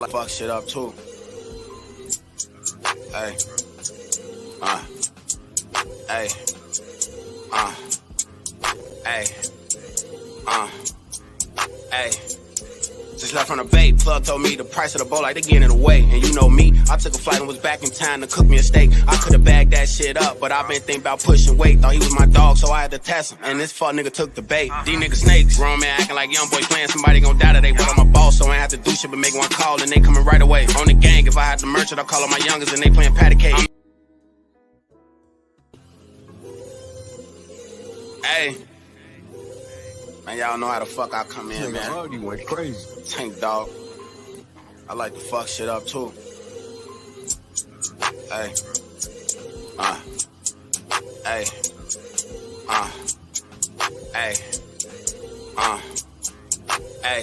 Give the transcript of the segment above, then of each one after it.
Fuck shit up too. Hey. Hey. Hey. Hey. Just left from the bay, plug told me the price of the bowl like they getting it away. And you know me, I took a flight and was back in time to cook me a steak. I could've bagged that shit up, but I been thinking about pushing weight. Thought he was my dog, so I had to test him. And this fuck nigga took the bait. These niggas snakes, grown man acting like young boy playing somebody gon' die today. But I'm a boss, so I ain't have to do shit but make one call and they coming right away. On the gang, if I had to merch it, I'll call on my youngest and they playing patty cake. Hey. Man, y'all know how the fuck I come in, man. You went crazy. Tank dog. I like to fuck shit up too. Hey. Hey. Hey. Hey.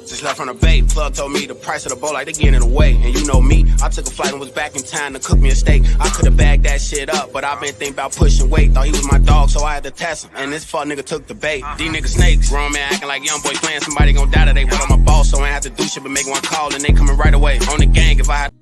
Just left from the bay, plug told me the price of the bowl like they getting it away. And you know me, I took a flight and was back in time to cook me a steak. I could've bagged that shit up, but I been thinking about pushing weight. Thought he was my dog, so I had to test him. And this fuck nigga took the bait. These niggas snakes, grown man acting like young boy playing somebody gon' die today. But I'm a boss, so I ain't have to do shit but make one call and they coming right away. On the gang, if I had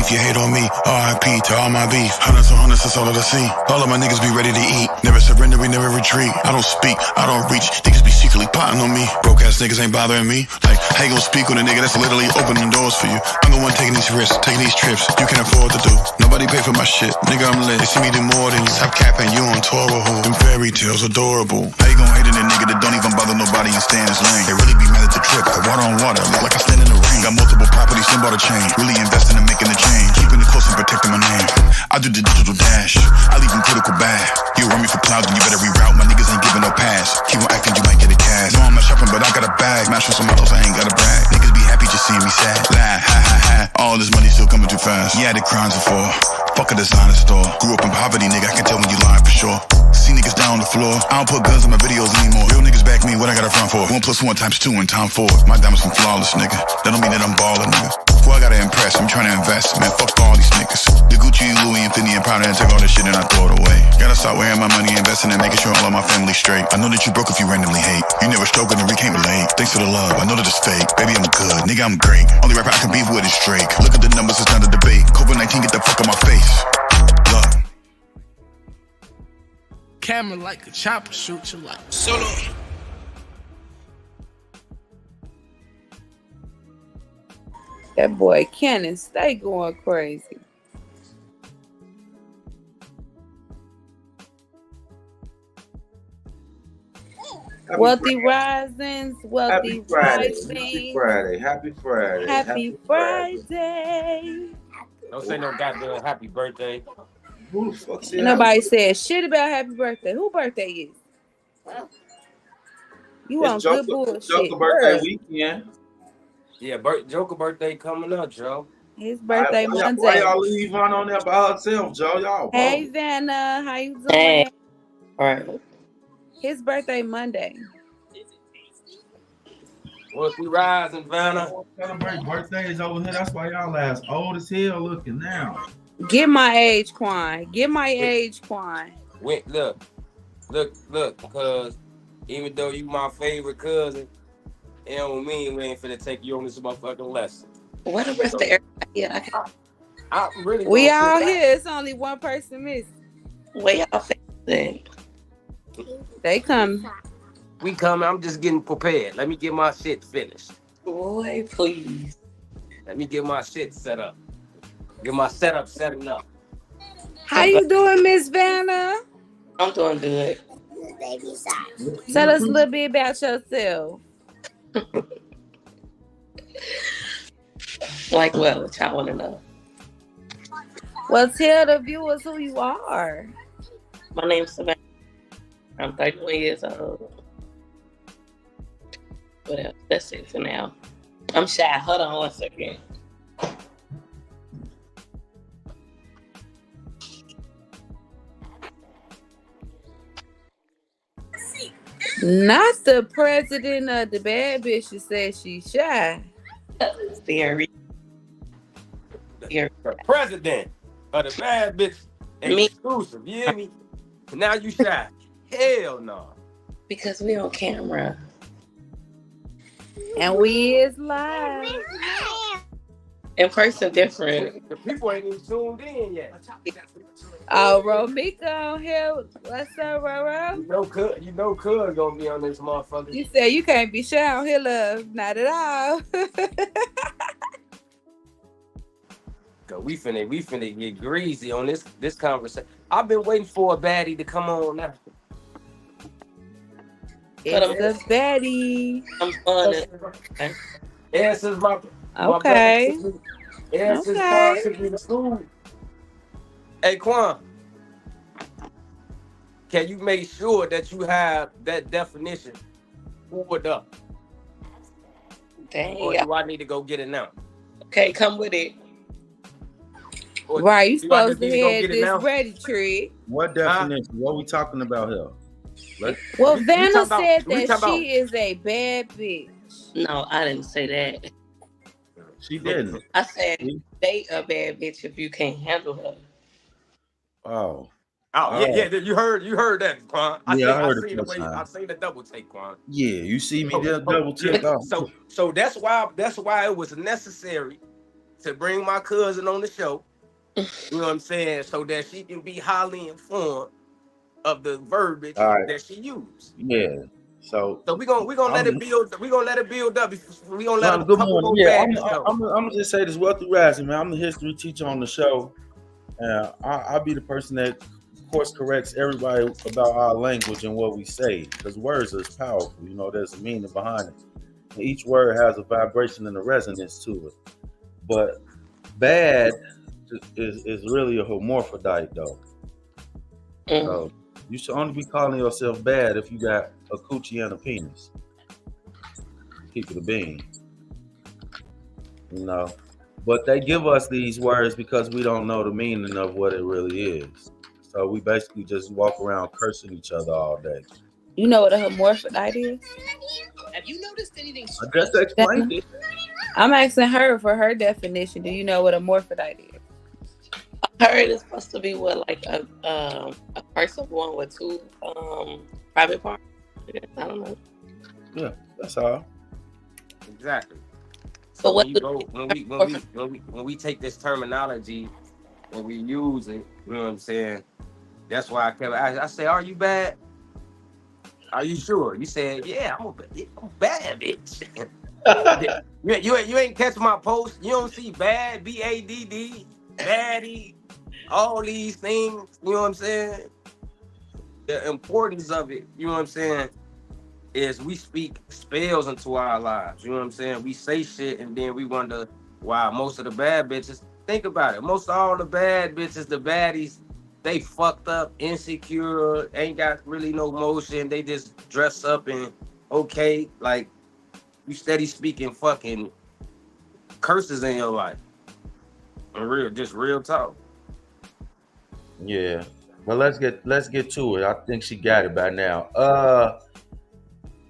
If you hate on me, R.I.P. to all my beef. Hundreds on hundreds, that's all that I see. All of my niggas be ready to eat. Never surrender, we never retreat. I don't speak, I don't reach. Niggas be secretly plotting on me. Broke ass niggas ain't bothering me. Like, how you gon' speak on a nigga that's literally opening doors for you? I'm the one taking these risks, taking these trips you can afford to do. Nobody pay for my shit, nigga, I'm lit. They see me do more than you. Stop capping, you on tour with who? Them fairy tales, adorable. How you gon' hate in a nigga that don't even bother nobody and stay in his lane? They really be mad at the trip, like water on water. Look like I stand in the rain. Got multiple properties, and bought a chain. Really investing in making a change. Keeping it close and protecting my name. I do the digital dash. I leave them critical bad. You run me for clouds and you better reroute. My niggas ain't giving no pass. Keep on acting, you might get a cash. No, I'm not shopping, but I got a bag. Match with some models, I ain't got a brag. Niggas be happy just seeing me sad. Lie, ha ha ha. All this money still coming too fast. Yeah, the crimes before. Fuck a designer store. Grew up in poverty, nigga, I can tell when you lying for sure. See niggas down on the floor. I don't put guns in my videos anymore. Real niggas back me, what I got to front for? 1 + 1 × 2 in time forward. My diamonds from flawless, nigga. That don't mean that I'm ballin', nigga. Who I gotta impress, I'm trying to invest. Man, fuck all these niggas. The Gucci, Louis, Infinity, and Powder, and take all this shit and I throw it away. Gotta start wearing my money, investing and making sure all of my family straight. I know that you broke if you randomly hate. You never stroking and we can't relate. Thanks for the love, I know that it's fake. Baby, I'm good, nigga, I'm great. Only rapper I can beef with is Drake. Look at the numbers, it's not a debate. COVID-19, get the fuck on my face. Look. Camera like a chopper, shoot you like solo. That boy Cannon stay going crazy. Wealthy Risings, Wealthy Rising. Happy Friday. Happy Friday. Don't say no goddamn happy birthday. Who the fuck said Nobody said shit about happy birthday. Who birthday is? You on good bullshit. Joker birthday weekend. Yeah, Joker birthday coming up, Joe. His birthday Monday. Why y'all leave Vanna on there by herself, Joe? Y'all. Hey Vanna, how you doing? Hey. All right. His birthday Monday. Once we rise in Vanna. Celebrate birthdays over here. That's why y'all ass old as hell looking now. Get my age, Quan. Get my age, Quan. Wait, look, because even though you my favorite cousin, it don't mean we ain't finna take you on this motherfucking lesson. What a birthday! Yeah, I really. We all here. It's only one person missing. Where y'all facing? They come. We coming. I'm just getting prepared. Let me get my shit finished. Boy, please. Let me get my shit set up. Get my setup setting up. How you doing, Miss Vanna? I'm doing good. Tell us a little bit about yourself. Like what y'all want to know? Well, tell the viewers who you are. My name's Savannah. I'm 31 years old. What else? That's it for now. I'm shy. Hold on 1 second. Not the president of the bad bitch that said she's shy. Very. The president. of the bad bitch Me. exclusive. You hear me? Now you shy. Hell no. Because we on camera. And we is live. In person, different. The people ain't even tuned in yet. Oh, Romika on here. What's up, Roro? You know, cuz gonna be on this motherfucker. You said you can't be shy on here, love. Not at all. Cause we finna get greasy on this conversation. I've been waiting for a baddie to come on now. It's a Betty. I'm on it. Yeah, since my Okay. yeah, since Okay. Quan took me to school. Hey Quan, can you make sure that you have that definition pulled up? Dang. Or do I need to go get it now? Okay, come with it. Or Right, you do I supposed just to need go have get it this now? ready, Trick. What definition? What we talking about here? Well, We Vanna talking about- said we that talking she is a bad bitch. No, I didn't say that. She didn't. I said date a bad bitch if you can't handle her. Oh. Oh, yeah, you heard that, Quan. I heard it seen the first way time. I seen the double take, Quan. Yeah, you see me Oh, just oh, double check yeah. off. So that's why it was necessary to bring my cousin on the show. You know what I'm saying? So that she can be highly informed of the verbiage that she used. Yeah. So So we're gonna let it build. We're gonna let it build up. We're gonna let a good couple morning. more Yeah, baddies go. I'm gonna just say this, Wealthy Rising, man. I'm the history teacher on the show. I'll be the person that course corrects everybody about our language and what we say, because words are powerful. You know, there's a meaning behind it. And each word has a vibration and a resonance to it. But bad is really a hermaphrodite, though. So you should only be calling yourself bad if you got a coochie and a penis. Keep it a bean. You know. But they give us these words because we don't know the meaning of what it really is. So we basically just walk around cursing each other all day. You know what a hermaphrodite is? Have you noticed anything? I just explained it. I'm asking her for her definition. Do you know what a hermaphrodite is? I heard it's supposed to be what, like a person born with two private parts. I don't know. Yeah, that's all. Exactly. So what? When we take this terminology and we use it, you know what I'm saying? That's why I say, "Are you bad? Are you sure?" You said, "Yeah, I'm bad, bitch." you ain't catch my post. You don't see bad, BADD, baddie, all these things. You know what I'm saying? The importance of it, you know what I'm saying, is we speak spells into our lives. You know what I'm saying? We say shit and then we wonder why most of the bad bitches, think about it, most of all the bad bitches, the baddies, they fucked up, insecure, ain't got really no motion. They just dress up and okay, like you steady speaking fucking curses in your life. Just real talk. Yeah. But let's get to it. I think she got it by now.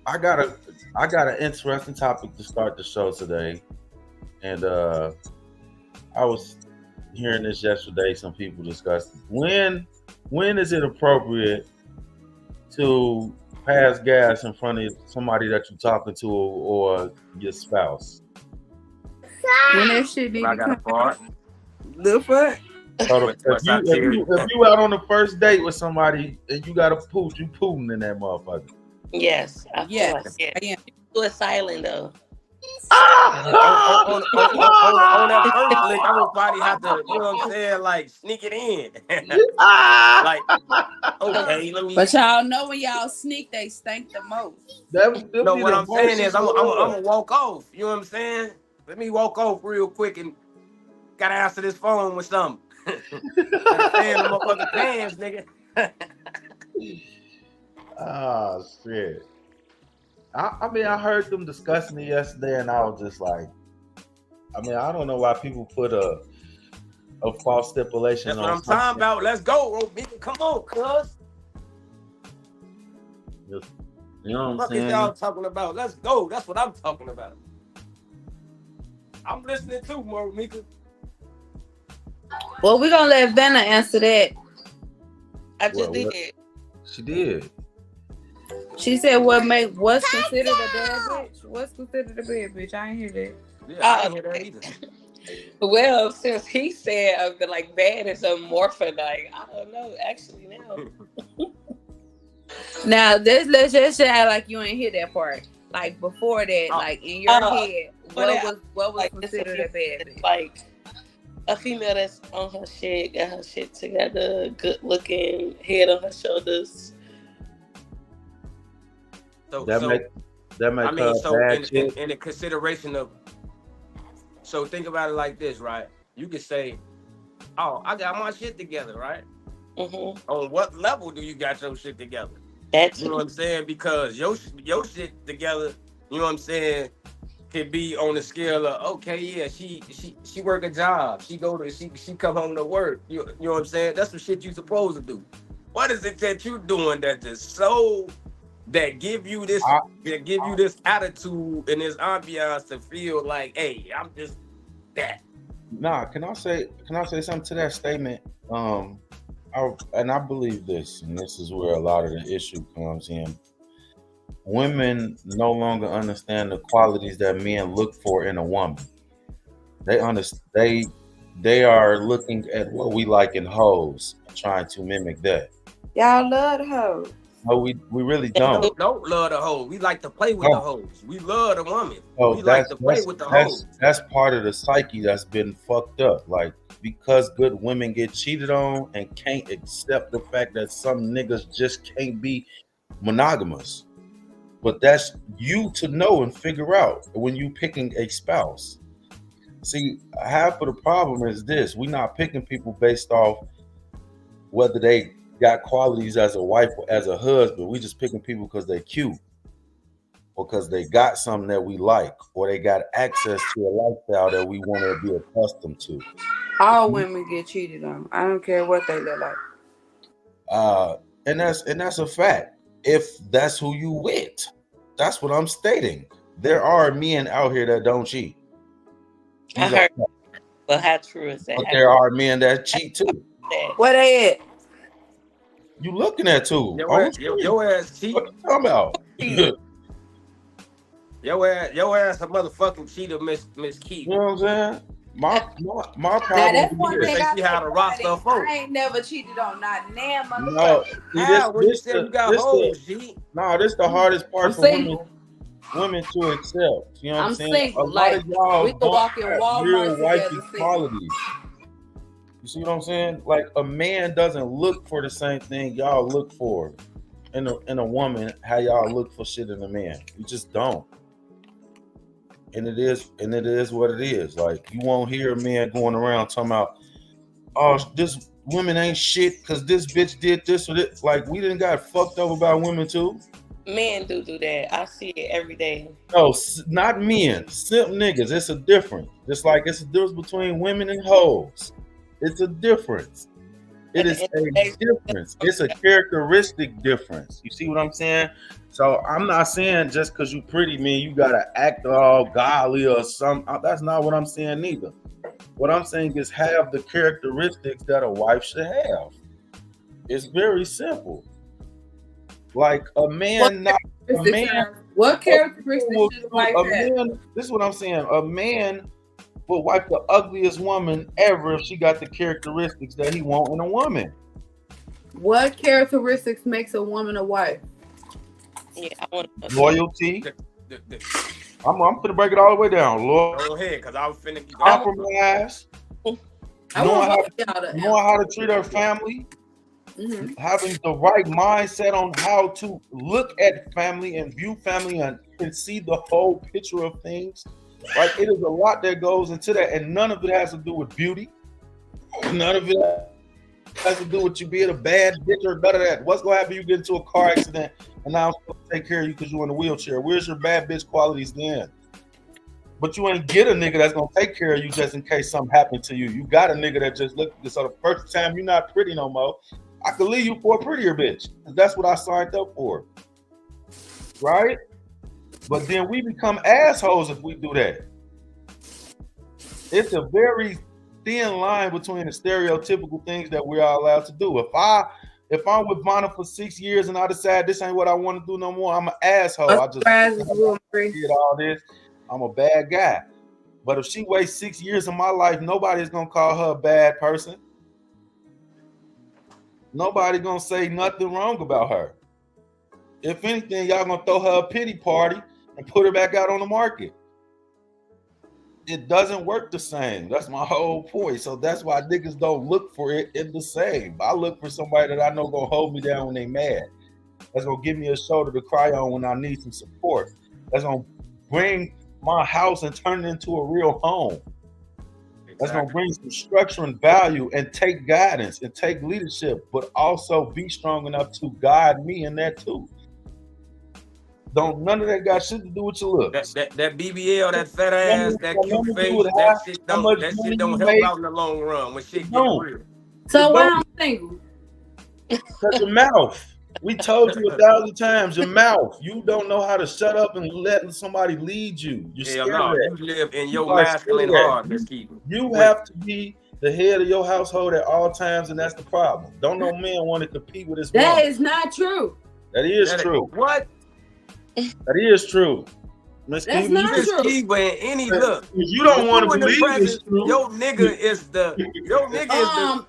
I got an interesting topic to start the show today. And I was hearing this yesterday, some people discussed when is it appropriate to pass gas in front of somebody that you're talking to or your spouse? When that shit need I to got a come part. the fuck? So if you out on the first date with somebody and you got a pooch, you pooting in that motherfucker. Yes. I feel Yes, like, yeah. I am. Do it silent though. On that first lick, I would probably have to, you know what I'm saying, like sneak it in. Like, okay, let me. But y'all know when y'all sneak, they stink the most. No, what I'm saying is I'm gonna walk off. You know what I'm saying? Let me walk off real quick and gotta answer this phone with something. Saying the motherfucking pants, nigga. Oh shit. I mean, I heard them discussing it yesterday, and I was just like, I mean, I don't know why people put a false stipulation That's on. what I'm talking about. Let's go, Rob. Come on, cuz. You know what I'm What saying? is y'all talking about? Let's go. That's what I'm talking about. I'm listening too, Mika. Well, we're gonna let Vanna answer that. I just Well, did. what- She did. She said, what's considered a bad bitch? What's considered a bad bitch? I ain't hear that. Yeah, I didn't hear that either. Well, since he said like bad is a morphin, like I don't know. Actually, now Now let's just act like you ain't hear that part. Like before that, like in your head, what was like, considered a bad bitch? like a female that's on her shit, got her shit together, good looking, head on her shoulders. That make I mean, her so bad chick. in the consideration of, so think about it like this, right? You could say, "Oh, I got my shit together," right? Mm-hmm. On what level do you got your shit together? That's You know what I'm saying? Because your shit together, you know what I'm saying, could be on the scale of, okay, yeah, she work a job, she come home to work. You know what I'm saying? That's the shit you supposed to do. What is it that you doing that is so that give you this attitude and this ambiance to feel like, hey, I'm just that. Nah, can I say something to that statement? I believe this, and this is where a lot of the issue comes in. Women no longer understand the qualities that men look for in a woman. They are looking at what we like in hoes, trying to mimic that. Y'all love the hoes. No, we really don't. Don't love the hoes. We like to play with the hoes. We love the woman. Oh, we like to play with the hoes. That's part of the psyche that's been fucked up. Like, because good women get cheated on and can't accept the fact that some niggas just can't be monogamous. But that's you to know and figure out when you picking a spouse. See, half of the problem is this: we're not picking people based off whether they got qualities as a wife or as a husband. We just picking people because they cute, or because they got something that we like, or they got access to a lifestyle that we want to be accustomed to. All women get cheated on. I don't care what they look like. And that's a fact. If that's who you with, that's what I'm stating. There are men out here that don't cheat. I heard. But how true is that? But there are men that cheat too. Where they at? You looking at too? Your ass cheat. What you talking about? Your ass a motherfucking cheater, Miss Keith. You know what I'm saying? My problem. Now, that's one is thing They I see how the roster I folk. ain't never cheated on not damn motherfucker. No, How? When you said you got hoes, G? No, this the hardest part I'm for single. women to accept. You know what I'm saying? single. A lot of y'all we can walk in don't have Walmart real together wifey single. qualities. You see what I'm saying? Like, a man doesn't look for the same thing y'all look for in a woman. How y'all look for shit in a man? You just don't. And it is what it is. Like, you won't hear a man going around talking about, oh, this women ain't shit because this bitch did this or that. Like, we didn't got fucked up about women too. Men do that. I see it every day. No, not men. Simp niggas. It's a difference. Just like it's a difference between women and hoes. It's a difference. It is a difference. It's a characteristic difference. You see what I'm saying? So I'm not saying just because you pretty mean you gotta act all godly or something. That's not what I'm saying neither. What I'm saying is have the characteristics that a wife should have. It's very simple. Like what characteristics should a wife have? This is what I'm saying. A man will wife the ugliest woman ever if she got the characteristics that he want in a woman. What characteristics makes a woman a wife? Yeah, I want loyalty. I'm gonna break it all the way down. Go ahead, because I was finna compromise. Knowing how to treat her family. Mm-hmm. Having the right mindset on how to look at family and view family and see the whole picture of things. Like, it is a lot that goes into that, and none of it has to do with beauty. None of it has to do with you being a bad bitch or none of that. What's gonna happen if you get into a car accident and now I'm supposed to take care of you because you're in a wheelchair? Where's your bad bitch qualities then? But you ain't get a nigga that's gonna take care of you just in case something happened to you. You got a nigga that just look. So the first time you're not pretty no more, I could leave you for a prettier bitch. That's what I signed up for, right? But then we become assholes if we do that. It's a very thin line between the stereotypical things that we're all allowed to do. If I'm with Vonna for 6 years and I decide this ain't what I want to do no more, I'm an asshole. I just did all this. I'm a bad guy. But if she wastes 6 years of my life, nobody's gonna call her a bad person. Nobody gonna say nothing wrong about her. If anything, y'all gonna throw her a pity party and put her back out on the market. It doesn't work the same. That's my whole point. So that's why niggas don't look for it in the same. I look for somebody that I know gonna hold me down when they mad. That's gonna give me a shoulder to cry on when I need some support. That's gonna bring my house and turn it into a real home. That's gonna bring some structure and value and take guidance and take leadership, but also be strong enough to guide me in that too. None of that got shit to do with your looks. That BBL, that fat ass, that cute face, that shit don't help out in the long run when shit get real. So why I'm single? Because your mouth. We told you 1,000 times, your mouth. You don't know how to shut up and let somebody lead you. You're scared of that. You live in your masculine heart, Miss Keeper. You have to be the head of your household at all times, and that's the problem. Don't no man want to compete with his That woman. is not true. That is true. What? That is true. That's not true. Keeper in any look. You don't want to believe it's true. Your nigga is the.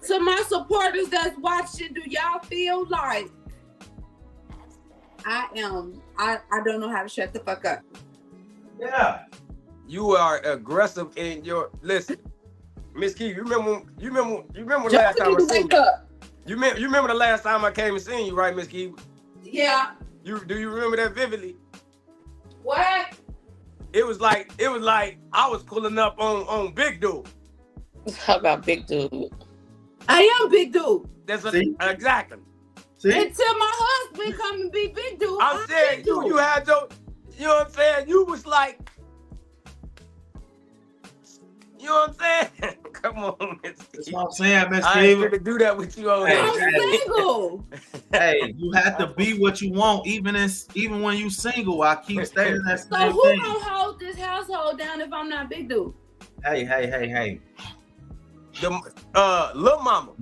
To my supporters that's watching, do y'all feel like I don't know how to shut the fuck up? Yeah. You are aggressive in your listen, Miss Key. You remember the last time I seen you? You remember the last time I came and seen you, right, Miss Key? Yeah. Do you remember that vividly? What? It was like I was pulling up on Big Dude. How about Big Dude? I am Big Dude. Exactly. See? Until my husband come and be Big Dude. I'm saying you had your, you know what I'm saying? You was like, you know what I'm saying? Come on, Miss Key. That's what I'm saying, Miss Key. I ain't gonna do that with you on here. I'm single. Hey, you have to be what you want, even when you single. I keep stating that So who gonna hold this household down if I'm not Big Dude? Hey. Lil Mama.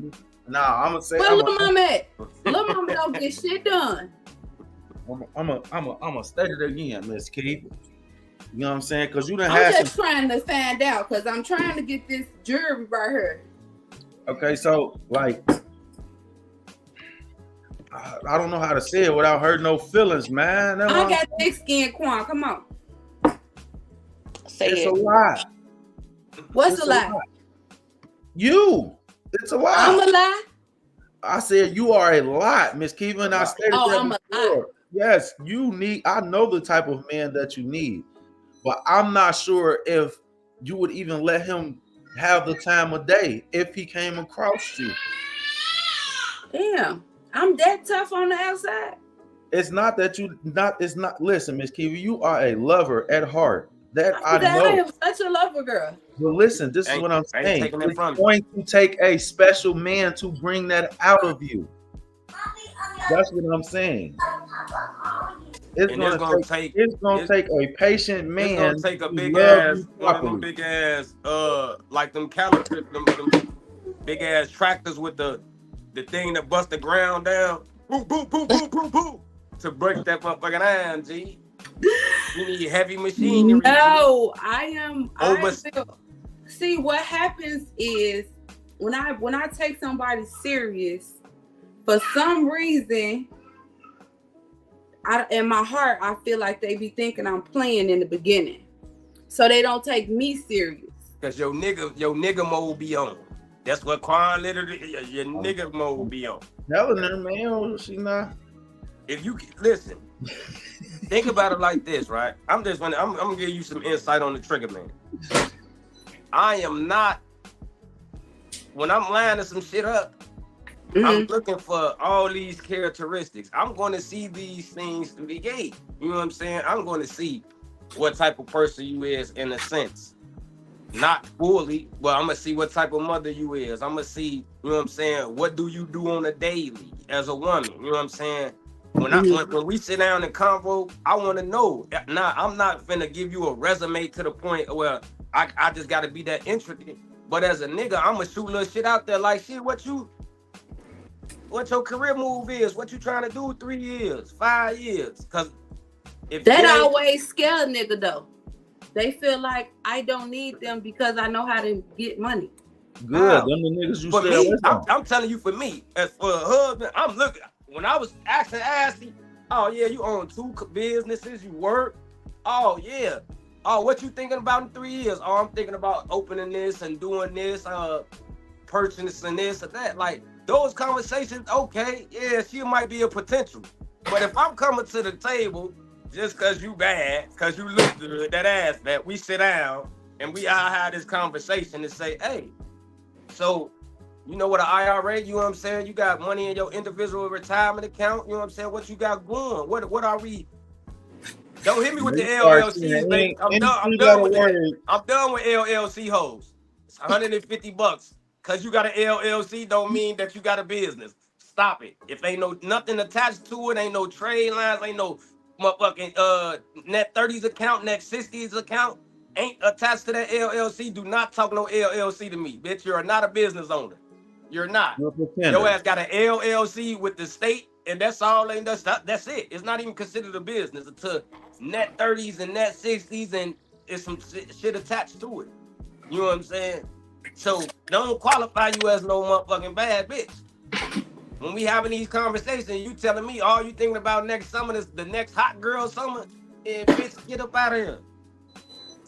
Nah, I'm gonna say. Where Lil Mama at? Lil Mama don't get shit done. I'm gonna state it again, Miss Key. You know what I'm saying? Because you done I'm had just trying to find out because I'm trying to get this jewelry right here. Okay, so like, I don't know how to say it without hurting no feelings, man. I got thick skin, Quan. Come on. Say it's it. a lie. What's a lie? You. It's a lie. I'm a lie. I said you are a lot, Miss Kiva, and I stated that I'm before. a lie. Yes, you need. I know the type of man that you need, but I'm not sure if you would even let him have the time of day if he came across you. Damn, I'm that tough on the outside. It's not that you not. It's not. Listen, Miss Kiva, you are a lover at heart. That I know. I am such a lover girl. Well, listen, this is what I'm saying. It's going to take a special man to bring that out of you. That's what I'm saying. It's going to take a patient man. It's going to take a big ass, one of them big ass, like them calipers, them big ass tractors with the thing that bust the ground down. Boop, boop, boop, boop, boop, boop. To break that motherfucking iron, G. You need heavy machinery. No, see, what happens is when I take somebody serious, for some reason, in my heart, I feel like they be thinking I'm playing in the beginning, so they don't take me serious. Cause your nigga mode be on. That's what Quan literally your nigga mode be on. Telling her, man, she not. If you listen, think about it like this, right? I'm gonna give you some insight on the trigger man. I am not, when I'm lining some shit up, I'm looking for all these characteristics. I'm going to see these things to be gay. You know what I'm saying? I'm going to see what type of person you is in a sense. Not fully, but I'm going to see what type of mother you is. I'm going to see, you know what I'm saying? What do you do on a daily as a woman? You know what I'm saying? When we sit down and convo, I want to know. Now, I'm not finna give you a resume to the point where I just got to be that intricate. But as a nigga, I'ma shoot little shit out there like shit. What your career move is? What you trying to do? 3 years, 5 years? Cause if that always scare a nigga though. They feel like I don't need them because I know how to get money. Good, them the niggas you for stay me, away from. I'm telling you, for me, as for a husband, I'm looking. When I was asking Ashley, oh yeah, you own 2 businesses, you work. Oh yeah. Oh, what you thinking about in 3 years? Oh, I'm thinking about opening this and doing this, purchasing this or that. Like those conversations, okay, yeah, she might be a potential. But if I'm coming to the table just cause you bad, cause you look good, that ass fat, we sit down and we all have this conversation and say, hey, so you know what an IRA, you know what I'm saying? You got money in your individual retirement account, you know what I'm saying? What you got going? What are we? Don't hit me with the LLCs, baby. I'm done with LLC hoes. It's $150. Cause you got an LLC don't mean that you got a business. Stop it. If ain't nothing attached to it, ain't no trade lines, ain't no motherfucking net 30s account, net 60s account, ain't attached to that LLC. Do not talk no LLC to me, bitch. You're not a business owner. You're not. Your ass got an LLC with the state, and that's all. That's it. It's not even considered a business until net 30s and net 60s, and it's some shit attached to it. You know what I'm saying? So don't qualify you as no motherfucking bad bitch. When we having these conversations, you telling me all you thinking about next summer is the next hot girl summer, and bitch, get up out of here.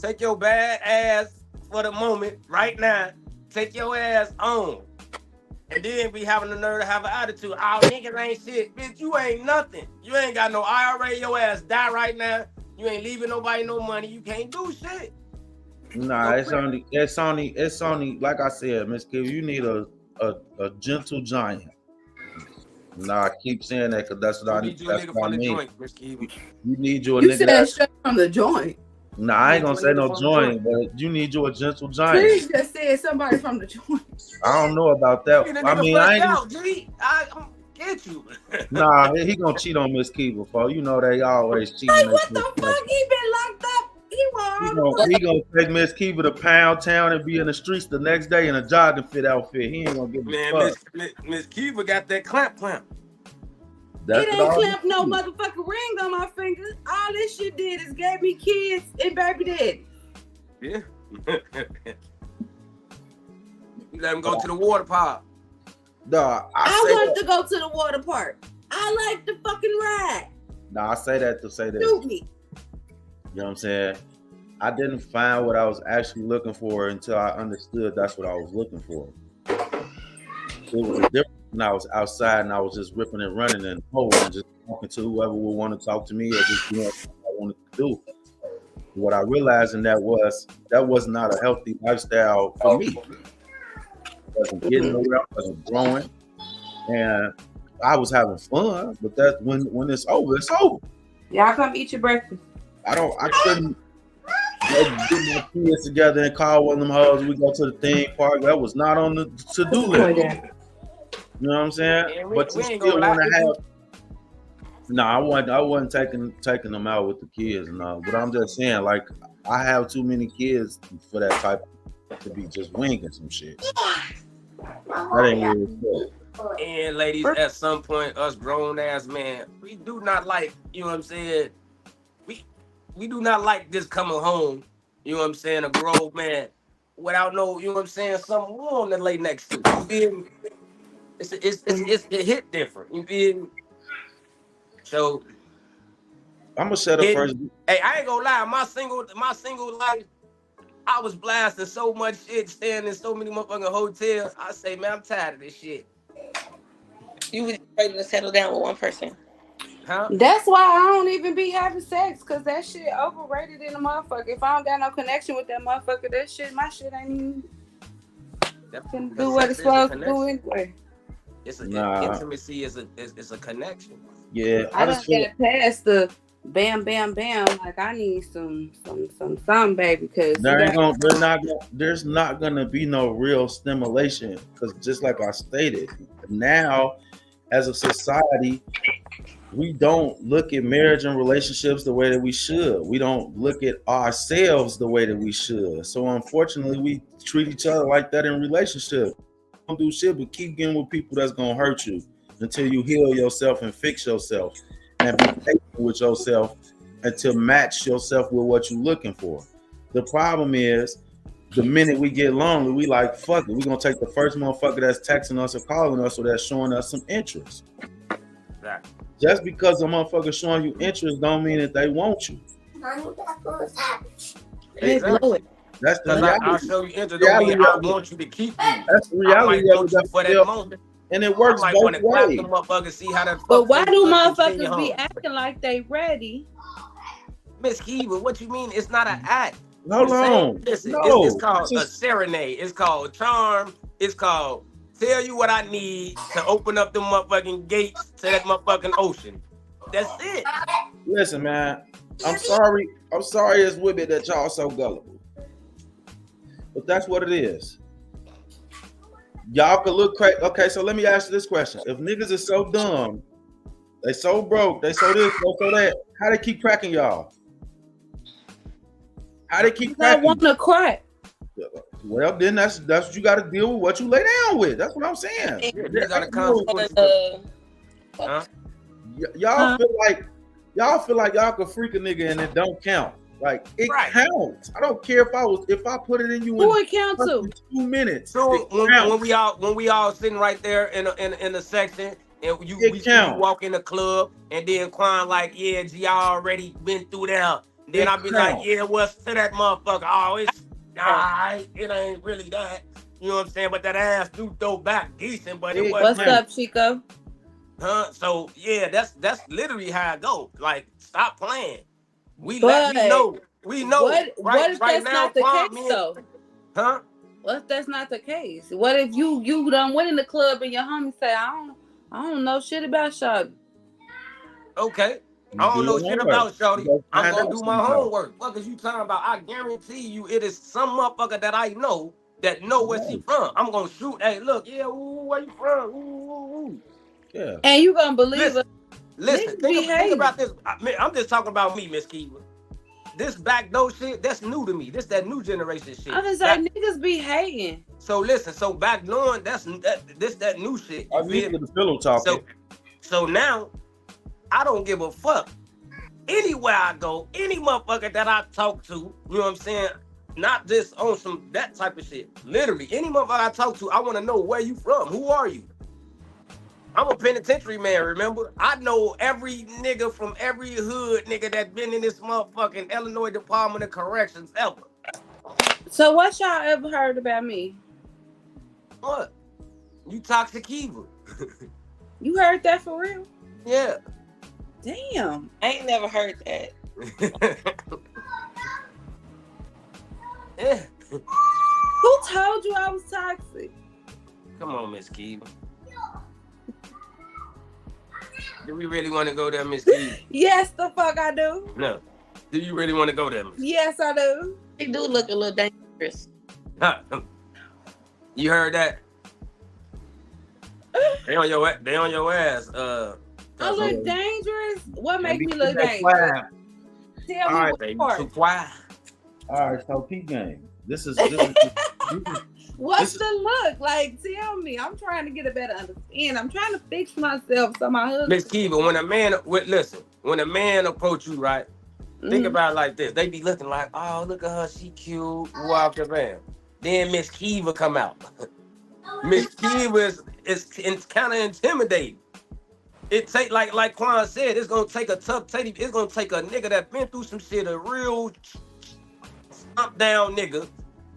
Take your bad ass for the moment, right now. Take your ass on. And then be having the nerve to have an attitude. Oh, niggas ain't shit. Bitch, you ain't nothing. You ain't got no IRA. Your ass die right now. You ain't leaving nobody no money. You can't do shit. Nah, it's only like I said, Miss Kiva, you need a gentle giant. Nah, I keep saying that because that's what I need. That's what I mean. You need you a nigga. You said straight from the joint. Nah, I ain't gonna say no joint, but you need you a gentle giant. Please just said somebody from the joint. I don't know about that. I mean, I ain't get you. Nah, he gonna cheat on Miss Kiva, for you know they always cheat. Like what the fuck? He been locked up. He gonna take Miss Kiva to Pound Town and be in the streets the next day in a jogging fit outfit. He ain't gonna give a fuck. Miss Kiva got that clamp. It ain't clamped no motherfucking ring on my finger. All this shit did is gave me kids and baby daddy. Yeah. You let him go to the water park. Dog, I want to go to the water park. I like the fucking ride. Nah, I say that to say that. Shoot me. You know what I'm saying? I didn't find what I was actually looking for until I understood that's what I was looking for. It was different when I was outside and I was just ripping and running and and just talking to whoever would want to talk to me or just doing what I wanted to do. What I realized in that was not a healthy lifestyle for me. I wasn't getting nowhere, I wasn't growing, and I was having fun. But that's when it's over, it's over. Y'all come eat your breakfast. I couldn't get my kids together and call one of them hoes. We go to the theme park. That was not on the to-do list. You know what I'm saying? Yeah, but you still want to have. No, I wasn't taking them out with the kids. No, but I'm just saying, like, I have too many kids for that type to be just winging some shit. That ain't really cool. And ladies, at some point, us grown ass men, we do not like. You know what I'm saying? We do not like this coming home, you know what I'm saying, a grown man without no, you know what I'm saying, something warm to lay next to. You feel me? It hit different. You feel me? So I'm gonna shut up first. Hey, I ain't gonna lie, my single life, I was blasting so much shit, staying in so many motherfucking hotels. I say, man, I'm tired of this shit. You was ready to settle down with one person. Huh? That's why I don't even be having sex, cause that shit overrated in the motherfucker. If I don't got no connection with that motherfucker, my shit ain't even can do what it's supposed to do anyway. Intimacy is a connection. Yeah, I just got past the bam, bam, bam. Like I need some, baby, because there's not gonna be no real stimulation, because just like I stated, now as a society, we don't look at marriage and relationships the way that we should. We don't look at ourselves the way that we should. So unfortunately, we treat each other like that in relationships. Don't do shit, but keep getting with people that's gonna hurt you until you heal yourself and fix yourself and be patient with yourself and to match yourself with what you're looking for. The problem is, the minute we get lonely, we like, fuck it. We're gonna take the first motherfucker that's texting us or calling us or that's showing us some interest. Exactly. Just because a motherfucker showing you interest don't mean that they want you. Exactly. That's the I'll reality. show you interest. Don't mean I want you to keep you. That's the reality I of might it. want you for that moment. And it works I might both want to clap ways. the motherfucker, see how that. But why do fucking motherfuckers continue be home. acting like they ready? Miss Kiva, what you mean? It's not an act. Hold on. Listen, No. it's called This a is- serenade. It's called charm. It's called tell you what I need to open up the motherfucking gates to that motherfucking ocean. That's it. Listen, man. I'm sorry it's with it that y'all so gullible. But that's what it is. Y'all could look crazy. Okay, so let me ask you this question. If niggas is so dumb, they so broke, they so this, they so that, how they keep cracking y'all? How they keep I cracking? want to crack. Well, then that's what you got to deal with. What you lay down with. That's what I'm saying. Yeah, these are the consequences. Huh? Y'all feel like y'all could freak a nigga and it don't count. Like it Right. counts. I don't care if I put it in you Who in it count to? 2 minutes. So It when counts. we all sitting right there in the section and we count. walk in the club and then Quan like, yeah, G, I already been through that. Then It I be count. like, yeah, what's to that motherfucker? Oh, it's it ain't really that. You know what I'm saying? But that ass do throw back decent, but it It wasn't. What's up, Chico? Huh? So yeah, that's literally how it go. Like, stop playing. We know. We know. What if that's not the Quan, case me and- though? Huh? What if that's not the case? What if you done went in the club and your homie say, I don't know shit about Shawty. Okay. I don't know shit about Shawty. Go I'm find gonna out do my somehow. homework. What is you talking about? I guarantee you it is some motherfucker that I know that know where she from. I'm gonna shoot. Hey, look, yeah, ooh, where you from? Ooh. Yeah. And you gonna believe it. Listen, Niggas think behave. about this. I'm just talking about me, Miss Kiva. This backdoor shit, that's new to me. This that new generation shit. I'm just saying niggas be hating. So listen, so backdooring, that new shit. I You need feel to me? the pillow talking. So now, I don't give a fuck. Anywhere I go, any motherfucker that I talk to, you know what I'm saying? Not just on some that type of shit. Literally, any motherfucker I talk to, I want to know where you from. Who are you? I'm a penitentiary man, remember? I know every nigga from every hood nigga that been in this motherfucking Illinois Department of Corrections ever. So what y'all ever heard about me? What? You toxic evil. You heard that for real? Yeah. Damn. I ain't never heard that. Yeah. Who told you I was toxic? Come on, Miss Kiva. Do we really want to go there, Miss Kiva? Yes, the fuck I do. No. Do you really want to go there, Miss? Yes, I do. They do look a little dangerous. You heard that? They on your ass. I look dangerous. What makes me look That's dangerous? why. Tell me All right, what Baby, part. too quiet. All right, so peep game. This is What's this- the look? Like, tell me. I'm trying to get a better understanding. I'm trying to fix myself so my husband. Miss Kiva, when a man approach you, right? Think Mhm. about it like this. They be looking like, oh, look at her, she cute. Walk the bam. Then Miss Kiva come out. Miss Kiva is kind of intimidating. It take like Quan said, it's gonna take a tough teddy. It's gonna take a nigga that been through some shit, a real stomp down nigga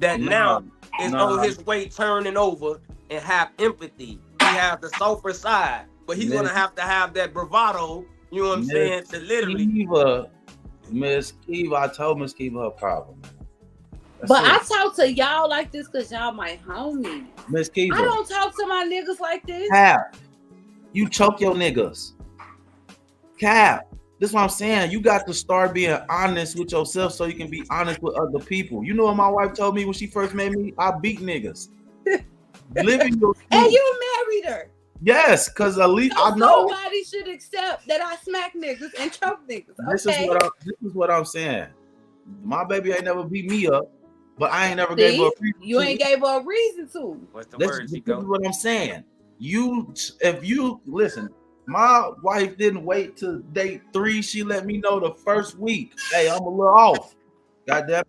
that now is on his way turning over and have empathy. He have the softer side, but he's gonna have to have that bravado. You know what I'm saying? To literally. Miss Kiva, I told Miss Kiva her problem. That's But it. I talk to y'all like this because y'all my homies. Miss Kiva. I don't talk to my niggas like this. Cap. You choke your niggas. Cap. This is what I'm saying. You got to start being honest with yourself so you can be honest with other people. You know what my wife told me when she first met me? I beat niggas. Living your And truth. you married her. Yes, because at least I know. Nobody should accept that I smack niggas and choke niggas. This Okay. is what I'm saying. My baby ain't never beat me up, but I ain't never See? gave her a reason You to. ain't gave her a reason to. What's the This word, is Chico? what I'm saying. If you listen, my wife didn't wait to date 3. She let me know the first week. Hey, I'm a little off. Goddamn.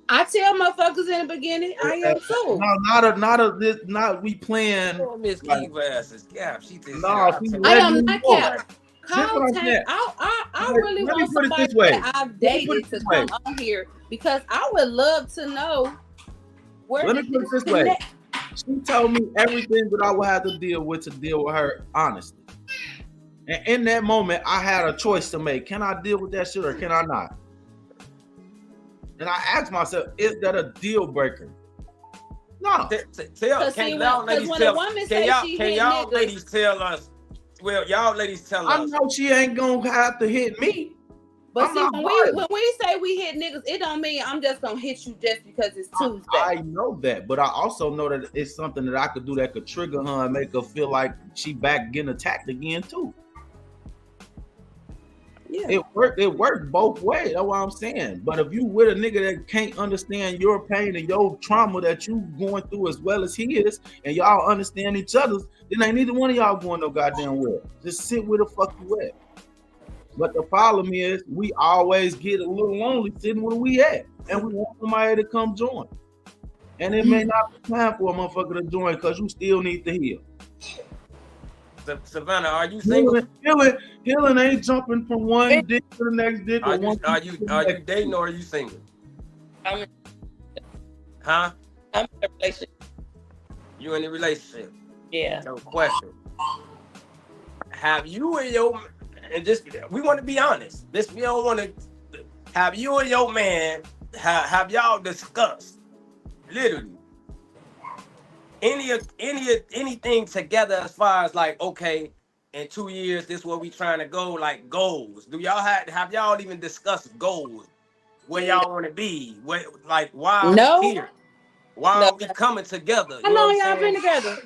I tell motherfuckers in the beginning, I am too. No, not we playing. Oh, Miss Keefe asses. Yeah, she just No, said, she I let am me not know. cap. Call what I'm Tank. saying. I really Let me want put it somebody this way. that I've Let me put dated it to this come way. on here because I would love to know where. Let me put it this way. She told me everything that I would have to deal with her honestly. And in that moment, I had a choice to make. Can I deal with that shit or can I not? And I asked myself, is that a deal breaker? No. Can y'all ladies tell us? Well, y'all ladies tell I us. know she ain't gonna have to hit me. But I'm see, not when we say we hit niggas, it don't mean I'm just gonna hit you just because it's Tuesday. I know that, but I also know that it's something that I could do that could trigger her and make her feel like she back getting attacked again too. Yeah. It worked both ways. That's what I'm saying. But if you with a nigga that can't understand your pain and your trauma that you going through as well as he is, and y'all understand each other's, then ain't neither one of y'all going no goddamn well. Just sit where the fuck you at. But the problem is we always get a little lonely sitting where we at, and we want somebody to come join. And it may not be time for a motherfucker to join because you still need to heal. Savannah, are you single? Healing ain't jumping from one dick to the next dick. Are you dating or are you single? I'm Huh? in a relationship. You in a relationship? Yeah. No question. Have you and your we want to be honest. We don't want to. Have you and your man have y'all discussed literally anything together as far as like, okay, in 2 years this is where we trying to go, like goals? Do y'all have y'all even discussed goals? Where y'all want to be? Why are we here? Why are we coming together? How long y'all been together?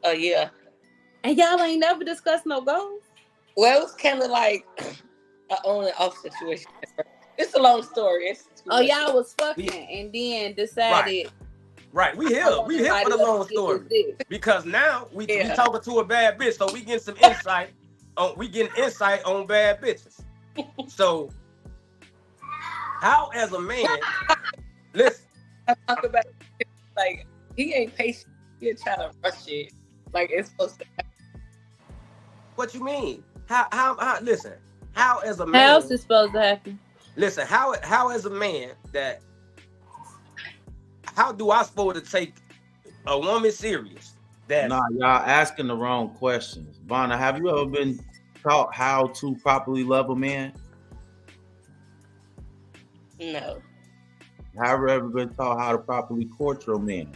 Yeah. And y'all ain't never discussed no goals? Well, it was kind of like an on and off situation. It's a long story. Y'all was fucking and then decided. Right. We here for the long story. Because now we talking to a bad bitch, so we getting some insight on bad bitches. So how as a man, listen. I talk about like he ain't patient. He trying to rush it. Like it's supposed to happen. What you mean? How listen, how as a man, how else is supposed to happen? Listen, how as a man how do I supposed to take a woman serious? Nah, y'all asking the wrong questions. Vanna, have you ever been taught how to properly love a man? No. Have you ever been taught how to properly court your man?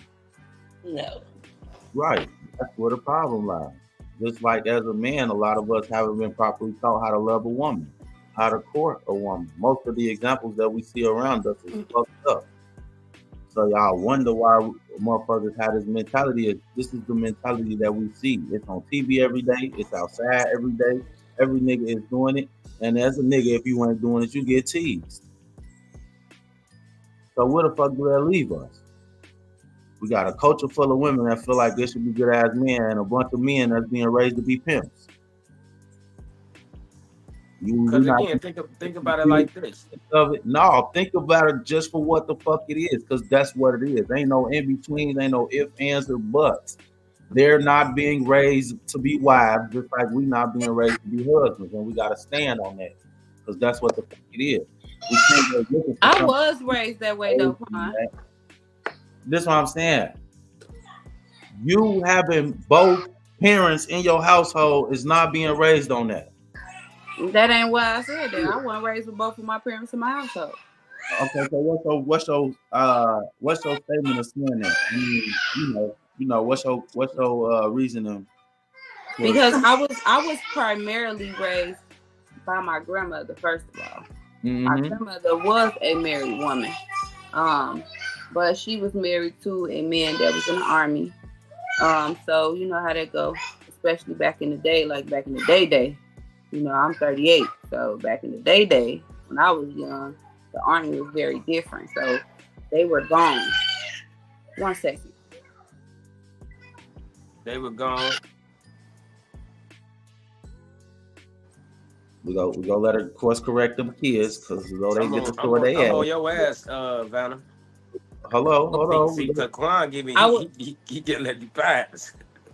No. Right. That's where the problem lies. Just like as a man, a lot of us haven't been properly taught how to love a woman, how to court a woman. Most of the examples that we see around us is fucked up. So y'all wonder why motherfuckers have this mentality. This is the mentality that we see. It's on TV every day. It's outside every day. Every nigga is doing it. And as a nigga, if you ain't doing it, you get teased. So where the fuck do that leave us? We got a culture full of women that feel like they should be good ass men and a bunch of men that's being raised to be pimps. Because again, think about it like this. No, think about it just for what the fuck it is, because that's what it is. Ain't no in between, ain't no ifs, ands, or buts. They're not being raised to be wives, just like we not being raised to be husbands, and we gotta stand on that, because that's what the fuck it is. I was raised that way though, Quan. This is what I'm saying. You having both parents in your household is not being raised on that. That ain't why I said that. I wasn't raised with both of my parents in my household. Okay, so what's your statement of saying that? I mean, you know, what's your reasoning? Because I was primarily raised by my grandmother, first of all. Mm-hmm. My grandmother was a married woman. But she was married to a man that was in the army. So you know how that go, especially back in the day, like back in the day. You know, I'm 38, so back in the day, when I was young, the Army was very different. So they were gone. 1 second. They were gone. We go let her course correct them kids because they get the store they at. at. Oh, your ass, Vanna. Hello, hold on. See, Quan give me he didn't let you pass.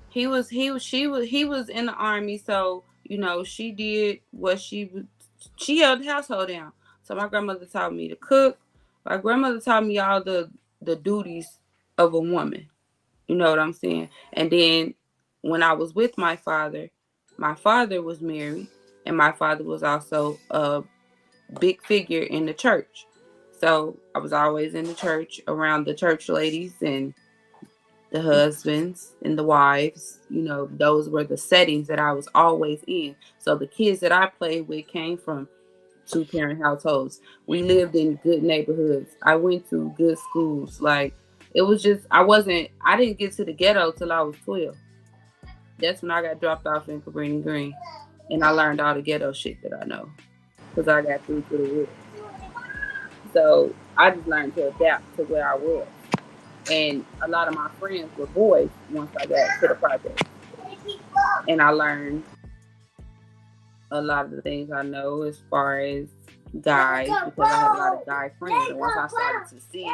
He was in the Army, so you know she did what she held the household down. So my grandmother taught me to cook. My grandmother taught me all the duties of a woman. You know what I'm saying? And then when I was with my father was married, and my father was also a big figure in the church. So I was always in the church around the church ladies and the husbands and the wives. You know, those were the settings that I was always in. So the kids that I played with came from 2-parent households. We lived in good neighborhoods. I went to good schools. Like, it was just, I didn't get to the ghetto till I was 12. That's when I got dropped off in Cabrini Green. And I learned all the ghetto shit that I know. Because I got through to the woods. So I just learned to adapt to where I was. And a lot of my friends were boys once I got to the project. And I learned a lot of the things I know as far as guys, because I have a lot of guy friends. And once I started to see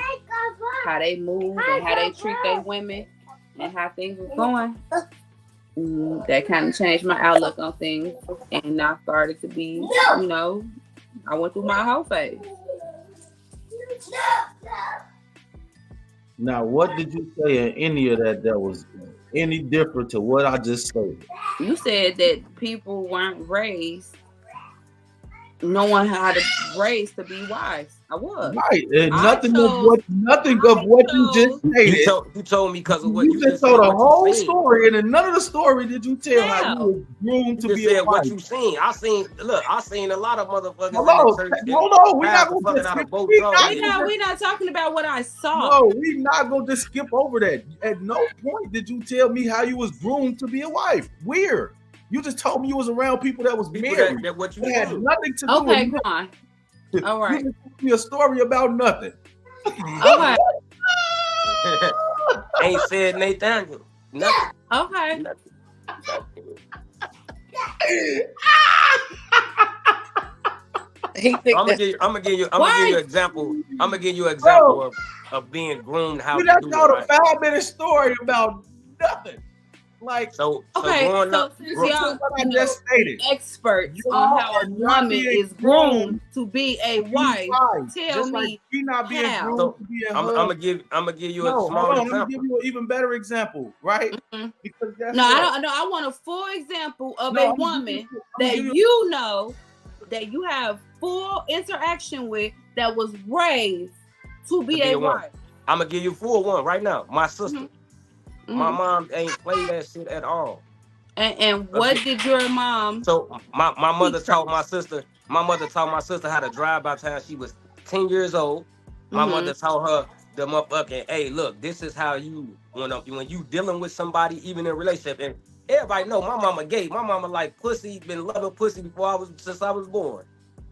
how they move and how they treat their women and how things were going, that kind of changed my outlook on things. And I started to be, you know, I went through my whole phase. Now, what did you say in any of that was any different to what I just said? You said that people weren't raised knowing how to raise to be wise. I was. Right. And nothing of what you just stated. You told me because of what you just told a whole story, and in none of the story did you tell how you were groomed to be a wife. What you seen. I seen a lot of motherfuckers. Hold on. We're not talking about what I saw. No, we're not gonna just skip over that. At no point did you tell me how you was groomed to be a wife. Weird. You just told me you was around people that was married. That what you had nothing to do okay, with come on. All right. You just told me a story about nothing. Okay. Ain't said Nathaniel. Nothing. Okay. Nothing. I'm gonna give you an example. I'm gonna give you an example of being groomed. How you just told a 5-minute story about nothing. Like so since y'all just stated, experts on how a woman is groomed to be a wife, tell me not being how. groomed to be a I'm gonna give you a small example. I'm gonna give you an even better example, right? Mm-hmm. Because I want a full example of a woman that you know that you have full interaction with that was raised to be a wife. I'm gonna give you full one right now. My sister. Mm-hmm. My mom ain't play that shit at all. And what did your mom? So my mother taught my sister. My mother taught my sister how to drive by the time she was 10 years old. My mother taught her the motherfucking, hey, look, this is how you when you dealing with somebody, even in a relationship. And everybody know my mama gay. My mama like pussy, been loving pussy since I was born.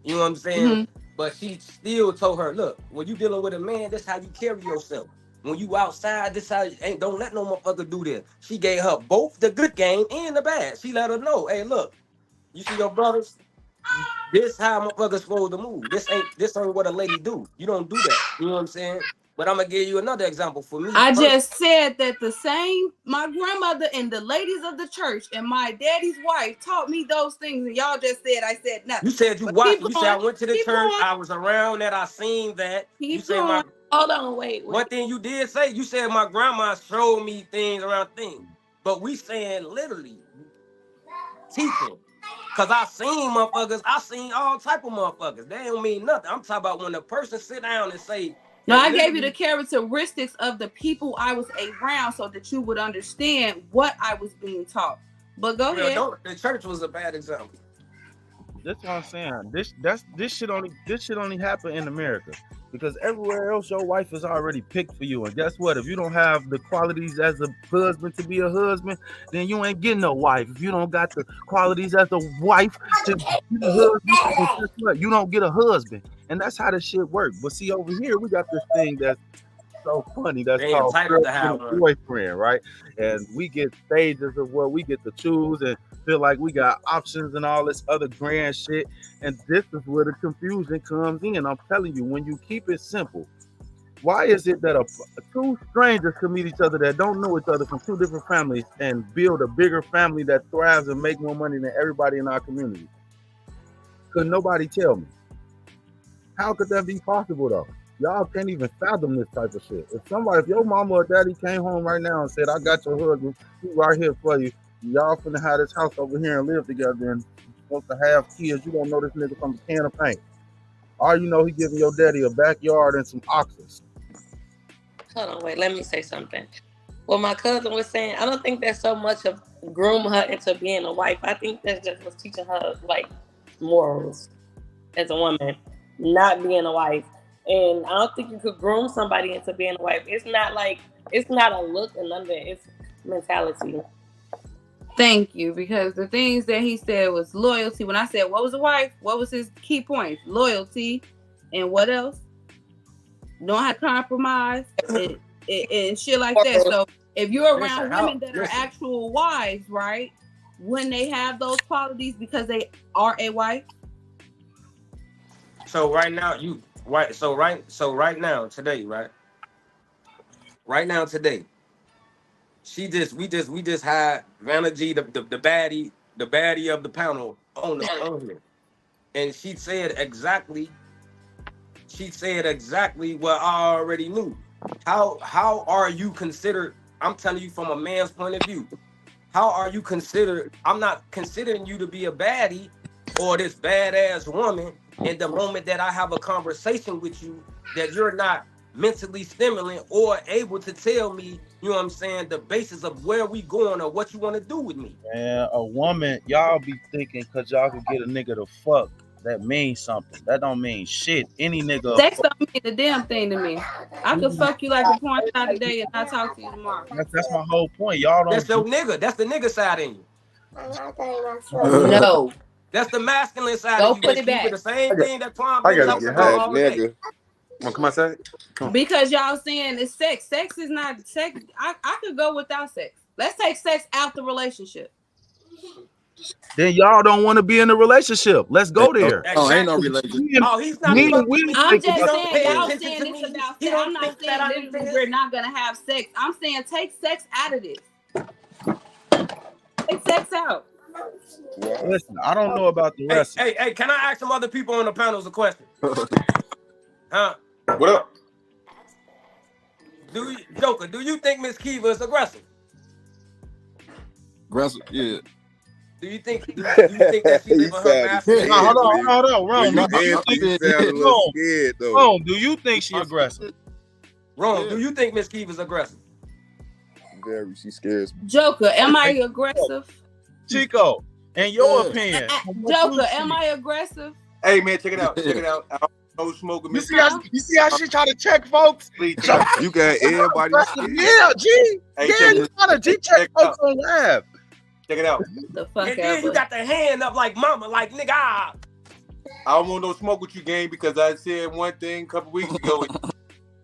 You know what I'm saying? Mm-hmm. But she still told her, look, when you dealing with a man, this how you carry yourself. When you outside, this how don't let no motherfucker do this. She gave her both the good game and the bad. She let her know, hey, look, you see your brothers? This how motherfuckers supposed to move. This ain't what a lady do. You don't do that. You know what I'm saying? But I'm gonna give you another example for me. I just said that my grandmother and the ladies of the church and my daddy's wife taught me those things, and y'all just said I said nothing. You said you watched. You said I went to the church. I was around that. I seen that. You said my. Hold on, wait. One thing you did say, you said my grandma showed me things around things. But we saying literally teaching. Cause I seen motherfuckers, I seen all type of motherfuckers. They don't mean nothing. I'm talking about when a person sit down and say, no, I gave you the characteristics of the people I was around so that you would understand what I was being taught. But go ahead. The church was a bad example. That's what I'm saying. This shit only happen in America. Because everywhere else, your wife is already picked for you. And guess what? If you don't have the qualities as a husband to be a husband, then you ain't getting no wife. If you don't got the qualities as a wife to be a husband, then guess what? You don't get a husband. And that's how this shit works. But see, over here, we got this thing that's so funny. That's They called entitled to have girlfriend and boyfriend, right? And we get stages of what we get to choose and feel like we got options and all this other grand shit. And this is where the confusion comes in. I'm telling you, when you keep it simple, why is it that two strangers can meet each other that don't know each other from two different families and build a bigger family that thrives and make more money than everybody in our community? Could nobody tell me? How could that be possible though? Y'all can't even fathom this type of shit. If your mama or daddy came home right now and said, I got your husband, he's right here for you. Y'all finna have this house over here and live together and supposed to have kids. You don't know this nigga from a can of paint. All you know, he giving your daddy a backyard and some oxes. Hold on, wait, let me say something. What my cousin was saying, I don't think that's so much of groom her into being a wife. I think that's just was teaching her like morals as a woman, not being a wife. And I don't think you could groom somebody into being a wife. It's not a look and none of that. It's mentality. Thank you, because the things that he said was loyalty. When I said, what was a wife? What was his key points? Loyalty. And what else? Know how to compromise and shit like that. So if you're around women that are actual wives, right? When they have those qualities because they are a wife. So right now, right now, today, we just had Vanna G, the baddie of the panel on here, and she said exactly what I already knew. How are you considered? I'm telling you from a man's point of view. How are you considered? I'm not considering you to be a baddie or this badass woman. In the moment that I have a conversation with you, that you're not mentally stimulant or able to tell me, you know what I'm saying, the basis of where we going or what you want to do with me. Man, a woman, y'all be thinking because y'all can get a nigga to fuck, that means something. That don't mean shit. Any nigga. Sex don't mean a damn thing to me. I could fuck you like a porn star today and not talk to you tomorrow. That's my whole point. Y'all don't. That's your nigga. That's the nigga side in you. No. That's the masculine side Go of you. put it back. The same thing that Twine I been gotta talking get about half, all day. nigga. Come on, say it. Come on. Because y'all saying it's sex. Sex is not sex. I could go without sex. Let's take sex out the relationship. Then y'all don't want to be in a relationship. Let's go there. Oh, ain't no relationship. Oh, he's not. I'm just don't saying, pay y'all attention saying to it's me. about You sex. don't I'm not think that I saying need literally to- we're not gonna have sex. I'm saying take sex out of this. Take sex out. Listen, I don't know about the rest. Hey, can I ask some other people on the panels a question? Huh? What up? Joker, do you think Miss Kiva is aggressive? Aggressive, yeah. Do you think that she live on her master? Hold on, Ron. You sound a little scared though. Ron, do you think she aggressive? Ron, do you think Miss Kiva's aggressive? Very, she scares me. Joker, am I aggressive? Chico, in your opinion. Joker, am I aggressive? Hey man, check it out. No smoking. You see how she try to check folks? You got everybody. Yeah, G. Hey, Yeah, you gotta check folks on live. Check it out. The fuck And then you got the hand up like mama, like nigga. I don't want no smoke with you, gang, because I said one thing a couple weeks ago.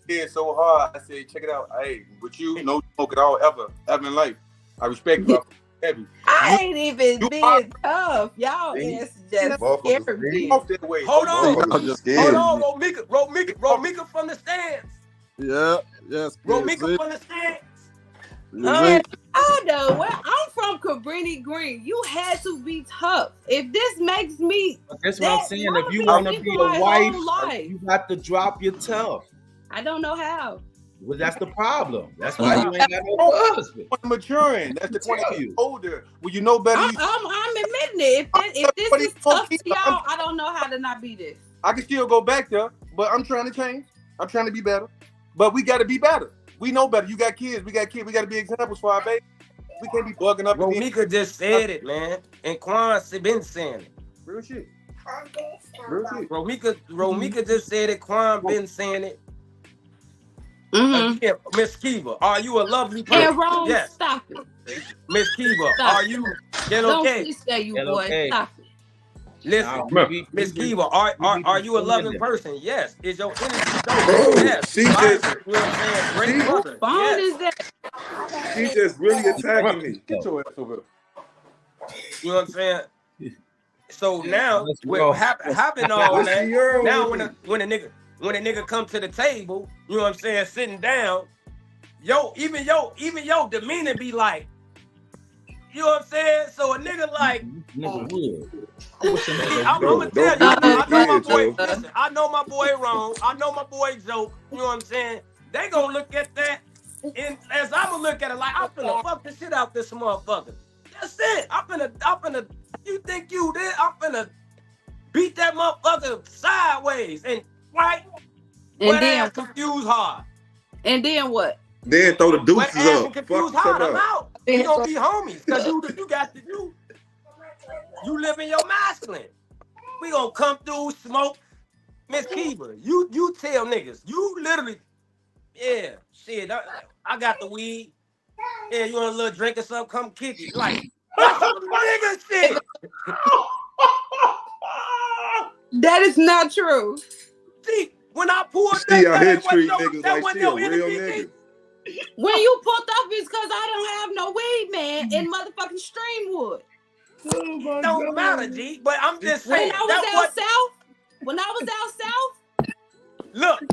It's so hard. I said, check it out. Hey, with you, no smoke at all, ever in life. I respect you. Heavy. I ain't even being tough. Y'all is just scared. That way. Hold on. I'm just scared. Hold on, Romika from the stands. Yeah, yes. Romika from the stands. I know. Well, I'm from Cabrini Green. You had to be tough. If this makes me, that's what I'm saying. If you want to be a wife, you got to drop your tough. I don't know how. Well, that's the problem. That's why you ain't got no husband. Maturing. That's the point. You older. Well, you know better. I'm admitting it. If this is tough to y'all, I don't know how to not be this. I can still go back there, but I'm trying to change. I'm trying to be better. But we got to be better. We know better. You got kids. We got kids. We got to be examples for our baby. We can't be bugging up. Romika just said it, man. And Quan been saying it. Real shit. Romika just said it. Quan been saying it. Again, Miss Kiva, are you a lovely person? And Rome, Yes. stop it. Miss Kiva, Stop are it. you Don't okay? please say you, Get boy. okay. Stop it. Listen, Miss Kiva, are you a loving person? Yes. Is your energy dope? Bro, Yes. she just- Vibrant, you know what I'm saying? Great she- mother. Phone Yes. is that? She just really attacking me. Get your ass over You know what I'm saying? So now, Let's what go. happened all What's that? the earl Now with when a nigga come to the table, you know what I'm saying, sitting down, even your demeanor be like, you know what I'm saying? So a nigga like, Nigga weird. I'm gonna tell you, Don't I know my be boy. weird, Joe. Listen, I know my boy wrong. I know my boy Joe. You know what I'm saying? They gonna look at that, and as I'm gonna look at it, like I'm finna fuck the shit out this motherfucker. That's it. I'm finna. You think you did? I'm finna beat that motherfucker sideways and right. And Wet then ass confused hard. and then what? Then throw the Wet deuces ass up. and confused Fuck hard. some I'm up. out. We gonna be homies because you got to do. You live in your masculine. We gonna come through, smoke. Miss Kiva, you tell niggas. You literally, yeah, shit. I got the weed. Yeah, you want a little drink or something? Come kick it. Like, that's some nigga shit. That is not true. See, when I pulled She out here that treating wasn't niggas that like wasn't she a your real energy, nigga. When you pulled up, it's because I don't have no weed, man, in motherfucking Streamwood. Don't matter, G. But I'm just When saying. I was out south,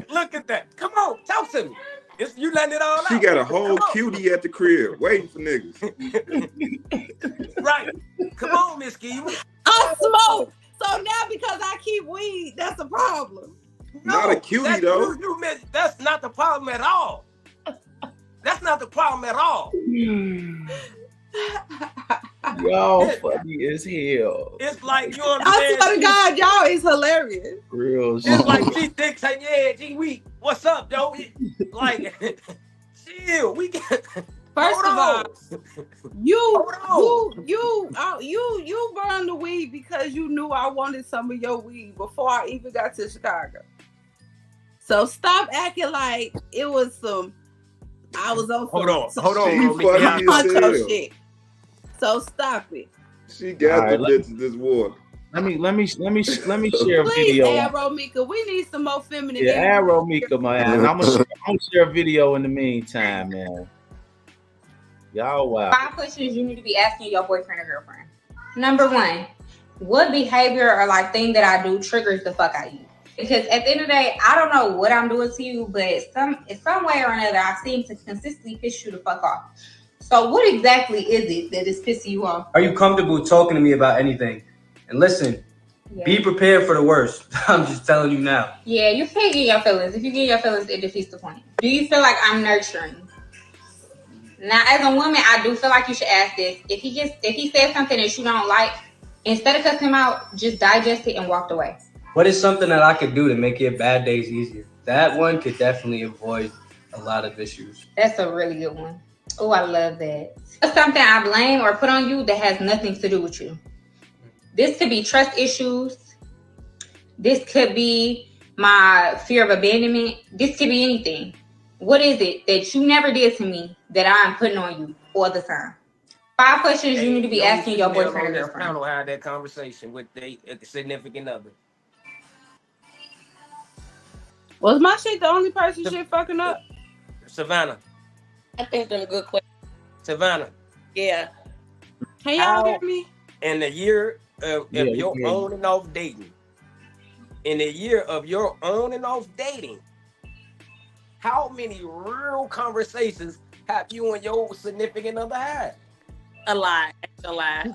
Look at that. Come on, talk to me. You letting it all out. She got a whole Come on. cutie at the crib waiting for niggas. Right. Come on, Miss Kiva. I smoke. So now because I keep weed, that's a problem. Not a cutie, though. That's not the problem at all. That's not the problem at all. Y'all funny as hell. It's like, you know what I'm saying? I swear to God, y'all is hilarious. Real It's shit. like she thinks, like, yeah, G, what's up, yo? Like, chill. We get. First of all, you Hold burned the weed because you knew I wanted some of your weed before I even got to Chicago. So stop acting like it was some. I was on. Hold on. She funny as hell. Shit. So stop it. She got All the right, bitches this water. Let me share a Please, video. add Romika. We need some more feminine. Yeah, add energy. Romika, man. I'm gonna share a video in the meantime, man. Y'all wow. 5 questions you need to be asking your boyfriend or girlfriend. Number 1, what behavior or like thing that I do triggers the fuck out of you? Because at the end of the day, I don't know what I'm doing to you, but in some way or another, I seem to consistently piss you the fuck off. So what exactly is it that is pissing you off? Are you comfortable talking to me about anything? And listen, be prepared for the worst. I'm just telling you now. Yeah, you can't get your feelings. If you get your feelings, it defeats the point. Do you feel like I'm nurturing? Now, as a woman, I do feel like you should ask this. If he says something that you don't like, instead of cussing him out, just digest it and walk away. What is something that I could do to make your bad days easier? That one could definitely avoid a lot of issues. That's a really good one. Oh, I love that. What's something I blame or put on you that has nothing to do with you? This could be trust issues. This could be my fear of abandonment. This could be anything. What is it that you never did to me that I'm putting on you all the time? 5 questions you need to be asking your boyfriend or girlfriend. Panel had that conversation with their significant other. Was my shit the only person shit fucking up? Savannah. I think that's a good question. Savannah. Yeah. Can y'all hear me? In the year of your on and off dating, how many real conversations have you and your significant other had? A lot.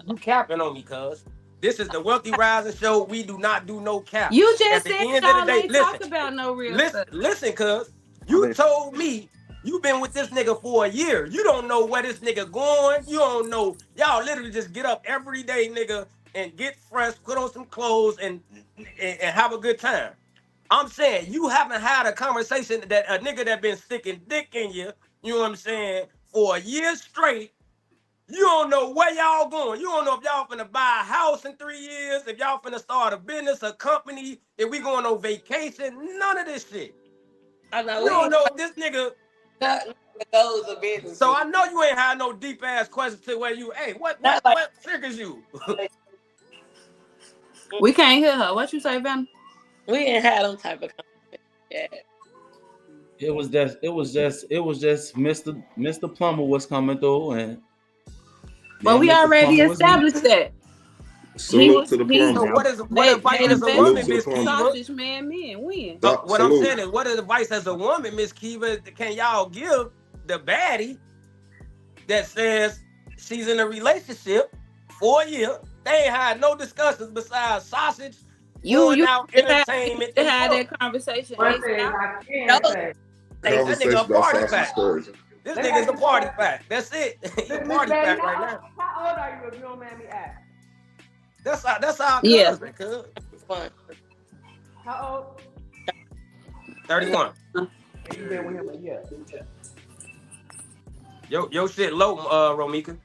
You capping on me, cuz. This is the Wealthy Rising Show. We do not do no cap. You just At the said end of y'all the day, ain't talk about no real stuff. Listen, cuz. You told me you been with this nigga for a year. You don't know where this nigga going. You don't know. Y'all literally just get up every day, nigga, and get fresh, put on some clothes, and have a good time. I'm saying you haven't had a conversation that a nigga that been sticking dick in you, you know what I'm saying, for a year straight, You don't know where y'all going. You don't know if y'all finna buy a house in 3 years, if y'all finna start a business, a company, if we going on vacation. None of this shit. I know. You don't know if this nigga. Goes a business. So I know you ain't had no deep ass questions to where you, hey, what triggers you? We can't hear her. What you say, Vanna? We ain't had them type of conversation yet. It was just Mr. Plumber was coming through, and but we already established that. Salute to the plumber. So what advice as a woman, Miss Kiva? Sausage man, when? What I'm saying is, what advice as a woman, Miss Kiva, can y'all give the baddie that says she's in a relationship for a year? They ain't had no discussions besides sausage. You out entertainment. They had that conversation. That nigga a party pack. This nigga's a party pack. That's it. Party pack right now. How old are you if you don't mind me asking? That's our cousin, cuz. It's fun. How old? 31. And you been with him a year. Yo shit low, Romika.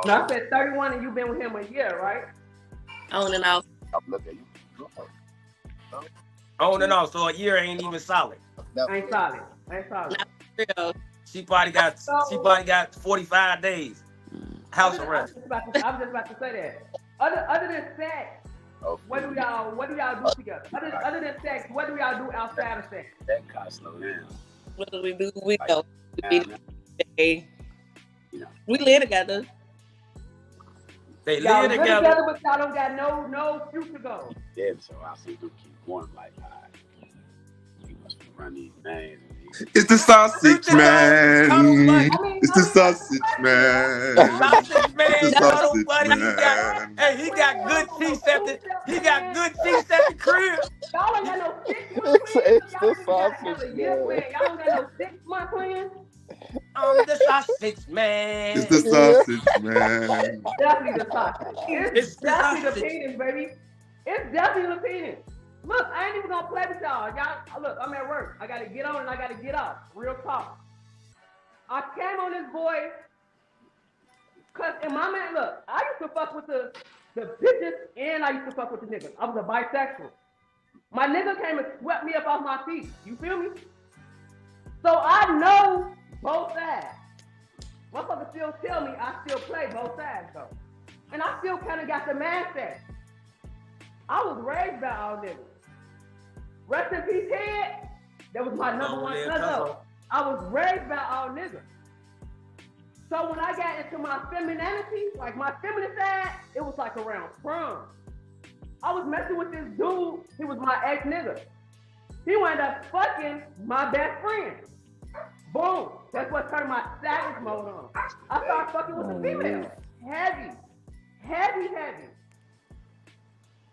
No, I said 31 and you been with him a year, right? On and off. On and off, so a year ain't even solid. Ain't solid. She probably got 45 days house arrest. I was just about to say that. Other than sex, what do y'all do together? Other than sex, what do y'all do outside of sex? That car slow down. What do? We know. We live together. They y'all live together, but y'all don't got no future goals. Yeah, so I see them keep going like, all right, you must run these names. It's the sausage man. It's the sausage man. Sausage man. It's the sausage man. Hey, he got good teeth at the. He got good teeth at the crib. Y'all ain't got no 6 month plan. It's the sausage man. Y'all don't got no 6 month plan. I'm the sausage man. It's the sausage man. Definitely the sausage. It's definitely the sausage. penis, baby. It's definitely the penis. Look, I ain't even gonna play with y'all. Look, I'm at work. I gotta get on and I gotta get off. Real talk. I came on this boy, cause in my man, look, I used to fuck with the bitches and I used to fuck with the niggas. I was a bisexual. My nigga came and swept me up off my feet. You feel me? So I know both sides. Motherfuckers still tell me I still play both sides though. And I still kinda got the mindset. I was raised by all niggas. Rest in peace, Ted. That was my number one cousin. I was raised by all niggas. So when I got into my femininity, like my feminine side, it was like around prom. I was messing with this dude. He was my ex nigga. He wound up fucking my best friend. Boom. That's what turned my savage mode on. I started fucking with the female. Heavy.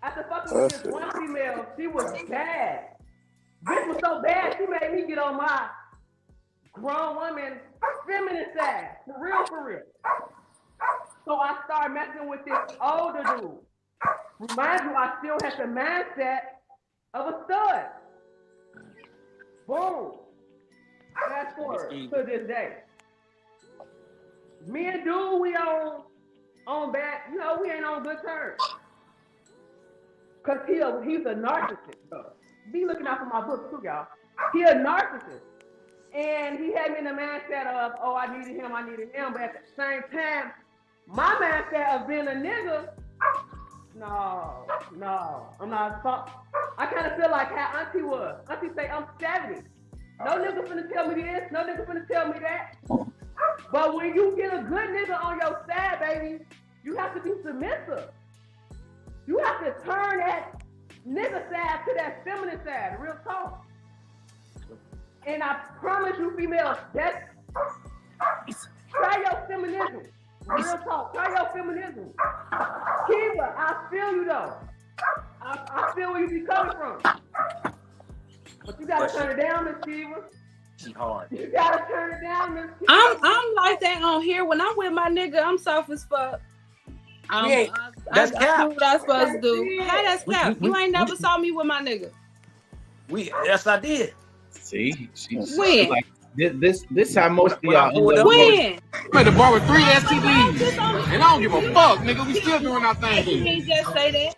After fucking with this one female, she was bad. Bitch was so bad, she made me get on my grown woman feminine side. For real. So I started messing with this older dude. Remind you, I still had the mindset of a stud. Boom. Fast forward to this day. Me and dude, we on bad, we ain't on good terms. Cause he's a narcissist, though. Be looking out for my book too, y'all. He a narcissist. And he had me in the mindset of, oh, I needed him. But at the same time, my mindset of being a nigga, no, I'm not. I kind of feel like how Auntie was. Auntie say, I'm 70. No nigga finna tell me this, no nigga finna tell me that. But when you get a good nigga on your side, baby, you have to be submissive. You have to turn that nigga side to that feminine side, real talk. And I promise you, females, try your feminism. Real talk, try your feminism. Kiva, I feel you though. I feel where you be coming from. But you gotta turn it down, Miss Kiva. She hard. You gotta turn it down, Miss Kiva. I'm like that on here. When I'm with my nigga, I'm soft as fuck. That's cap. I do what I'm supposed to do. How that's cap? You ain't never saw me with my nigga. Yes, I did. See, when? This how most of y'all end up. When? I'm at the bar with 3 STDs, and I don't give a fuck, nigga. We still doing our thing You here. can't just say that.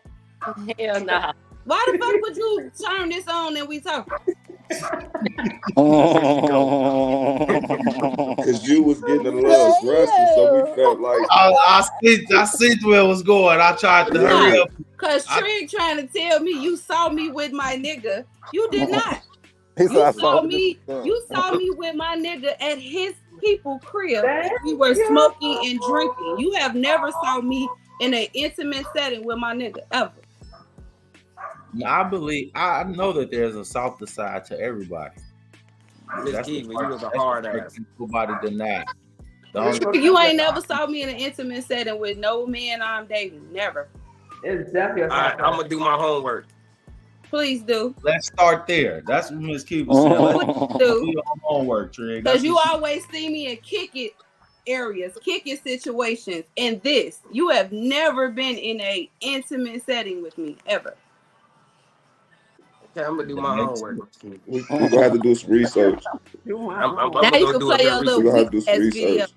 Hell nah. Why the fuck would you turn this on and we talking? Because you was getting a little rusty, so we felt like I see where it was going. I tried to hurry up. Cause Trig trying to tell me you saw me with my nigga. You did not. He said, I You saw this. me. You saw me with my nigga at his people crib. We were smoking and drinking. You have never saw me in an intimate setting with my nigga ever. I know that there's a softer side to everybody. Miss Key, when you was a hard ass. Nobody deny. You ain't never saw me in an intimate setting with no man I'm dating. Never. It's definitely. I'm gonna do my homework. Please do. Let's start there. That's what Miss Key was saying. Please do. Do your homework, Trig. Because you always see me in kick it areas, kick it situations. And this, you have never been in a intimate setting with me ever. Okay, I'm gonna do my homework. we gonna have to do some research. I'm Now gonna you go can do play your a We little gonna have to do weak some ass video. research.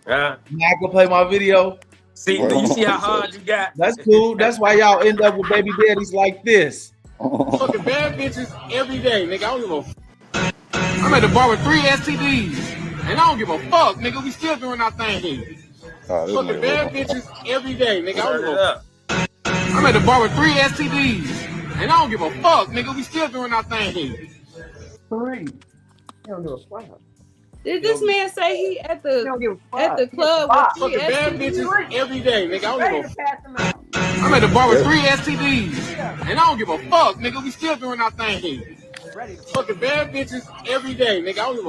Yeah. Now I can play my video. See, do you see how hard you got? That's cool. That's why y'all end up with baby daddies like this. Fucking bad bitches every day, nigga. I don't give a I'm at the bar with 3 STDs, and I don't give a fuck, nigga. We still doing our thing here. Fucking bad bitches every day, nigga. I don't give a I'm at the bar with 3 STDs, and I don't give a fuck, nigga. We still doing our thing here. 3. You don't do a flat. Did this man say he at the club with Fucking 3 bad STDs? bitches every day, nigga. I don't give a I'm at the bar with 3 STDs, and I don't give a fuck, nigga. We still doing our thing here. Fucking bad bitches every day, nigga. I don't give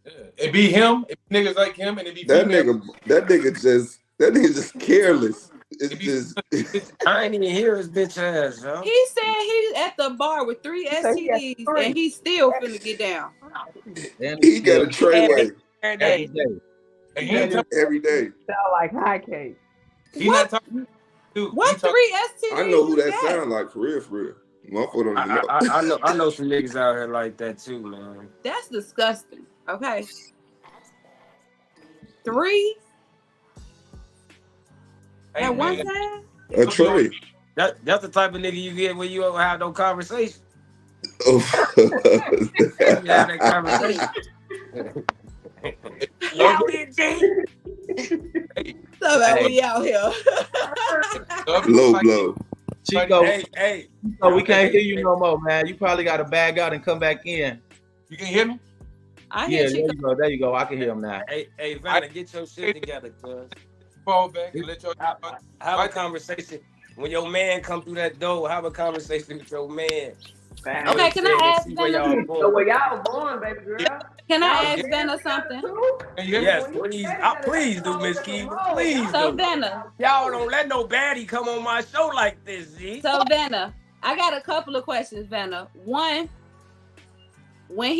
a It be him, it be niggas like him, and it be That female. nigga just careless. It's just I ain't even hear his bitch ass, yo. He said he's at the bar with 3 STDs and he's still finna get down. he got a Treyway Every day. every day. Sound like high cake. He not talking. Dude, What 3 STDs? I know who that you got? sound like for real, for real. Motherfucker don't know. I know some niggas out here like that too, man. That's disgusting. Okay. 3 Hey, at one man, time? A tray. That's the type of nigga you get when you don't have no conversation. Oh. You have that conversation. Yeah, So that we out here. Low blow. Chico, hey, Chico, we can't hear you no more, man. You probably got to bag out and come back in. You can hear me? I Yeah, hear Chico. there you go. I can hear him now. Hey, Vanna, get your shit together, cuz. Fall back and let your Have a conversation. When your man come through that door, have a conversation with your man. Okay, can I ask See where Vanna? y'all So going. where y'all going, baby girl? Can I ask Vanna something? Yes, please. Please do, Miss Key. Please So do. Vanna, Y'all don't let no baddie come on my show like this, Z. so Vanna, I got a couple of questions, Vanna. One, when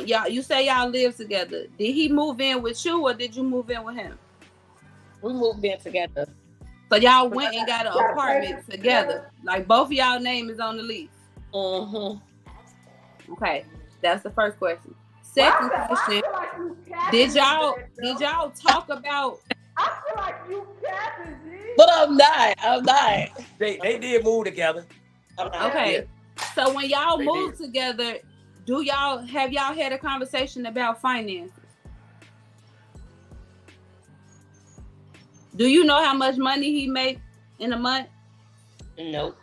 y'all, you say y'all live together, did he move in with you or did you move in with him? We moved in together. So y'all went and got an apartment together. Like both of y'all name is on the lease. Mm-hmm. Okay, that's the first question. Second question, did y'all talk about? I feel like you capping, G. But I'm not. They did move together. Okay, so when y'all They moved together, have y'all had a conversation about finances? Do you know how much money he make in a month? Nope.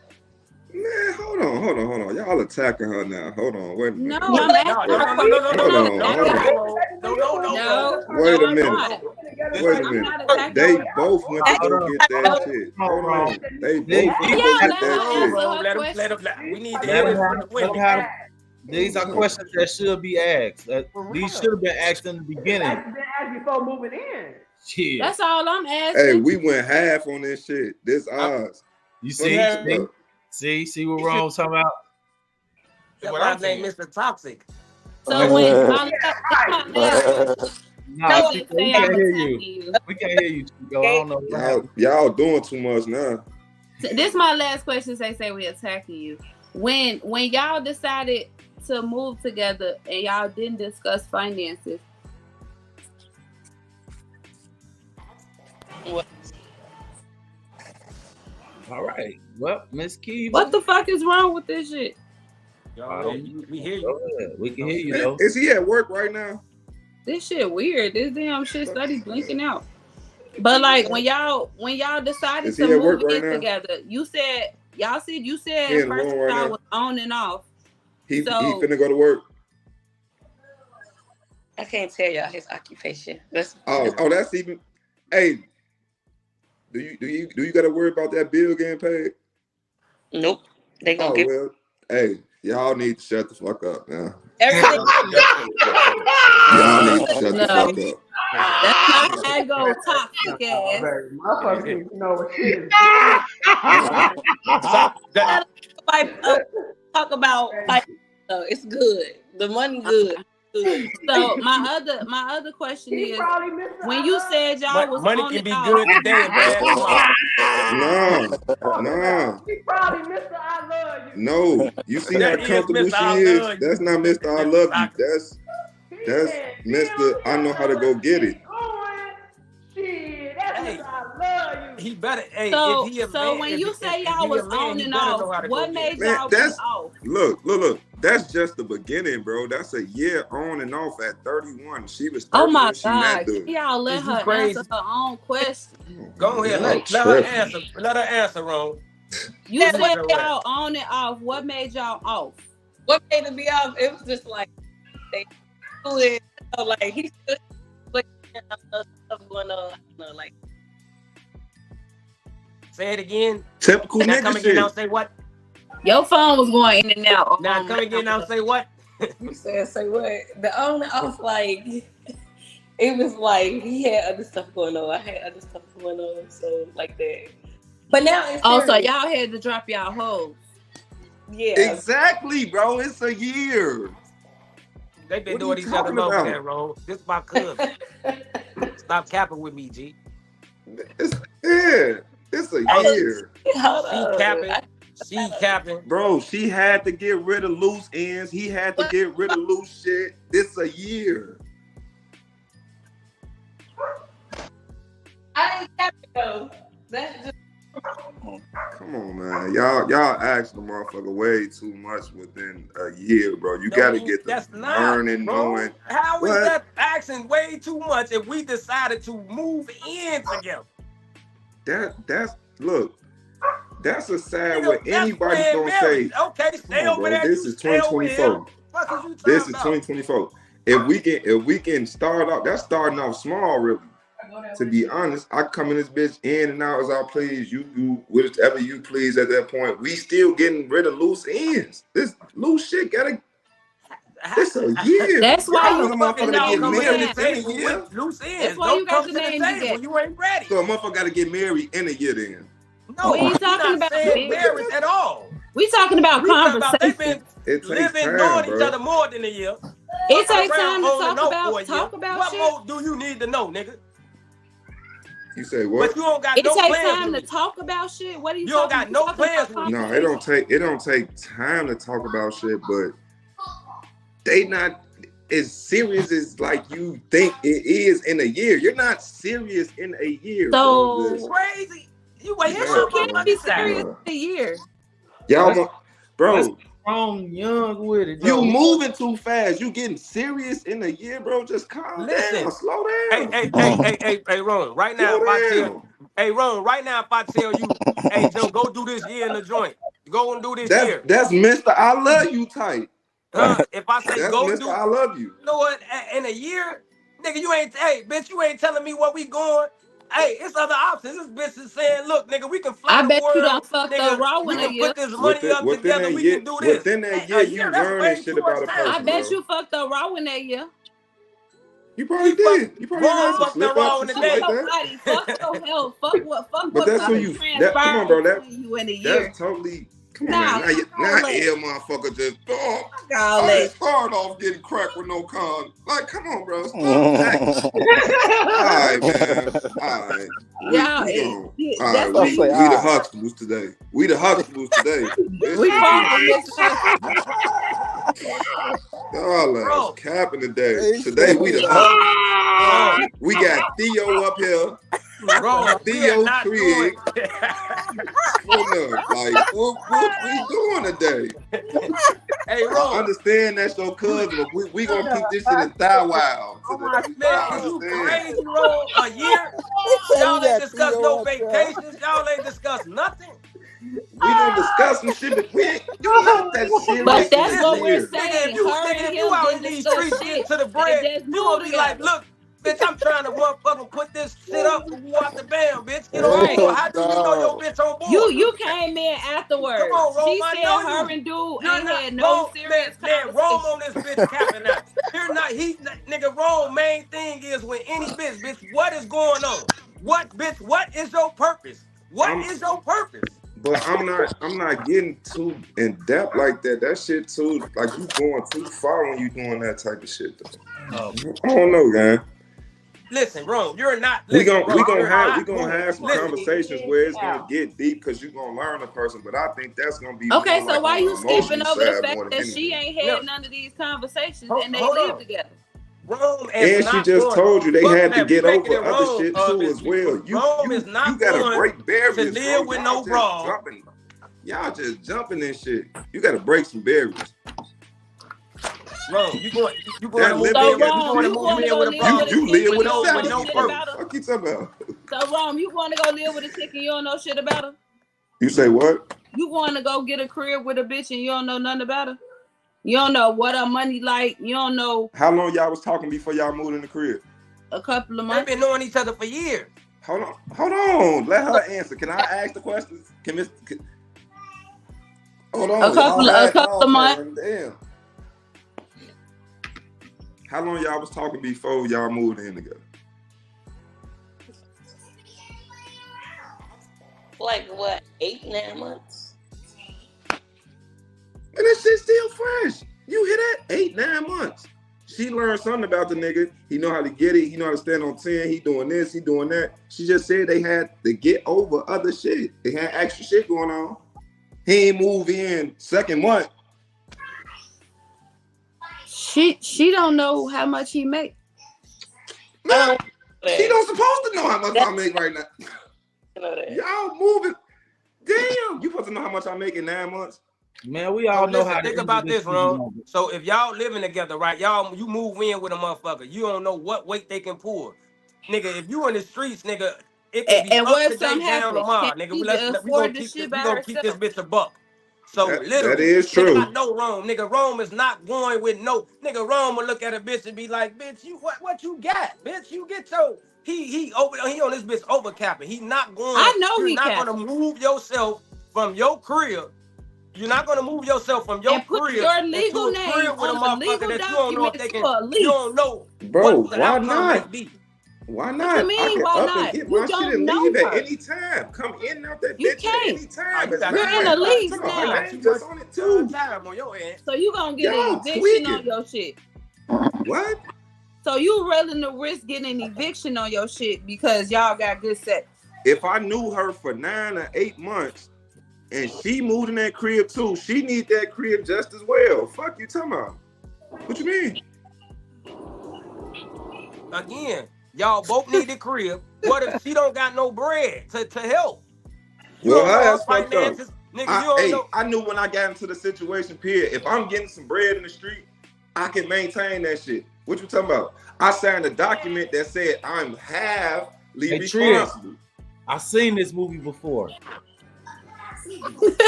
Man, hold on. Y'all attacking her now. Hold on. Wait a minute. No, I'm asking her. No. Wait a I'm minute. not. Wait a I'm minute. not attacking They her. both went to go get that shit. Hold on. They both went to go get that shit. We need to Let hear him this from the women. These are questions that should be asked. These should have been asked in the beginning. That's been asked before moving in. Shit. That's all I'm asking. Hey, we went half on this shit. This odds. You see what Ron's talking about? That's why I named Mr. Toxic. So when No, Chico, we can't hear you. We can't hear you, Chico. I don't know. Y'all doing too much now. This is my last question. They say we attacking you. When y'all decided to move together and y'all didn't discuss finances? What? All right. Well, Miss Key. What the fuck is wrong with this shit? We hear you. We can hear you though. Is he at work right now? This shit weird. This damn shit study blinking out. But like when y'all decided Is he to at work move right in now? together, you said He in first the room right y'all now. was on and off. He So finna go to work. I can't tell y'all his occupation. That's That's even. Hey, do you got to worry about that bill getting paid? nope. They gonna Oh get well. Hey, y'all need to shut the fuck up now. everything. Y'all need to shut the no, fuck up. that's not how it go. Toxic ass. Motherfuckers need to know what shit is. Talk about so it's good. The money good. So my other question He is, probably missed the when you said y'all was Money on can and be off, good today and bad tomorrow. Nah. He probably missed the I love you. No. You see how That is comfortable Mr. she I is? love you. That's not Mr. I love you. That's Mr. I know how to go get it. Shit, that's Hey, Mr. I love you. he better. Hey, so if he a so man, when if you say he y'all a was man, on he and better off, know how to what go get made it. Man, y'all be that's off? look. That's just the beginning, bro. That's a year on and off at 31. She was 30 Oh my when she met God! the. Can y'all let Is you her crazy? answer her own question? Go ahead, Y'all let her tripping. answer. Let her answer, Ron. You Yeah, said what- y'all on and off. What made y'all off? What made it be off? It was just like they do it. You know, like he still but stuff going on. You know, like Say it again. Typical Now nigga come again. shit. Now say what? Your phone was going in and out. Now come again. Now say what? you said, say what? The on and off, like it was like he had other stuff going on. I had other stuff going on, so like that. But now it's Oh, so serious. y'all had to drop y'all hoes. Yeah. Exactly, bro. It's a year. They been What are doing you each other talking longer about? than Ron. This my cousin. Stop capping with me, G. It's a year. Hold She on. capping. She capping. Bro, she had to get rid of loose ends. He had to get rid of loose shit. It's a year. I didn't cap it though. That's just Come on, man. Y'all asked the motherfucker way too much within a year, bro. You No, gotta get the that's not, learning, bro. knowing. How is What? that asking way too much if we decided to move in together? That's look. That's a side Nigga, where that's anybody's playing gonna marriage. say, Okay, stay come on, over bro. there. This You is stay over here. 2024. Fuck is you This talking is about? 2024. If we can start off, that's starting off small, really. To be honest, I come in this bitch in and out as I please. You do whatever you please at that point. We still getting rid of loose ends. This loose shit gotta. It's a year. That's why Y'all you want a motherfucker to get Come to married the in a table year. with loose ends. That's why Don't you come got to the the name you table. get. You ain't ready. So a motherfucker gotta get married in a year then. No, We ain't we're talking not about saying marriage. marriage at all. We talking about We talking about they've conversation. been It takes living, time, knowing each bro. other more than a year. It Fucking takes around time to on and off for a talk year. about What shit. more do you need to know, nigga? You say what? But you don't got It no takes plans time with to me. talk about shit. What are you You don't talking? got no talking plans about with me. No, it don't take time to talk about shit, but they not as serious as like you think it is in a year. You're not serious in a year, bro. So Crazy. You wait yes, for you my can't be motherfucking time. serious in a year. Y'all, bro. Strong, young with it. You Though. moving too fast. You getting serious in a year, bro. Just calm Listen. down. Slow down. Hey, Ron, right now, Slow if I tell down. hey Ron, right now, if I tell you, hey Joe, go do this year in the joint. Go and do this year. That's Mr. I love you type. Huh? If I say That's go Mr. do I love you. you know what? In a year, nigga, you ain't bitch, you ain't telling me where we going. Hey, it's other options. This bitch is saying, look, nigga, we can fly I the bet you world. done fucked Nigga, up raw we in a can year. put this money up Within together. that We year, can do this. within that A year, you year, that's learning way shit too much about a time. I person, bet bro. you fucked up raw in that year. You probably did. You probably Ron had some fucked slip up ups wrong and shit Fuck today. like your that. body. Fuck your health. Fuck what But that's who probably you. Come on, bro. transpired between you in a year. That's totally. Come on, Nah, man. fuck all Now that. ill motherfucker just. Oh, Fuck all I that. didn't start off getting cracked with no con. Like, come on, bro. Stop acting. All right, man. All right. Y'all, We gone. that's All why right, you we the Huxtables today. We the Huxtables today. This we is fought with you. Mr. Y'all Bro. ass capping today. Today we the up. We got Theo up here. Bro, we are Theo not Trigg. doing. Like, what we doing today? Hey, I Ron. understand that's your cousin, but we gonna keep this shit in Thou Wow. Man, is you crazy, Ron? A year? Y'all ain't discussed no vacations. Y'all ain't discussed nothing. We gonna discuss some shit, but we ain't you not that serious. But that's what we're here. saying. If you out in these streets getting to the bread, you gonna be like, look, bitch, I'm trying to motherfucking put this shit up for you out the bam, bitch. Get on board. How do you know your bitch on board? You came in afterwards. Come on, Rome, She I said know her you. and dude You're ain't not- had no Rome, serious man, conversation. Rome on this bitch capping out. You're not, nigga, Rome, main thing is when any bitch, what is going on? What is your purpose? What is your purpose? But I'm not getting too in depth like that. That shit too, like you going too far when you doing that type of shit. Though. I don't know, man. Listen, Rome, you're not. We Listen, gonna Rome, have some listen. conversations where it's gonna get deep because you're gonna learn the person. But I think that's gonna be Okay, more so like why on you the skipping emotional over the side fact more than that she anything. ain't had none of these conversations and they Hold live on. together? Rome And is she not just going. told you they Fuck had to that. get We making over it other wrong, shit too Miss as well. Rome is not you gotta going break barriers, to live bro. with Y'all no just bra. jumping. Y'all just jumping in shit. You gotta break some barriers. Rome, you going That to move living in? together- You going to move in with a bra? You live with a no seven. purpose. Fuck you talking about? So Rome, you want to go live with a chick and you don't know shit about her? You say what? You want to go get a crib with a bitch and you don't know nothing about her? You don't know what her money like. You don't know How long y'all was talking before y'all moved in the crib? a couple of They've months. been knowing each other for years. Hold on. Let her answer. Can I ask the questions? Hold on. A couple of months. Damn. How long y'all was talking before y'all moved in together? Like what, 8-9 months? And that shit's still fresh. You hear that? 8-9 months. She learned something about the nigga. He know how to get it. He know how to stand on 10. He doing this. He doing that. She just said they had to get over other shit. They had extra shit going on. He ain't move in second month. She don't know how much he make. Man, she don't supposed to know how much I make right now. Y'all moving. Damn, you supposed to know how much I make in 9 months. Man, we all know how. Think about this, Ron. So if y'all living together, right? You move in with a motherfucker. You don't know what weight they can pull, nigga. If you in the streets, nigga, it can be And up what today, something down happened? tomorrow, Can nigga. she We afford gonna this keep shit this. by We gonna keep this herself? bitch a buck. So literally, that is nigga, true. I know Rome, nigga. Rome is not going with no nigga. Rome will look at a bitch and be like, bitch, you what you got, bitch? You get your he on this bitch overcapping. He not going. I know You're he not capping. gonna move yourself from your crib. You're not gonna move yourself from your And put crib your into legal a name crib with a on the motherfucker legal that you don't know if documents they can. for a lease. You don't know Bro, what the why outcome may not? be. Why What not? you mean, I can why up not? and get You my shit don't and know leave at her. any time. Come in and out that You bitch at can't. any time. You got You're in a lease Her now. name just on it too. Time on your end. So you gonna get Y'all an eviction tweaking. on your shit. What? So you willing to risk getting an eviction on your shit because y'all got good sex. If I knew her for 9 or 8 months and she moved in that crib too, she need that crib just as well. Fuck you talking about? What you mean? Again, y'all both need the crib. What if she don't got no bread to help? You Well, don't know her her ass fucked up. finances, nigga. You don't know. I knew when I got into the situation, period. If I'm getting some bread in the street, I can maintain that shit. What you talking about? I signed a document that said I'm halfly Hey, Trill, responsible. I've seen this movie before.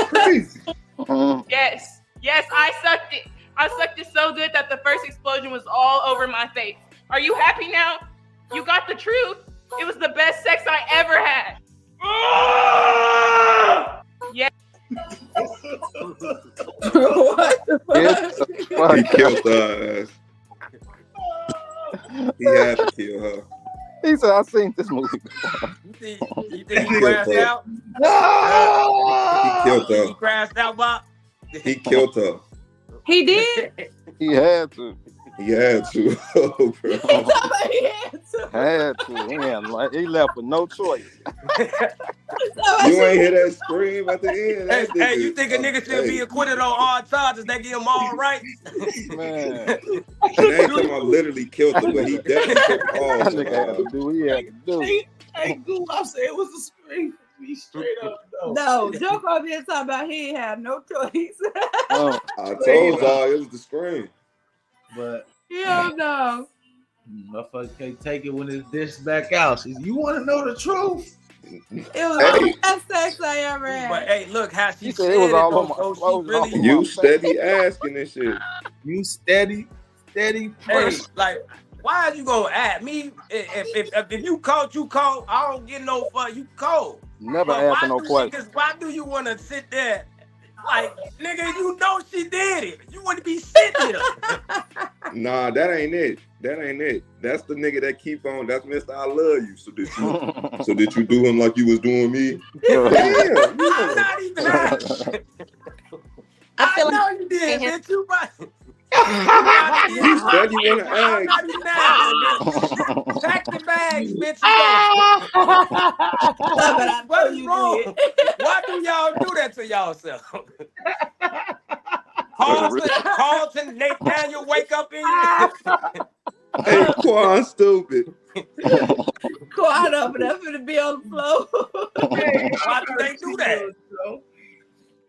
Crazy. Yes, I sucked it. I sucked it so good that the first explosion was all over my face. Are you happy now? You got the truth. It was the best sex I ever had. Yeah. What the fuck? He killed her ass. He had to kill her. He said, "I've seen this movie before." You think he crashed out? He killed her. He crashed out, Bob. He killed her. He did? He had to. He had to. Oh, bro. Had to. He left with no choice. You ain't hear that scream at the end. Hey, That hey, nigga- you think a nigga should be acquitted on all charges? They give him all rights? Man, And I ain't talking about literally killed him, but he definitely took that pause. nigga had to do what he had to do. Hey, Goo, I said it was a scream for me straight up. No, Joke over here talking about he ain't have no choice. Oh, I told y'all it was the scream. But Hell no. motherfucker can't take it when it's dished back out. She's, you want to know the truth? It was Hey. the best sex I ever had. But hey, look how she He said said it was all though, on my so clothes. she really, You steady asking this shit. You steady hey, press. like, why are you gonna at me? If you caught, you caught. I don't get no fuck. You caught. Never But answer no question. why do you want to sit there? Like, nigga, you know she did it. You want to be sitting there. Nah, that ain't it. That ain't it. That's the nigga that keep on. That's Mr. I love you. So did you do him like you was doing me? I'm Yeah. not even honest. I feel know like you did, bitch. You right. You steady wanna I'm ask. not even honest, bitch. Pack your bags, bitch. What is wrong? Why do y'all do that to y'allself? Carlton, Nathaniel, wake up in you. Hey, Quan, stupid. Quad up and I'm finna be on the floor. Why do they do that?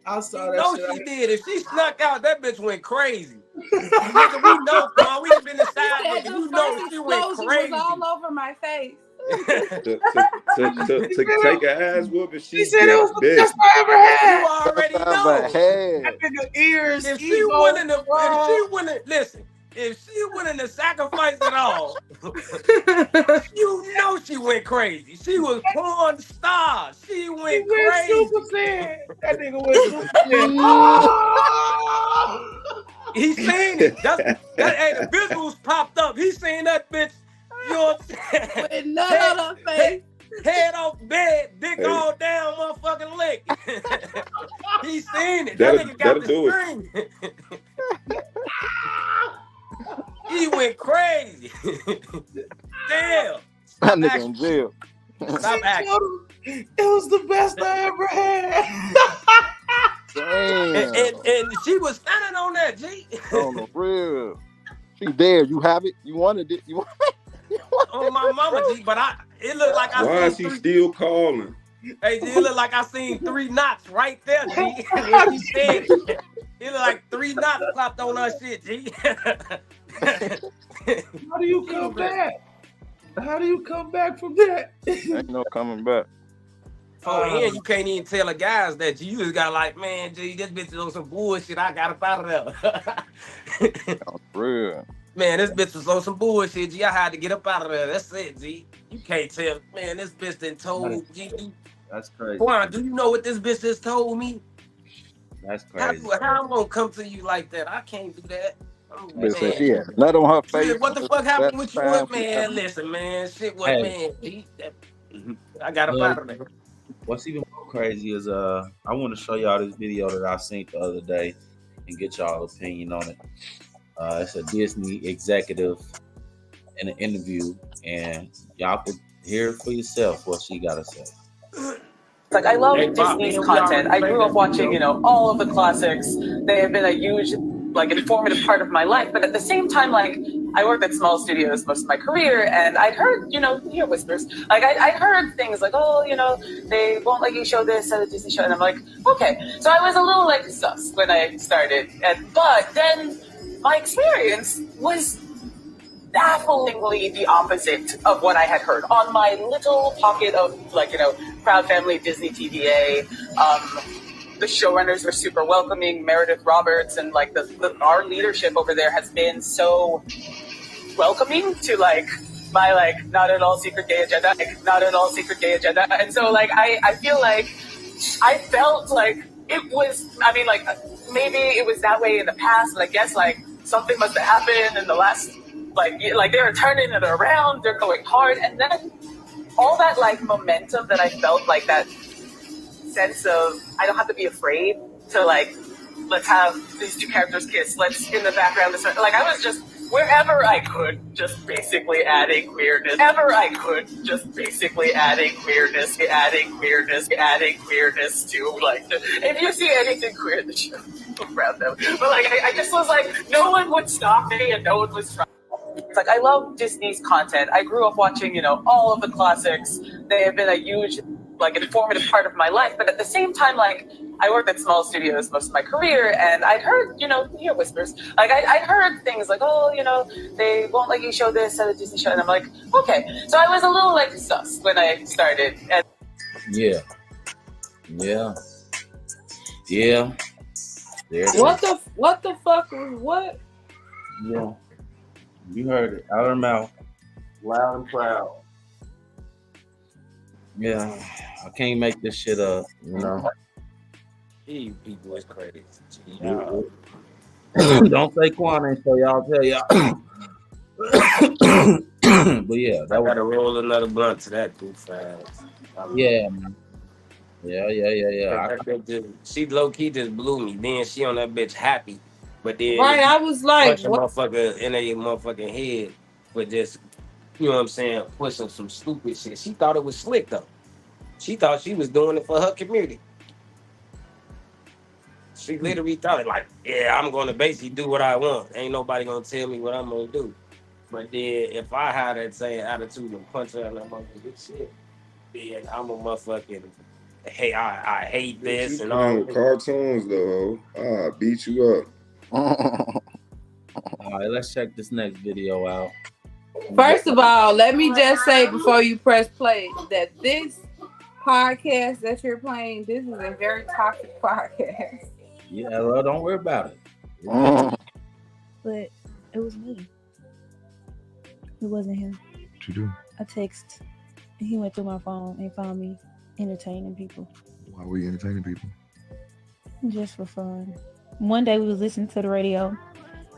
I saw You that know shit. she did. If she snuck out, that bitch went crazy. Nigga, we know, Quan. We done been inside, but you know she went crazy. Was all over my face. To take a ass whooping, She said it was the bitch. best I ever had. You already know. That nigga ears. If she ego, wouldn't listen, if she wouldn't have sacrificed it all, you know she went crazy. She was porn star. She went crazy. Super Saiyan. That nigga went Super Saiyan. He seen it. Hey, the visuals popped up. He seen that bitch. You know what I'm saying? With none on her face. Head off bed, dick all down, motherfucking lick. He seen it. That nigga got the that'll do string. He went crazy. Damn. That nigga in jail. Stop acting. It was the best I ever had. Damn. And she was standing on that, G. On the real. She dead. You have it. You wanted it. You want On my mama, G. But it looked like I Why is seen he still calling? Hey, G, it looked like I seen 3 knots right there, G. When she said it. It looked like 3 knots popped on her shit, G. How do you come back? How do you come back from that? Ain't no coming back. And you can't even tell the guys that you just got like, man, G, this bitch is on some bullshit. I got up out of there. On the real. Man, this bitch was on some bullshit, G. I had to get up out of there. That's it, G. You can't tell. Man, this bitch done told G. That's crazy. Quan, do you know what this bitch just told me? That's crazy. How I'm gonna come to you like that? I can't do that. Bitch said she had nut on her face. Shit, what the fuck happened with you? That Man, time. listen, man. Shit was, Hey. man. G, I got up Look, out of there. What's even more crazy is I want to show y'all this video that I seen the other day and get y'all opinion on it. It's a Disney executive in an interview, and y'all could hear it for yourself what she gotta say. Like, I love Disney's content. I grew up watching, all of the classics. They have been a huge, informative part of my life. But at the same time, I worked at small studios most of my career, and I'd heard, hear whispers. I'd heard things like, they won't let you show this at a Disney show. And I'm like, okay. So I was a little, sus when I started. But then my experience was bafflingly the opposite of what I had heard. On my little pocket of, Proud Family Disney TVA, the showrunners were super welcoming. Meredith Roberts and, our leadership over there has been so welcoming to, my, not at all secret gay agenda, not at all secret gay agenda. And so, I feel like I felt like it was, maybe it was that way in the past, but I guess, something must have happened in the last, they're turning it around, they're going hard, and then all that momentum that I felt, that sense of I don't have to be afraid to let's have these two characters kiss, let's in the background, I was just wherever I could, just basically adding queerness. Wherever I could, just basically adding queerness to, like, if you see anything queer in the show, I'm proud of them. But, like, I just was like, no one would stop me and no one was trying. It's like, I love Disney's content. I grew up watching, all of the classics. They have been a huge, like, informative part of my life. But at the same time, like, I worked at small studios most of my career, and I'd heard, you hear whispers. Like, I heard things like, oh, they won't let you show this at a Disney show. And I'm like, okay. So I was a little, like, sus when I started. And Yeah. There it What is. the fuck was what? Yeah. You heard it. Out of her mouth. Loud and proud. Yeah. I can't make this shit up, You people is crazy. Don't say Quan ain't so y'all tell y'all. But yeah, I gotta roll another blunt to that too fast. Yeah, man. Yeah. That bitch she low key just blew me. Then she on that bitch happy, but then Right, I was like, punch a motherfucker in a motherfucking head for just, you know what I'm saying, pushing some stupid shit. She thought it was slick though. She thought she was doing it for her community. She literally thought it like, yeah, I'm gonna basically do what I want. Ain't nobody gonna tell me what I'm gonna do. But then if I had that same attitude and punch her in that motherfucking shit, then I'm a motherfucking, hey, I hate this and all. With cartoons though, I beat you up. All right, let's check this next video out. First of all, let me just say before you press play that this podcast that you're playing, this is a very toxic podcast. Yeah, well, don't worry about it. But it was me. It wasn't him. What you do? I text, and he went through my phone and found me entertaining people. Why were you entertaining people? Just for fun. One day we was listening to the radio,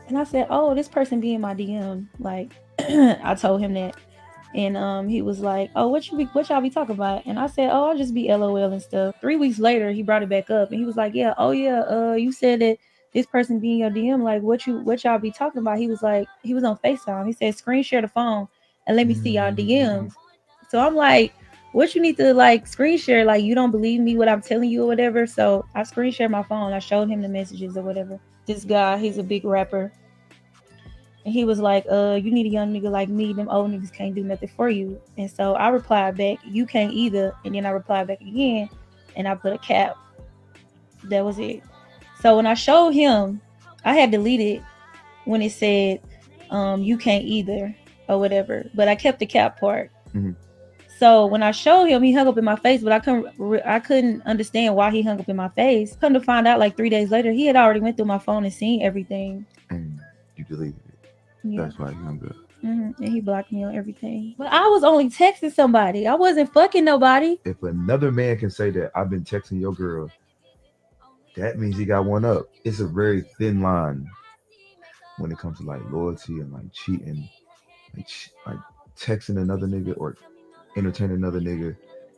and I said, "Oh, this person be in my DM." Like, I told him that, and he was like, "Oh, what y'all be talking about?" And I said, "Oh, I'll just be LOL and stuff." 3 weeks later, he brought it back up, and he was like, "Yeah, you said that this person be in your DM. Like, what y'all be talking about?" He was like, he was on FaceTime. He said, "Screen share the phone and let me see y'all DMs." So I'm like, what you need to like screen share? Like, you don't believe me what I'm telling you or whatever. So I screen shared my phone. I showed him the messages or whatever. This guy, he's a big rapper. And he was like, you need a young nigga like me. Them old niggas can't do nothing for you. And so I replied back, you can't either. And then I replied back again, and I put a cap. That was it. So when I showed him, I had deleted when it said, you can't either or whatever. But I kept the cap part. Mm-hmm. So when I showed him, he hung up in my face, but I couldn't understand why he hung up in my face. Come to find out, like 3 days later, he had already went through my phone and seen everything. And you deleted it. Yeah. That's why you hung up. Mm-hmm. And he blocked me on everything. But I was only texting somebody. I wasn't fucking nobody. If another man can say that I've been texting your girl, that means he got one up. It's a very thin line when it comes to like loyalty and like cheating, like texting another nigga or entertaining another nigga.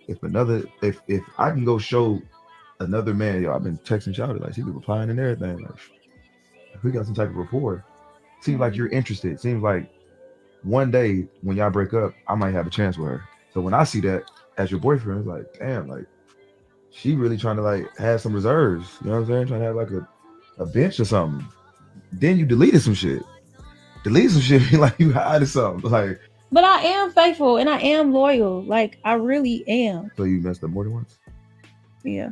If I can go show another man, yo, I've been texting Shawty, like she be replying and everything, like if we got some type of rapport. Seems like you're interested. Seems like one day when y'all break up, I might have a chance with her. So when I see that as your boyfriend, it's like, damn, like she really trying to like have some reserves. You know what I'm saying? Trying to have like a bench or something. Then you deleted some shit. Like you hiding something. Like, but I am faithful and I am loyal. Like I really am. So you messed up more than once? Yeah.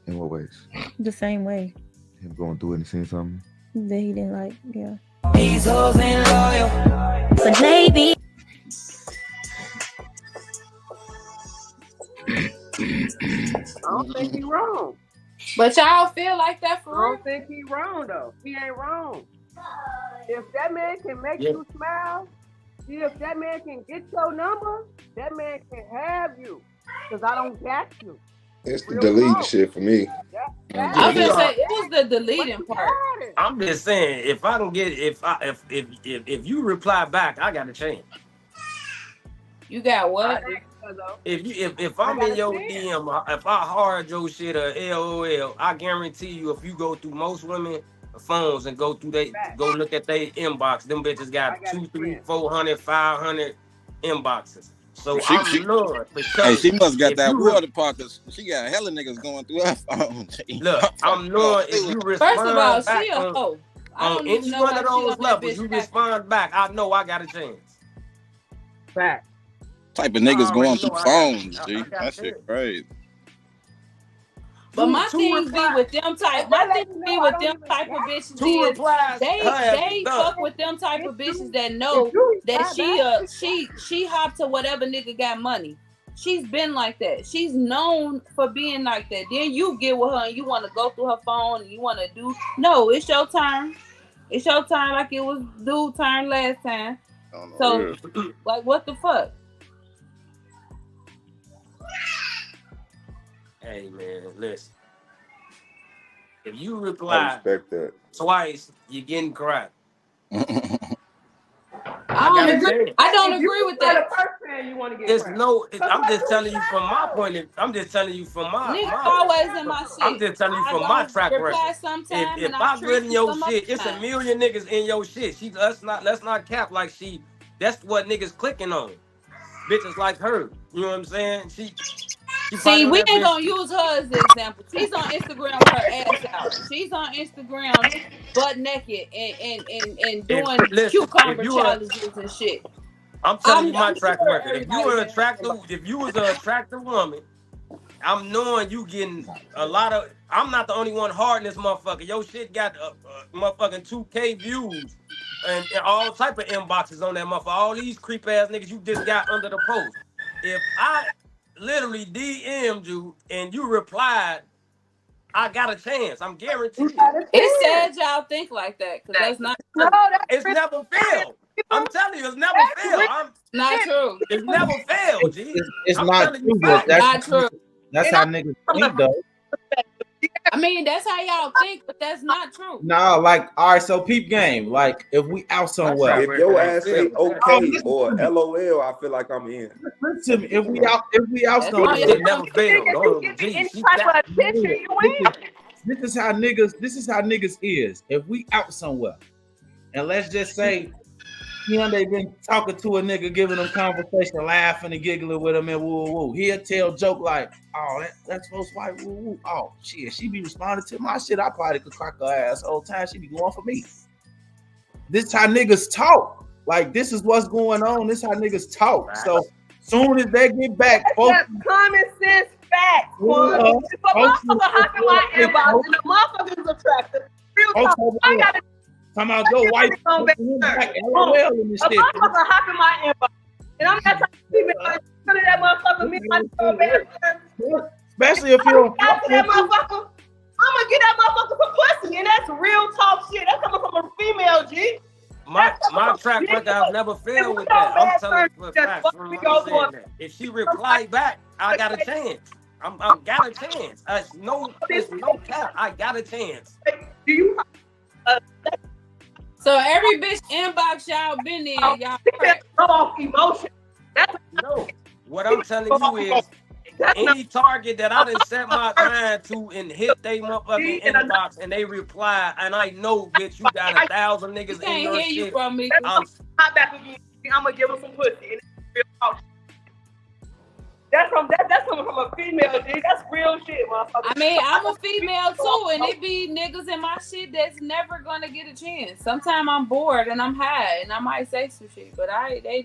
In what ways? The same way. Him going through it and seeing something that he didn't like. Yeah. These hoes ain't loyal, but maybe. I don't think he wrong. But y'all feel like that for real? I don't think he wrong though. He ain't wrong. If that man can make you smile, if that man can get your number, that man can have you. Cause I don't got you. It's the delete shit for me. I was gonna say it was the deleting part. I'm just saying, if I can get if you reply back, I got a chance. You got what? If I'm in your DM, if I hard your shit or LOL, I guarantee you, if you go through most women, phones and go look at their inbox. Them bitches got 200, 300, 400, 500 inboxes. So I'm Lord. Hey, she must got that water park. She got hella niggas going through her phone. Look, I'm Lord. If you respond First of all, back she a hoe. I on don't even any know one why of she on those that levels, bitch you back. respond back. I know I got a chance. Fact. Type of niggas I going already through know I phones, got G. a That shit chance. crazy. But my Two thing be replies. with them type. My thing be with them type of bitches Two is replies. they Done. fuck with them type of bitches that know that she hop to whatever nigga got money. She's been like that. She's known for being like that. Then you get with her and you want to go through her phone and you want to do. No, it's your turn. It's your turn like it was dude turn last time. So, like, what the fuck? Hey man, listen. If you I reply respect that. twice, you're getting cracked. I don't agree with that. The first time you want to get There's cracked. no. I'm just telling you from my point of. I'm just telling you from my. Niggas always in my shit. I'm just telling you I from my don't track reply record. sometime If and I treat good in you your some shit, other it's a time. million niggas in your shit. Let's not cap like she. That's what niggas clicking on. Bitches like her. You know what I'm saying? She See, we that ain't bitch. gonna use her as the example. She's on Instagram with her ass out. She's on Instagram butt naked and doing Listen, cucumber if you are, challenges and shit. I'm telling you my I'm track sure record. If you were if you was an attractive woman, I'm knowing you getting a lot of. I'm not the only one hard in this motherfucker. Your shit got motherfucking 2K views and all type of inboxes on that motherfucker. All these creep ass niggas you just got under the post. If I literally DM'd you and you replied, I got a chance. I'm guaranteed. It's sad y'all think like that because that's not true. It's never failed. I'm telling you, it's never failed. Not true. It's never failed, G. It's I'm not telling you true, but facts. Not true. That's how niggas think, though. I mean, that's how y'all think, but that's not true. No, like, all right, so peep game. Like, if we out somewhere. If your ass say okay or LOL, I feel like I'm in. Listen to me. If we out somewhere. It never failed. This is how niggas is. If we out somewhere, and let's just say, they been talking to a nigga, giving them conversation, laughing and giggling with him, and woo woo. He'll tell joke like, "Oh, that's supposed to woo woo. Oh shit, she be responding to my shit. I probably could crack her ass the whole time. She be going for me." This how niggas talk. Like, this is what's going on. This how niggas talk. So soon as they get back, folks, That's common sense facts. If a motherfucker hop in my inbox and the motherfucker is attractive, real talk, I gotta come out your wife. a motherfucker hop in my inbox and I'm not trying to keep it like that motherfucker me my especially if you're that motherfucker. I'm gonna get that motherfucker some pussy, and that's real talk shit. That's coming from a female, G. My track record, I've never failed with that. I'm telling you for facts. If she replied back, I got a chance. I'm got a chance. It's no cap. I got a chance. Do you? So every bitch inbox y'all been in, y'all off emotion. No, what I'm telling you is any target that I done set my mind to and hit they motherfucking inbox and they reply, and I know, bitch, you got 1,000 niggas in your shit. You from me. I'm back again. I'm gonna give her some pussy. And real talk. That's coming from a female, G. That's real shit, motherfucker. I mean, I'm a female too, and it be niggas in my shit that's never gonna get a chance. Sometimes I'm bored and I'm high, and I might say some shit, but they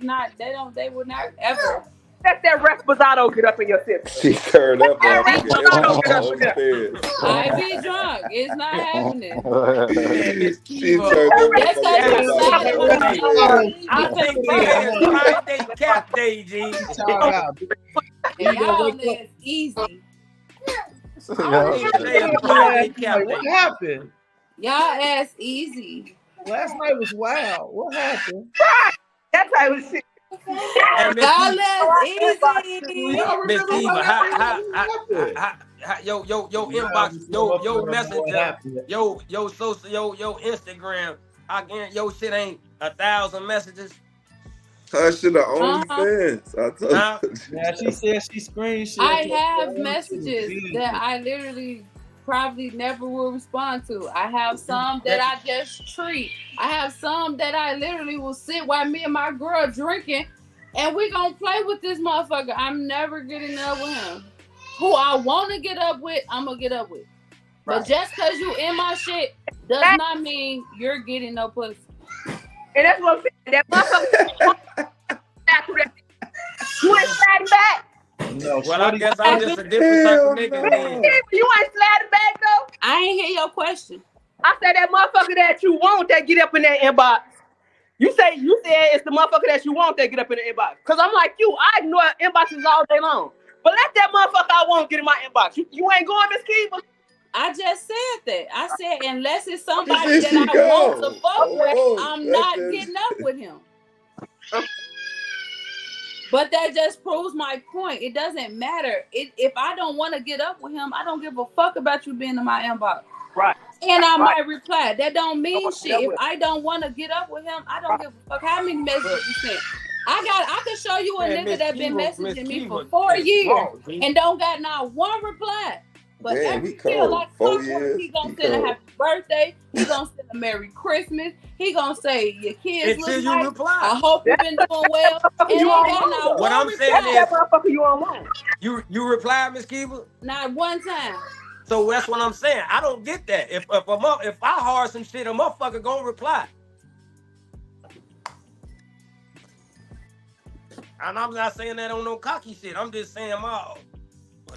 would not ever. Let that Reposado get up in your system. She turned up. I be drunk. It's not happening. She turned I think Friday cap day, G. Y'all that's easy. What happened? Y'all ass easy. Last night was wild. What happened? That type of shit. Y'all ass easy. Miss Eva, how, yo inbox, yo messenger, yo social, yo Instagram. I guarantee your shit ain't 1,000 messages. Her shit are OnlyFans. I told you. Yeah, she said she screenshot. I have messages that I literally probably never will respond to. I have some that I just treat. I have some that I literally will sit while me and my girl drinking, and we gonna play with this motherfucker. I'm never getting up with him. Who I want to get up with, I'm gonna get up with. But just because you in my shit does not mean you're getting no pussy. And that's what I'm saying. That motherfucker. You ain't sliding back. No, Well, I guess I'm just a different type of nigga. Then. You ain't sliding back though. I ain't hear your question. I said that motherfucker that you want that get up in that inbox. You said it's the motherfucker that you want that get up in the inbox. Cause I'm like you, I ignore inboxes all day long. But let that motherfucker I want get in my inbox. You ain't going, Miss Kiva. I just said that. I said unless it's somebody that I want to fuck with, I'm not getting up with him. But that just proves my point. It doesn't matter. If I don't want to get up with him, I don't give a fuck about you being in my inbox. Right. And I might reply. That don't mean shit. If I don't want to get up with him, I don't give a fuck how many messages you sent. I can show you a nigga that been messaging me for 4 years and don't got not one reply. But every year, like 4 years, he gonna send a happy birthday. He gonna send a Merry Christmas. He gonna say your kids look nice. I hope you've been doing well. And ain't got not What one I'm saying is, that motherfucker you online. You reply, Miss Kiva? Not one time. So that's what I'm saying. I don't get that. If I hard some shit, a motherfucker gonna reply. And I'm not saying that on no cocky shit. I'm just saying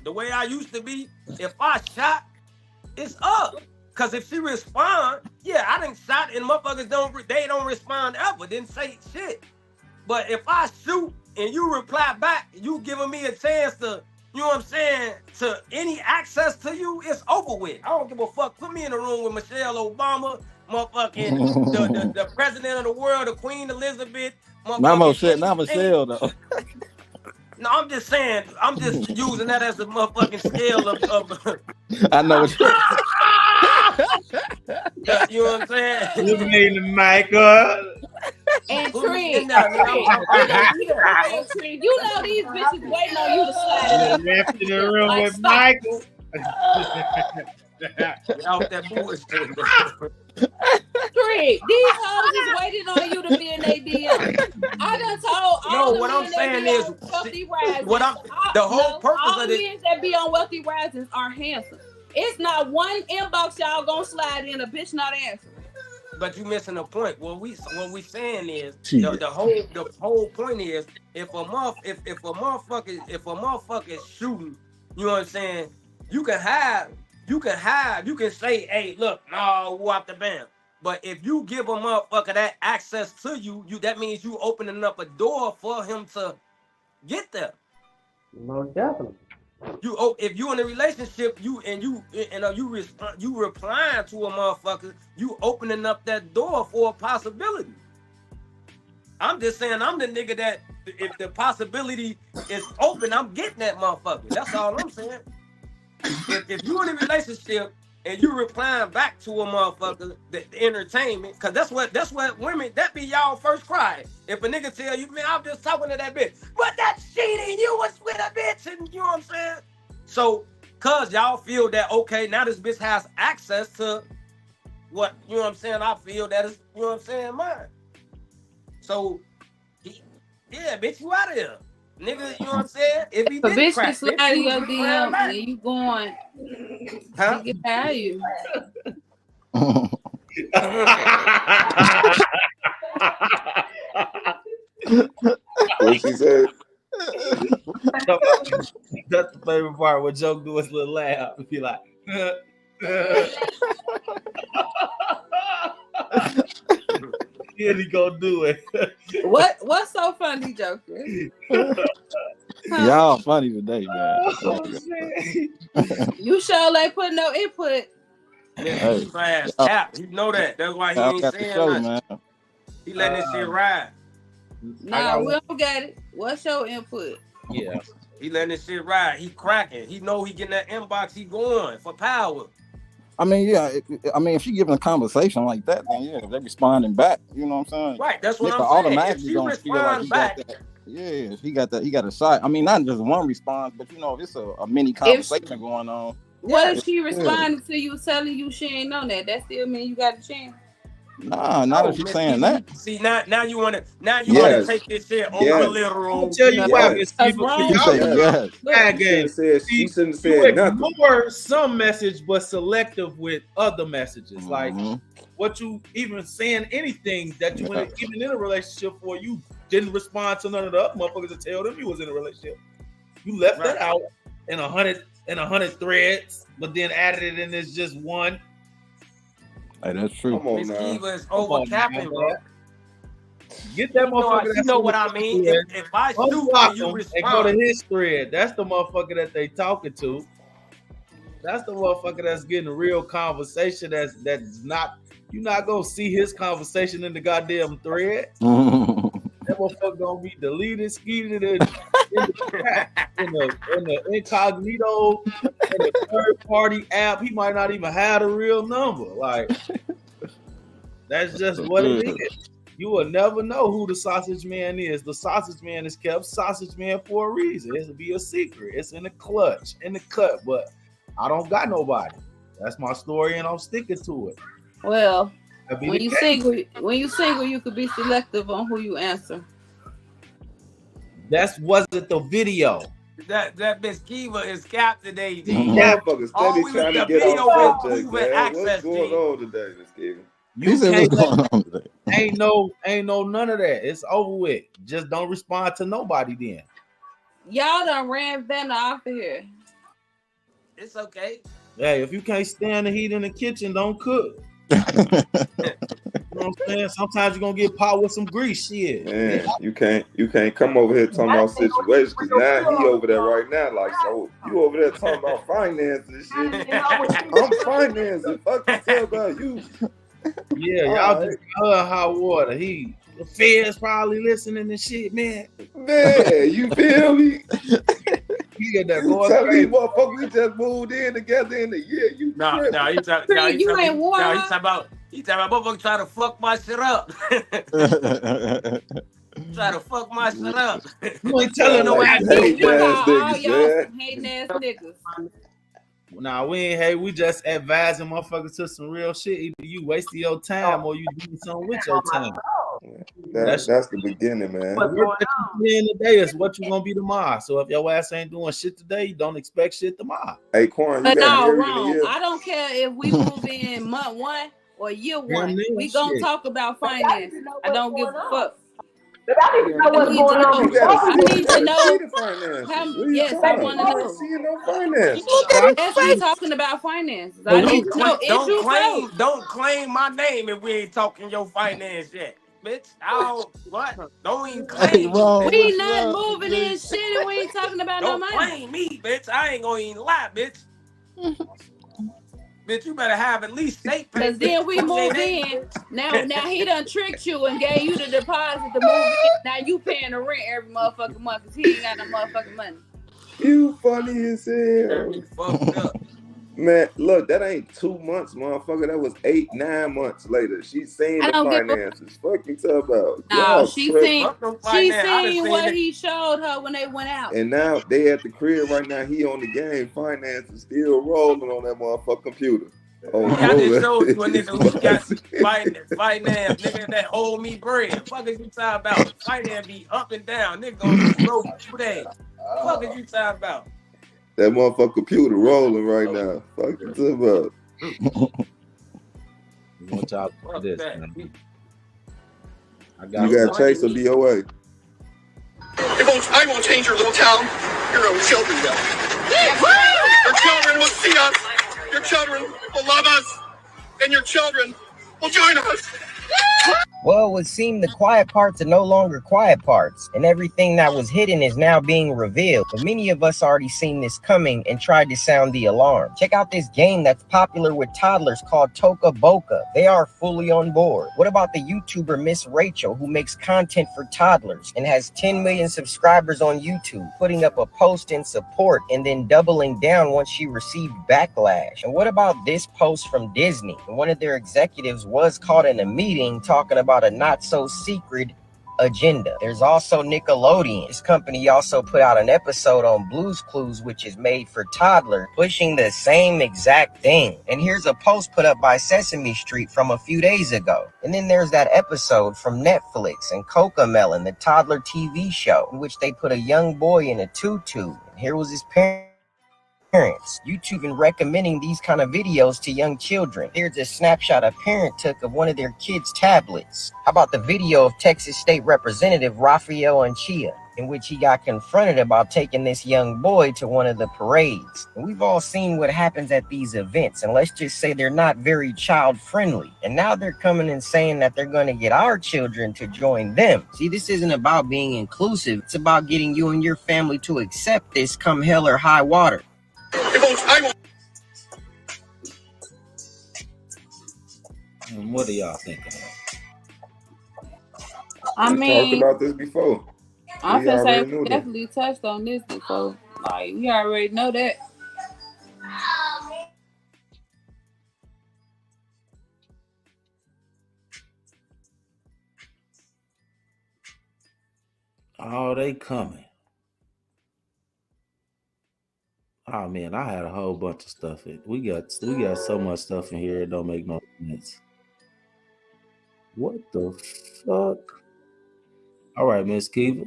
the way I used to be. If I shot, it's up. Cause if she respond, yeah, I done shot and motherfuckers don't respond ever. Didn't say shit. But if I shoot and you reply back, you giving me a chance to, you know what I'm saying, to any access to you, it's over with. I don't give a fuck. Put me in a room with Michelle Obama, motherfucking the president of the world, the Queen Elizabeth. Not Michelle though. No, I'm just saying, I'm just using that as a motherfucking scale of I know what you know what I'm saying? You mean the Michael? And Tree, you know these bitches waiting on you to slide it. Left in the room with Michael. Get out that bullshit. Tree, these hoes is waiting on you to be in their DM. I done told all the what men I'm saying that be is, on Wealthy Rising. the whole purpose all of the this. men that be on Wealthy Risings are handsome. It's not one inbox y'all gonna slide in a bitch not answering. But you missing the point. What we saying is the whole point is if a motherfucker is shooting, you know what I'm saying? You can say, hey, look, no, whoop the bam. But if you give a motherfucker that access to you, that means you opening up a door for him to get there. Most definitely. If you in a relationship, you replying to a motherfucker, you opening up that door for a possibility. I'm just saying, I'm the nigga that if the possibility is open, I'm getting that motherfucker. That's all I'm saying. If you in a relationship and you replying back to a motherfucker, the entertainment, because that's what women, that be y'all first cry. If a nigga tell you, man, I'm just talking to that bitch, but that's cheating, you was with a bitch, and you know what I'm saying? So, cause y'all feel that, okay, now this bitch has access to what, you know what I'm saying, I feel that is, you know what I'm saying, mine. So, yeah, bitch, you out of here. Nigga, you know what I'm saying? If he A did bitch crack, can slide in your you DM and you going, huh? he can have you. What she said? That's the favorite part when Joke do his little laugh and be like, yeah, he gonna do it. What's so funny, Joker? Y'all funny today, man. You sure like put no input. Hey, fast tap. You know that. That's why he ain't saying nothing. Man. He letting this shit ride. Nah, we don't got it. What's your input? Yeah. He letting this shit ride. He cracking. He know he getting that inbox. He going for power. I mean, yeah. If she giving a conversation like that, then yeah, if they responding back, you know what I'm saying? Right. That's what Nigga I'm saying. automatically If she gonna feel like respond he back, got that. Yeah, he got a shot. I mean, not just one response, but you know, it's a mini conversation going on. What if she responded to you telling you she ain't know that? That still mean you got a chance? Nah, not if she's saying that. See, now you wanna Yes. take this shit over Yes. literal. I'll tell you why, Miss People. He said yes. Bad game. You shouldn't have You said nothing. ignore some message, but selective with other messages. Like what you even saying anything that you weren't even in a relationship for, you didn't respond to none of the other motherfuckers to tell them you was in a relationship. You left that out in 100 threads, but then added it in as just one. Hey, that's true. Come on Miss now. Eva is over capping, bro. Get that motherfucker. You know what I mean? If I shoot and you and go to respond, his thread, that's the motherfucker that they talking to. That's the motherfucker that's getting a real conversation. That's not. You're not gonna see his conversation in the goddamn thread. That motherfucker gonna be deleted, skeeted in the incognito, in the third party app. He might not even have a real number. Like that's just what it is. You will never know who the sausage man is. The sausage man is kept sausage man for a reason. It'll be a secret. It's in the clutch, in the cut. But I don't got nobody. That's my story, and I'm sticking to it. Well, That'd be when the you case. single, you could be selective on who you answer. That wasn't the video. that Miss Kiva is capped today, G. Motherfuckers steady Always trying to the get video off was subject, moving man. access, What's going G. on today, Miss Kiva? You said can't what's going on today? ain't no none of that. It's over with. Just don't respond to nobody then. Y'all done ran Vanna off of here. It's okay. Hey, if you can't stand the heat in the kitchen, don't cook. You know what I'm saying? Sometimes you're gonna get popped with some grease shit. Man, you can't come over here talking about situations because now he over there right now. Like, so you over there talking about finances and shit. I'm financing. Fuck you tell about you. Yeah, y'all just hot water. The feds probably listening and shit, man. Man, you feel me? You get that You going tell me, crazy. motherfucker, we just moved in together in a year. You No, tripping. he talking You ain't warm about motherfucker trying to fuck my shit up. Try to fuck my shit up. You ain't telling no Like, ass hey, niggas. ass All niggas, y'all man. some hating ass niggas. Nah, we ain't hate. We just advising motherfuckers to some real shit. Either you wasting your time or you doing something with your time. That's the beginning, man. The work that you doing today is what you gonna be tomorrow. So if your ass ain't doing shit today, you don't expect shit tomorrow. Hey, Quan, you But got no, married in a wrong. year? I don't care if we move in month 1 or year 1. man, We gonna shit. talk about finances. I don't give a fuck. I need to know what's I need going to on. know. You gotta I see the, need you to gotta know see the finances. how. What are you Yes, I talking want to about? I know. ain't seeing no finances. Yes, we talking about finances. I need to know. Is you broke? Don't claim my name if we ain't talking your finance yet. Bitch, don't even claim me, bitch. We not moving in shit and we ain't talking about no Don't money. claim me, bitch. I ain't gonna even lie, bitch. Bitch, you better have at least state pay. Cause then we move in. Now he done tricked you and gave you the deposit to move in. Now you paying the rent every motherfucking month because he ain't got no motherfucking money. You funny as hell. You fucked up. Man, look, that ain't 2 months, motherfucker. That was 8-9 months later. She's saying I the don't give a- finances. Fuck you talk about. No, Y'all she tripping. seen what he showed her when they went out. And now they at the crib right now. He on the game. Finances still rolling on that motherfucking computer. Oh, I just Lord. showed you a nigga who got finance, nigga that hold me bread. Fuck is you talking about? Finance be up and down. Nigga gonna be broke 2 days. Fuck is you talking about? That motherfucking computer rolling right now. Fuck you talking about. Want y'all to do this, man. You got Chase or DOA? I won't change your little town. Your own children will. Your children will see us. Your children will love us. And your children will join us. Well, it would seem the quiet parts are no longer quiet parts, and everything that was hidden is now being revealed. But many of us already seen this coming and tried to sound the alarm. Check out this game that's popular with toddlers called Toca Boca. They are fully on board. What about the YouTuber Miss Rachel, who makes content for toddlers and has 10 million subscribers on YouTube, putting up a post in support and then doubling down once she received backlash? And what about this post from Disney? One of their executives was caught in a meeting talking about a not so secret agenda. There's also Nickelodeon. This company also put out an episode on Blue's Clues, which is made for toddlers, pushing the same exact thing. And here's a post put up by Sesame Street from a few days ago. And then there's that episode from Netflix and Cocomelon, the toddler TV show, in which they put a young boy in a tutu. And here was his parents. YouTube and recommending these kind of videos to young children. Here's a snapshot a parent took of one of their kids' tablets. How about the video of Texas State Representative Rafael Anchia, in which he got confronted about taking this young boy to one of the parades. And we've all seen what happens at these events, and let's just say they're not very child friendly. And now they're coming and saying that they're going to get our children to join them. See, this isn't about being inclusive. It's about getting you and your family to accept this come hell or high water. And what do y'all think of that? I We mean, talked about this before. I'm We gonna say already knew we that. definitely touched on this before. Like, we already know that. Oh, they coming. Oh man, I had a whole bunch of stuff. We got so much stuff in here it don't make no sense. What the fuck? All right, Miss Kiva.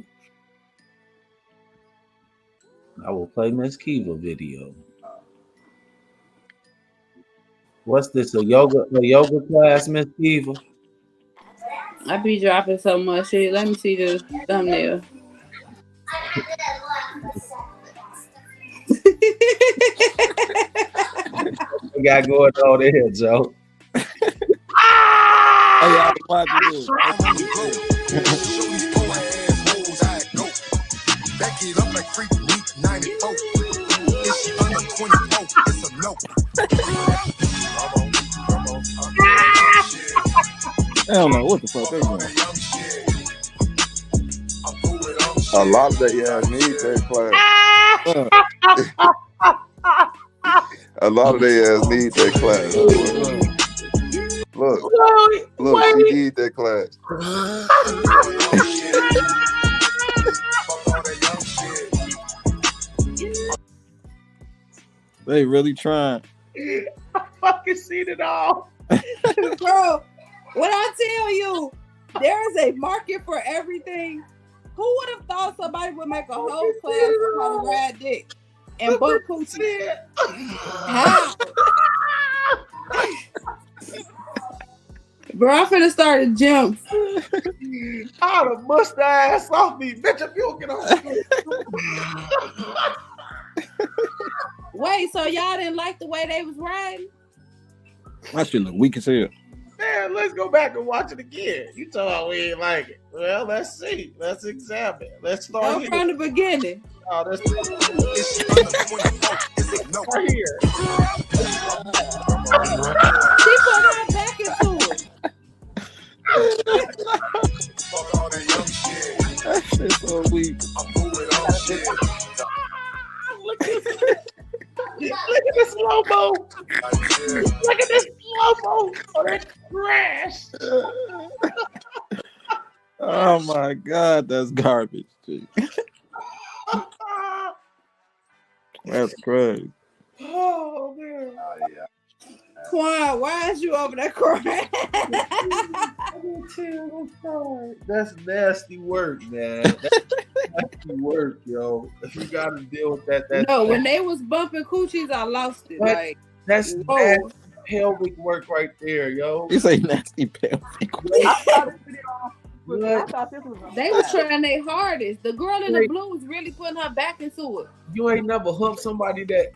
I will play Miss Kiva video. What's this? A yoga class, Miss Kiva? I be dropping so much shit. Let me see the thumbnail. We got going on here, Joe. Hey, y'all watching this. Back it up like Freak Week 94. If she under 24, it's a no. I don't know what the fuck they doing. A lot of they need that class. A lot of they need that class. Look, we need that class. They really trying. I fucking seen it all. Bro, what I tell you, there is a market for everything. Who would have thought somebody would make a whole class on how to ride dick and butt coochie? How? Bro, I'm finna start a gym. I'd have mushed the ass off me, bitch, if you don't get on. Wait, so y'all didn't like the way they was riding? My shit look weak as hell. Man, let's go back and watch it again. You told me we ain't like it. Well, let's see. Let's examine. Let's start From the beginning. Oh, that's right here. She put her back into it. That shit's so weak. Look at this slow-mo. Look at this slow-mo. Oh, that's trash. Oh my god, that's garbage. Dude. That's crazy. Oh, man. Quan, why is you over there crying? That's nasty work, man. That's nasty work, yo. If you gotta deal with that, No, when they was bumping coochies, I lost it. Like, that's whoa. nasty pelvic work right there, yo. You say nasty pelvic. They was trying their hardest. The girl in the blue was really putting her back into it. You ain't never humped somebody that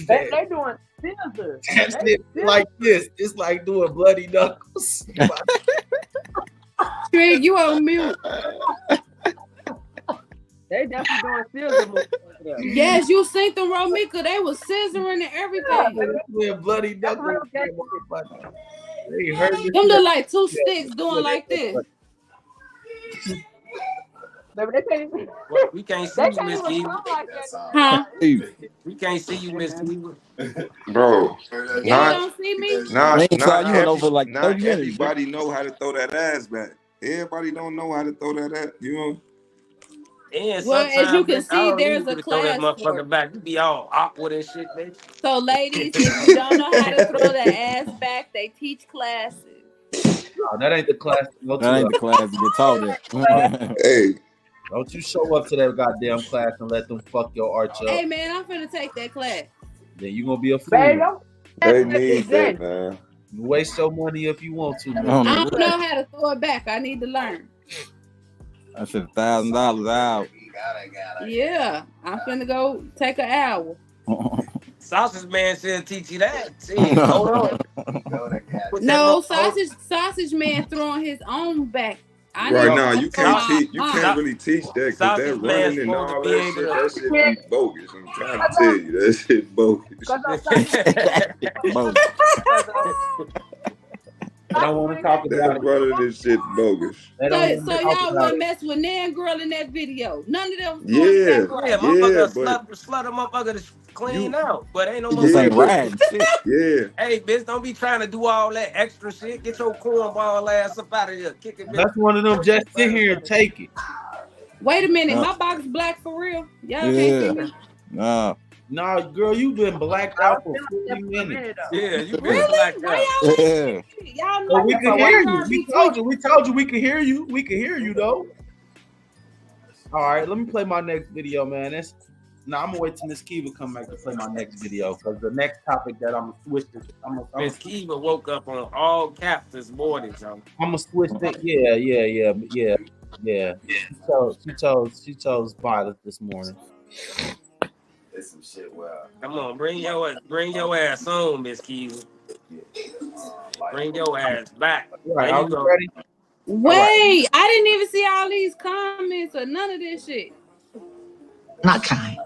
They doing scissors. that's it like this. It's like doing bloody knuckles. Trig, you on mute. They definitely doing scissors moves. Yes, you seen them Romika. They was scissoring and everything. Doing bloody knuckles. They hurt me. Them look like two sticks doing like this. We can't see you, Miss Kiva. Huh? We can't see you, Miss Kiva. Bro, Y'all don't see me? Not We ain't saw you in over like not 30 minutes, everybody know how to throw that ass back. Everybody don't know how to throw that at, you know. And Well, as sometimes you can bitch, I see, don't there's need you a to throw that class for motherfucker it. back. You be all awkward and shit, bitch. So, ladies, if you don't know how to throw the ass back, they teach classes. No, that ain't the class. That ain't the class to get taught at. Hey, don't you show up to that goddamn class and let them fuck your arch up. Hey, man, I'm finna take that class. Then you gonna be a Baby, fool. they need that, man. You waste your money if you want to. Man. Oh, I no. don't know how to throw it back. I need to learn. I said $1,000 out. Yeah, I'm finna go take an hour. Sausage man should teach you that. See, hold on. No, sausage man throwing his own back. I Right need now, to you throw can't my teach. You arm. can't really teach that because that Sausage man's running and supposed to all be that able shit. to- That shit be bogus. I'm trying to tell you, that shit bogus. Bogus. I don't want to talk about That it. brother, this shit bogus. They don't So want to talk y'all about wouldn't it. mess with Nan girl in that video. None of them. Yeah, Yeah, motherfucker, but slut a motherfucker to clean you, out. But ain't no He just motherfucker. ain't riding shit. yeah. Hey, bitch, don't be trying to do all that extra shit. Get your cornball ass up out of here. Kick it, bitch. That's one of them. Just sit here and take it. Wait a minute, my box black for real. Y'all can't see Yeah. me. Nah. Nah, girl, you been blacked out for 40 minutes. Yeah, you been Really? blacked Why out. y'all Yeah. ain't see me? Y'all know Well, we my can hear you. card be We told you we can hear you. We can hear you though. All right, let me play my next video, man. I'm gonna wait till Miss Kiva come back to play my next video because the next topic that I'm gonna switch to. Miss Kiva woke up on all caps this morning, yo. I'm gonna switch it. Yeah. She chose Violet this morning. It's some shit. Well, Come on, bring your ass home, Miss Kiva. Bring your ass back. Right, There are you we go. ready? Wait, I didn't even see all these comments or none of this shit. Not kind.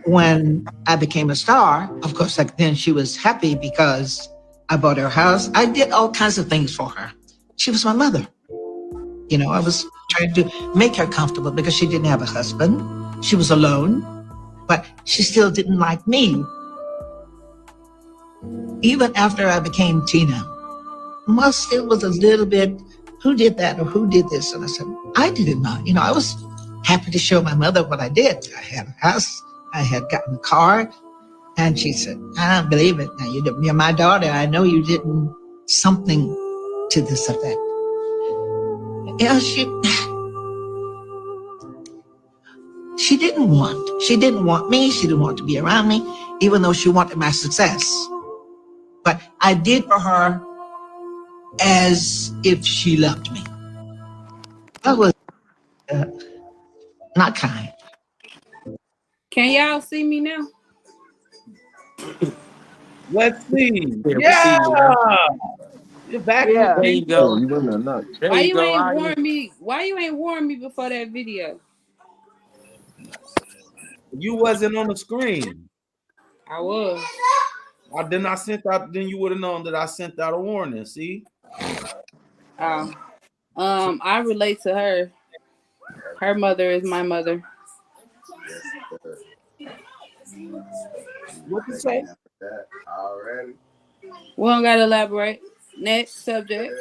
When I became a star, of course, like then she was happy because I bought her a house. I did all kinds of things for her. She was my mother. You know, I was trying to make her comfortable because she didn't have a husband. She was alone, but she still didn't like me. Even after I became Tina, Ma still was a little bit, who did that or who did this? And I said, I did it, Ma. You know, I was happy to show my mother what I did. I had a house, I had gotten a car, and she said, I don't believe it. Now, you're my daughter. I know you didn't something to this effect. Yeah, she didn't want me. She didn't want to be around me, even though she wanted my success. But I did for her as if she loved me. That was not kind. Can y'all see me now? Let's see. Yeah, we Yeah. see you now. You're back. There you go. You wouldn't have known. There Why you you go. ain't How you- warn me? Why you ain't warn me before that video? You wasn't on the screen. I was. Then I sent out. Then you would have known that I sent out a warning. See. I relate to her. Her mother is my mother. What you say? Already. We don't gotta elaborate. Next subject.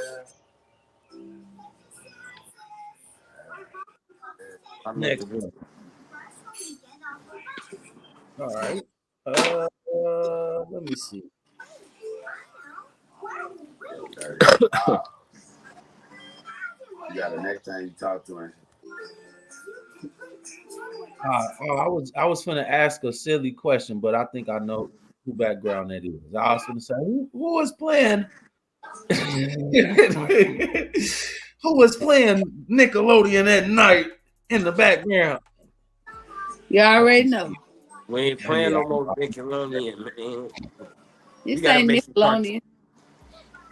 Next. All right. Let me see. You got the next time you talk to him. I was gonna ask a silly question, but I think I know who background that is. I was gonna say, who was playing? Who was playing Nickelodeon at night in the background? You already know. We ain't playing no more Nickelodeon, man. This gotta ain't make some Nickelodeon.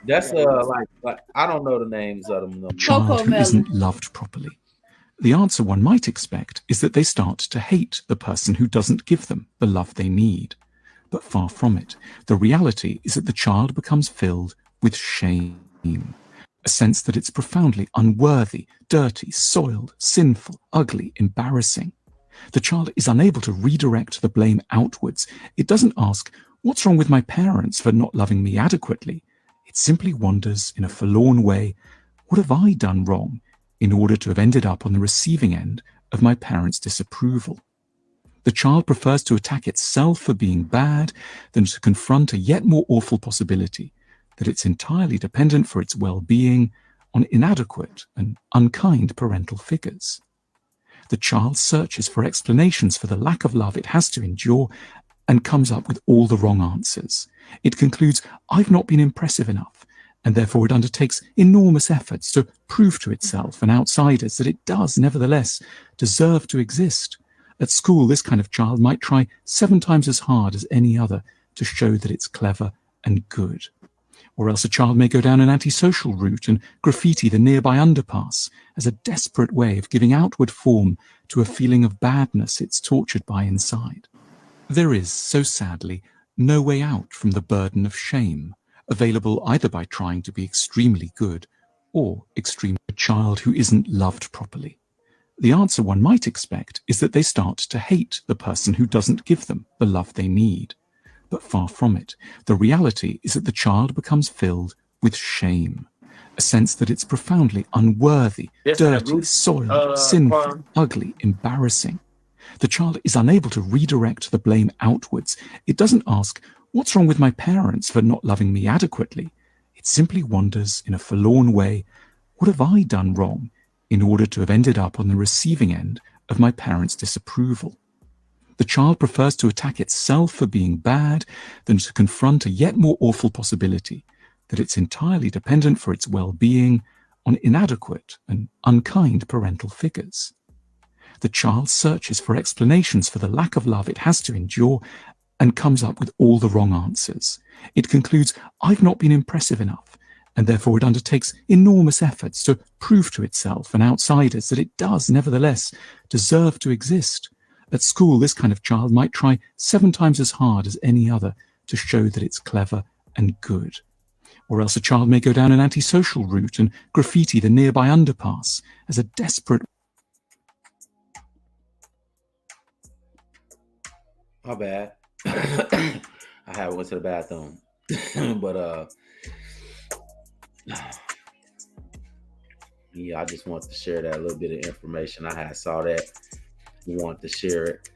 That's like I don't know the names of them. Child who isn't loved properly. The answer one might expect is that they start to hate the person who doesn't give them the love they need. But far from it. The reality is that the child becomes filled with shame, a sense that it's profoundly unworthy, dirty, soiled, sinful, ugly, embarrassing. The child is unable to redirect the blame outwards. It doesn't ask, what's wrong with my parents for not loving me adequately? It simply wonders in a forlorn way, what have I done wrong in order to have ended up on the receiving end of my parents' disapproval? The child prefers to attack itself for being bad than to confront a yet more awful possibility that it's entirely dependent for its well-being on inadequate and unkind parental figures. The child searches for explanations for the lack of love it has to endure and comes up with all the wrong answers. It concludes, I've not been impressive enough, and therefore it undertakes enormous efforts to prove to itself and outsiders that it does, nevertheless, deserve to exist. At school, this kind of child might try 7 times as hard as any other to show that it's clever and good. Or else a child may go down an antisocial route and graffiti the nearby underpass as a desperate way of giving outward form to a feeling of badness it's tortured by inside. There is, so sadly, no way out from the burden of shame, available either by trying to be extremely good or extremely a child who isn't loved properly. The answer one might expect is that they start to hate the person who doesn't give them the love they need. But far from it, the reality is that the child becomes filled with shame, a sense that it's profoundly unworthy, dirty, soiled, sinful, ugly, embarrassing. The child is unable to redirect the blame outwards. It doesn't ask, what's wrong with my parents for not loving me adequately? It simply wonders in a forlorn way, what have I done wrong in order to have ended up on the receiving end of my parents' disapproval? The child prefers to attack itself for being bad than to confront a yet more awful possibility that it's entirely dependent for its well-being on inadequate and unkind parental figures. The child searches for explanations for the lack of love it has to endure and comes up with all the wrong answers. It concludes, I've not been impressive enough, and therefore it undertakes enormous efforts to prove to itself and outsiders that it does, nevertheless, deserve to exist. At school, this kind of child might try 7 times as hard as any other to show that it's clever and good. Or else a child may go down an antisocial route and graffiti the nearby underpass as a desperate... My bad. I had went to the bathroom. But yeah, I just wanted to share that little bit of information. I had saw that. We wanted to share it.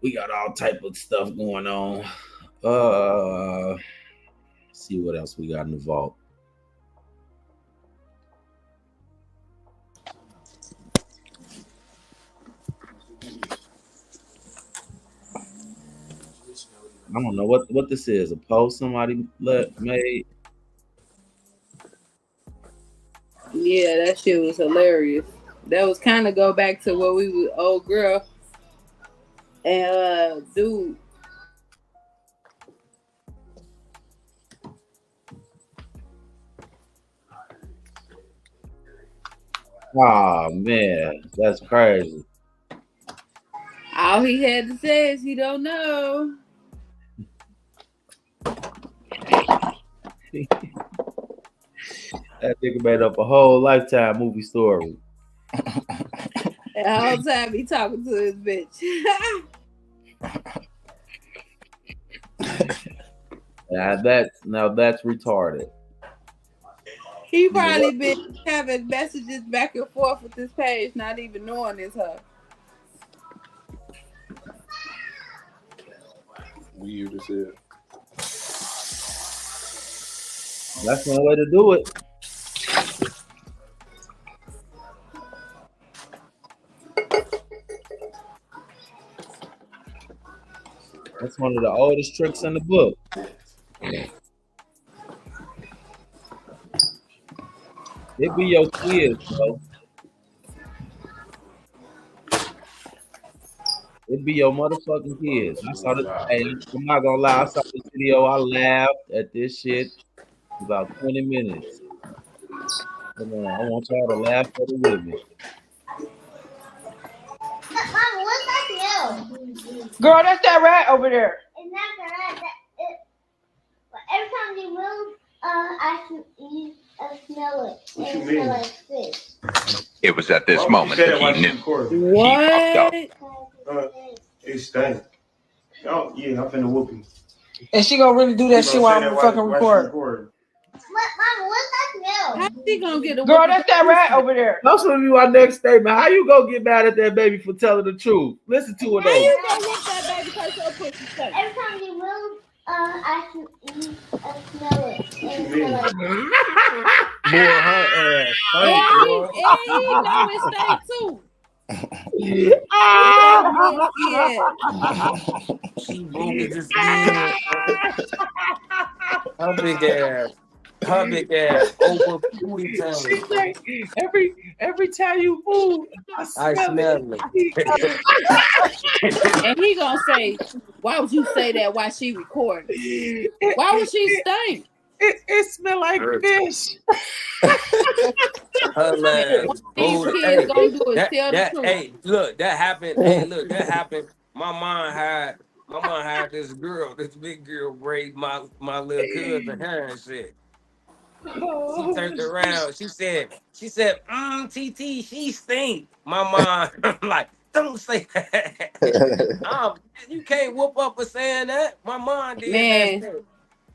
We got all type of stuff going on. See what else we got in the vault. I don't know what this is. A post somebody made. Yeah, that shit was hilarious. That was kind of go back to what we was old girl and dude. Oh man, that's crazy. All he had to say is he don't know. That nigga made up a whole Lifetime movie story. The whole time he talking to his bitch. Now that's retarded. He probably been having messages back and forth with this page, not even knowing it's her. Weird as hell. That's one way to do it. That's one of the oldest tricks in the book. It be your kids, bro. It be your motherfucking kids. I saw this. Hey, I'm not gonna lie. I saw this video. I laughed at this shit for about 20 minutes. Come on, I want y'all to laugh at it with me. Girl, that's that rat over there. It's not the rat. But every time they move, I smell it. What And you it mean? smells like fish. It was at this moment that he knew. What? It stank. Oh, yeah, I'm finna whoop him. And she gonna really do that She shit gonna while say I'm that fucking while she recording. recording. Mama, what's that smell? How she gonna get a Girl, whooping that's that rat over there. That's gonna be my next statement. How you gonna get mad at that baby for telling the truth? Listen to it How though. you gonna whoop that baby because your pussy stink? Every time you move, I smell it. Boy, her ass. And he know it stink too. She bogus as hell. Her big ass. Her big ass over booty She time. say every time you move, I smell it. And he gonna say, why would you say that while she recording? Why would she stink? It smell like fish. Her ass. What these kids gonna do is tell the truth. Hey, look, that happened. Hey, look, that happened. My mom had this girl, this big girl braid my little cousin hair and shit. She turned around. She said, TT, she stink. My mom, like, don't say that. You can't whoop up for saying that. My mom did Man, that shit.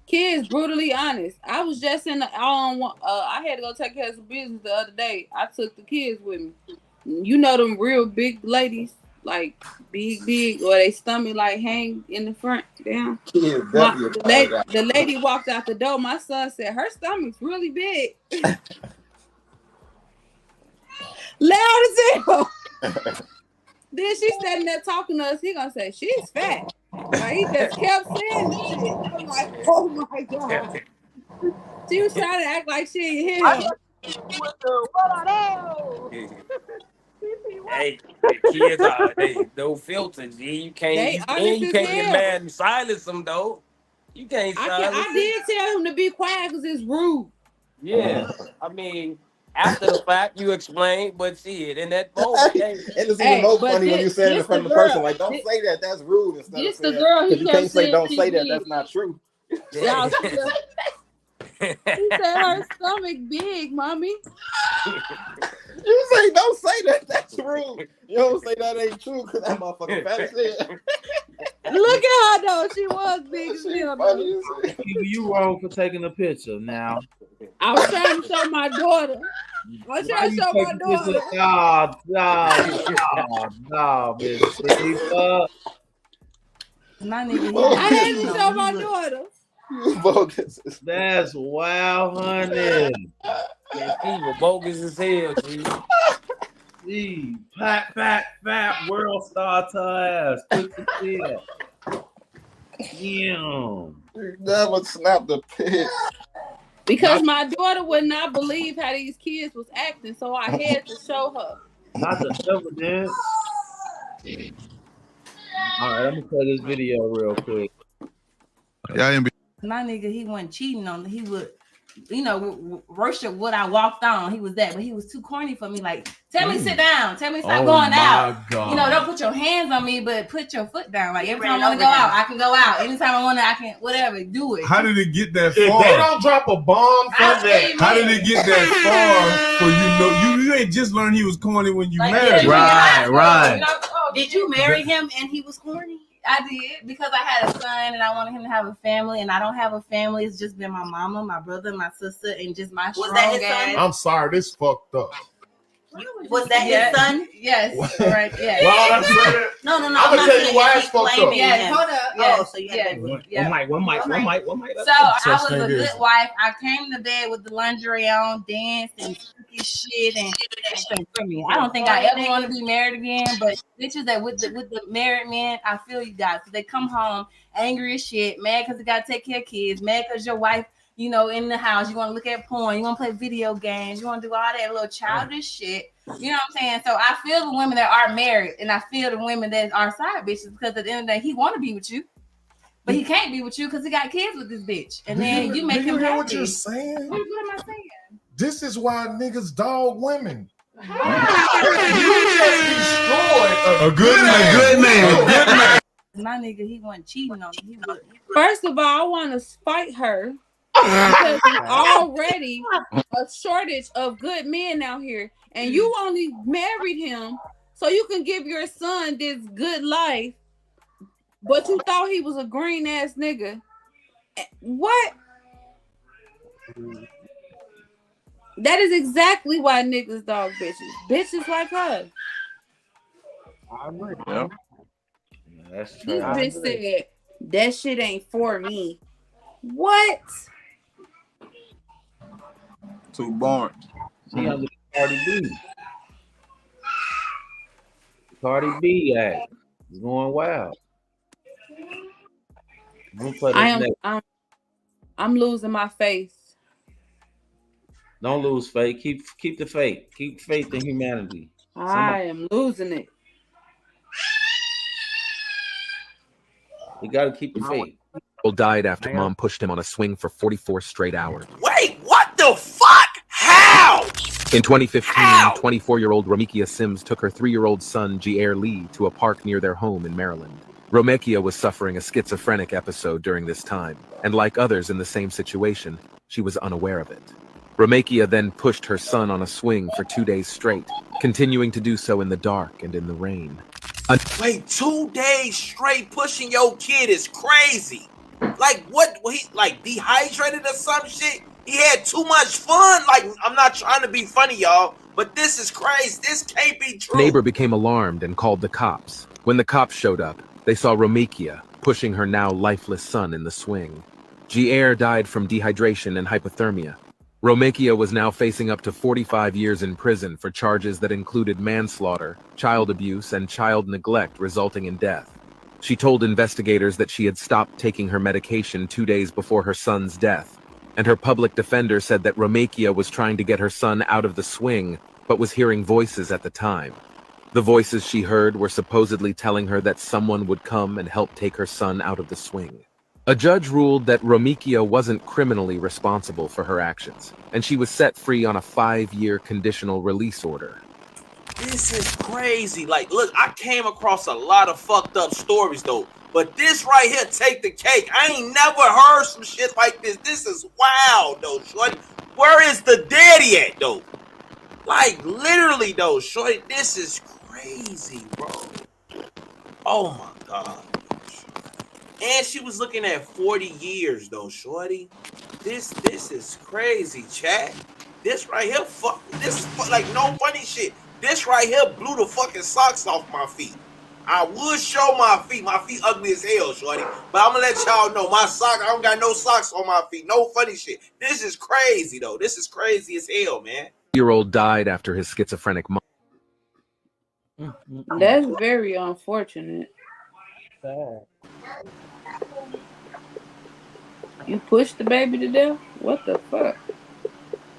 kids brutally honest. I was just in the I had to go take care of some business the other day. I took the kids with me. You know them real big ladies, like big, or they stomach like hang in the front down. The lady walked out the door. My son said her stomach's really big. Loud as hell. Then she standing there talking to us. He gonna say she's fat. Like, he just kept saying this shit. I'm like, oh my god. She was trying to act like she ain't hear him. Hey, the kids they no filter, G. You can't get mad and silence them though. You can't silence I did tell him to be quiet because it's rude. Yeah, I mean, after the fact you explained, but shit, in that moment, And it's even more funny when you say it in front of the person. Like, don't say that. That's rude. Instead This of the saying, girl he 'cause you kept can't say saying don't she say that. did. That's not true. Y'all see her? He said her stomach big, mommy. You say don't say that. That's rude. You don't say that ain't true because that motherfucker fat as hell. Look at her though. She was big as hell. You wrong for taking a picture now. I was trying to show my daughter. I was trying to show my daughter. No, bitch. I had to show my daughter. Bogus. That's wild, honey. People bogus as hell, G. Gee, fat, world star to her ass. Quick to kill. Damn. You never snapped a pic. Because my daughter would not believe how these kids was acting, so I had to show her. Not the evidence. All right, let me play this video real quick. My nigga, he wasn't cheating on. He would, worship what I walked on. He was that, but he was too corny for me. Like, tell me sit down. Tell me stop going out. God. Don't put your hands on me, but put your foot down. Like every time I want to go out, I can go out. Anytime I want to, I can whatever. Do it. How did it get that If far? they don't drop a bomb for that, How did it get that far? So you ain't just learned he was corny when you married. Right. Did you marry him and he was corny? I did because I had a son and I wanted him to have a family, and I don't have a family. It's just been my mama, my brother, my sister, and just my strong that his ass. son? I'm sorry, this fucked up. Was that his son? Yes. Right. Yes. Well, that's right. No. I'm gonna tell you why it's fucked up. Yes. Hold up. Yes. Oh, so you had One mic. So I was a good wife. I came to bed with the lingerie on, danced and cookie shit, and that's for me. I don't think I ever want to be married again. But bitches that with the married men, I feel you guys. So they come home angry as shit, mad because they gotta take care of kids, mad because your wife, in the house, you want to look at porn, you want to play video games, you want to do all that little childish shit. You know what I'm saying? So I feel the women that are married, and I feel the women that are side bitches, because at the end of the day, he want to be with you, but he can't be with you because he got kids with this bitch, and then you make him happy. What you're saying? What am I saying? This is why niggas dog women. A good man. My nigga, he wasn't cheating on me. First of all, I want to fight her because there's already a shortage of good men out here, and you only married him so you can give your son this good life, but you thought he was a green ass nigga. What? That is exactly why niggas dog bitches. Bitches like her. I agree. Yeah, that's This trash. bitch said that shit ain't for me. What? Too boring. She under the Cardi B. Cardi B act is going wild. I'm gonna play this next. I'm losing my faith. Don't lose faith. Keep the faith. Keep faith in humanity. I am losing it. You gotta keep the faith. Died after mom pushed him on a swing for 44 straight hours. Wait, what the fuck? How? In 2015, 24-year-old Romekia Sims took her 3-year-old son, Jair Lee, to a park near their home in Maryland. Romekia was suffering a schizophrenic episode during this time, and like others in the same situation, she was unaware of it. Romekia then pushed her son on a swing for 2 days straight, continuing to do so in the dark and in the rain. Wait, 2 days straight pushing your kid is crazy. Like what? He like dehydrated or some shit? He had too much fun. Like, I'm not trying to be funny, y'all, but this is crazy. This can't be true. A neighbor became alarmed and called the cops. When the cops showed up, they saw Romekia pushing her now lifeless son in the swing. Jair died from dehydration and hypothermia. Romekia was now facing up to 45 years in prison for charges that included manslaughter, child abuse, and child neglect resulting in death. She told investigators that she had stopped taking her medication 2 days before her son's death, and her public defender said that Romekia was trying to get her son out of the swing, but was hearing voices at the time. The voices she heard were supposedly telling her that someone would come and help take her son out of the swing. A judge ruled that Romekia wasn't criminally responsible for her actions, and she was set free on a 5-year conditional release order. This is crazy. Like, look, I came across a lot of fucked up stories, though. But this right here, take the cake. I ain't never heard some shit like this. This is wild, though, shorty. Where is the daddy at, though? Like, literally, though, shorty, this is crazy, bro. Oh, my God. And she was looking at 40 years, though, shorty. This is crazy, chat. This right here, like, no funny shit. This right here blew the fucking socks off my feet. I would show my feet. My feet ugly as hell, shorty. But I'm gonna let y'all know I don't got no socks on my feet. No funny shit. This is crazy, though. This is crazy as hell, man. 3-year-old died after his schizophrenic mom. That's very unfortunate. You pushed the baby to death? What the fuck?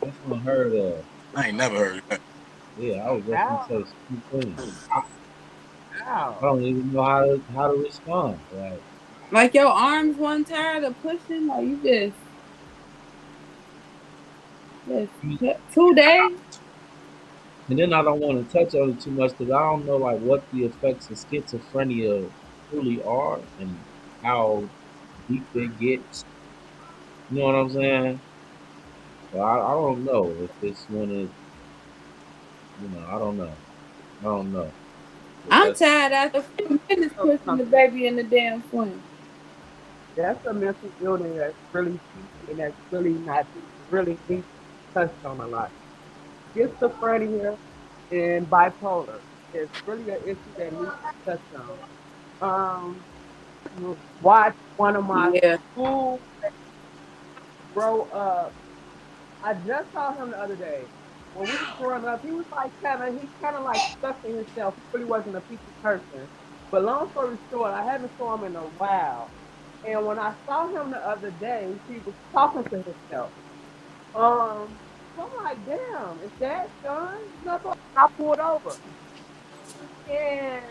That's unheard of. I ain't never heard of that. Yeah, I was just gonna say something. I don't even know how to respond. Like your arms weren't tired of pushing, or you just 2 days. And then I don't want to touch on it too much because I don't know like what the effects of schizophrenia truly are and how deep it gets. You know what I'm saying? So I don't know if this one is. I don't know. I'm tired after 5 minutes pushing the baby in the damn swing. That's a mental illness that's really deep and that's really not really deep touched on a lot. Schizophrenia and bipolar is really an issue that needs to be touched on. Watch one of my schools grow up. I just saw him the other day. When we was growing up, he was like kind of like stuck in himself. He really wasn't a peaceful person. But long story short, I haven't saw him in a while. And when I saw him the other day, he was talking to himself. So I'm like, damn, is that son? I pulled over. And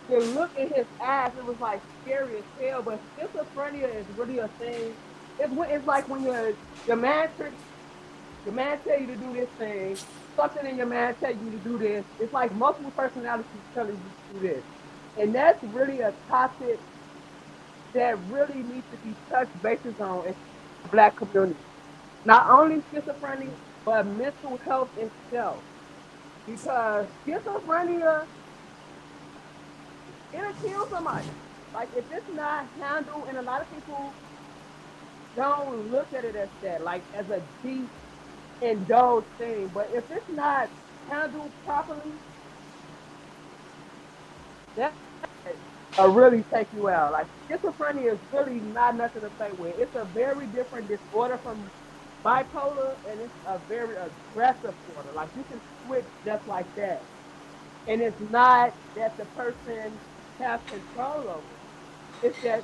the look in his eyes, it was like scary as hell. But schizophrenia is really a thing. It's like when your man tell you to do this thing, something in your man tell you to do this. It's like multiple personalities telling you to do this. And that's really a topic that really needs to be touched bases on in the Black community. Not only schizophrenia, but mental health itself. Because schizophrenia, it'll kill somebody. Like if it's not handled, and a lot of people don't look at it as that, like as a deep indulged thing. But if it's not handled properly, that really take you out. Like schizophrenia is really not nothing to play with. It's a very different disorder from bipolar, and it's a very aggressive disorder. Like you can switch just like that, and it's not that the person has control over it. It's that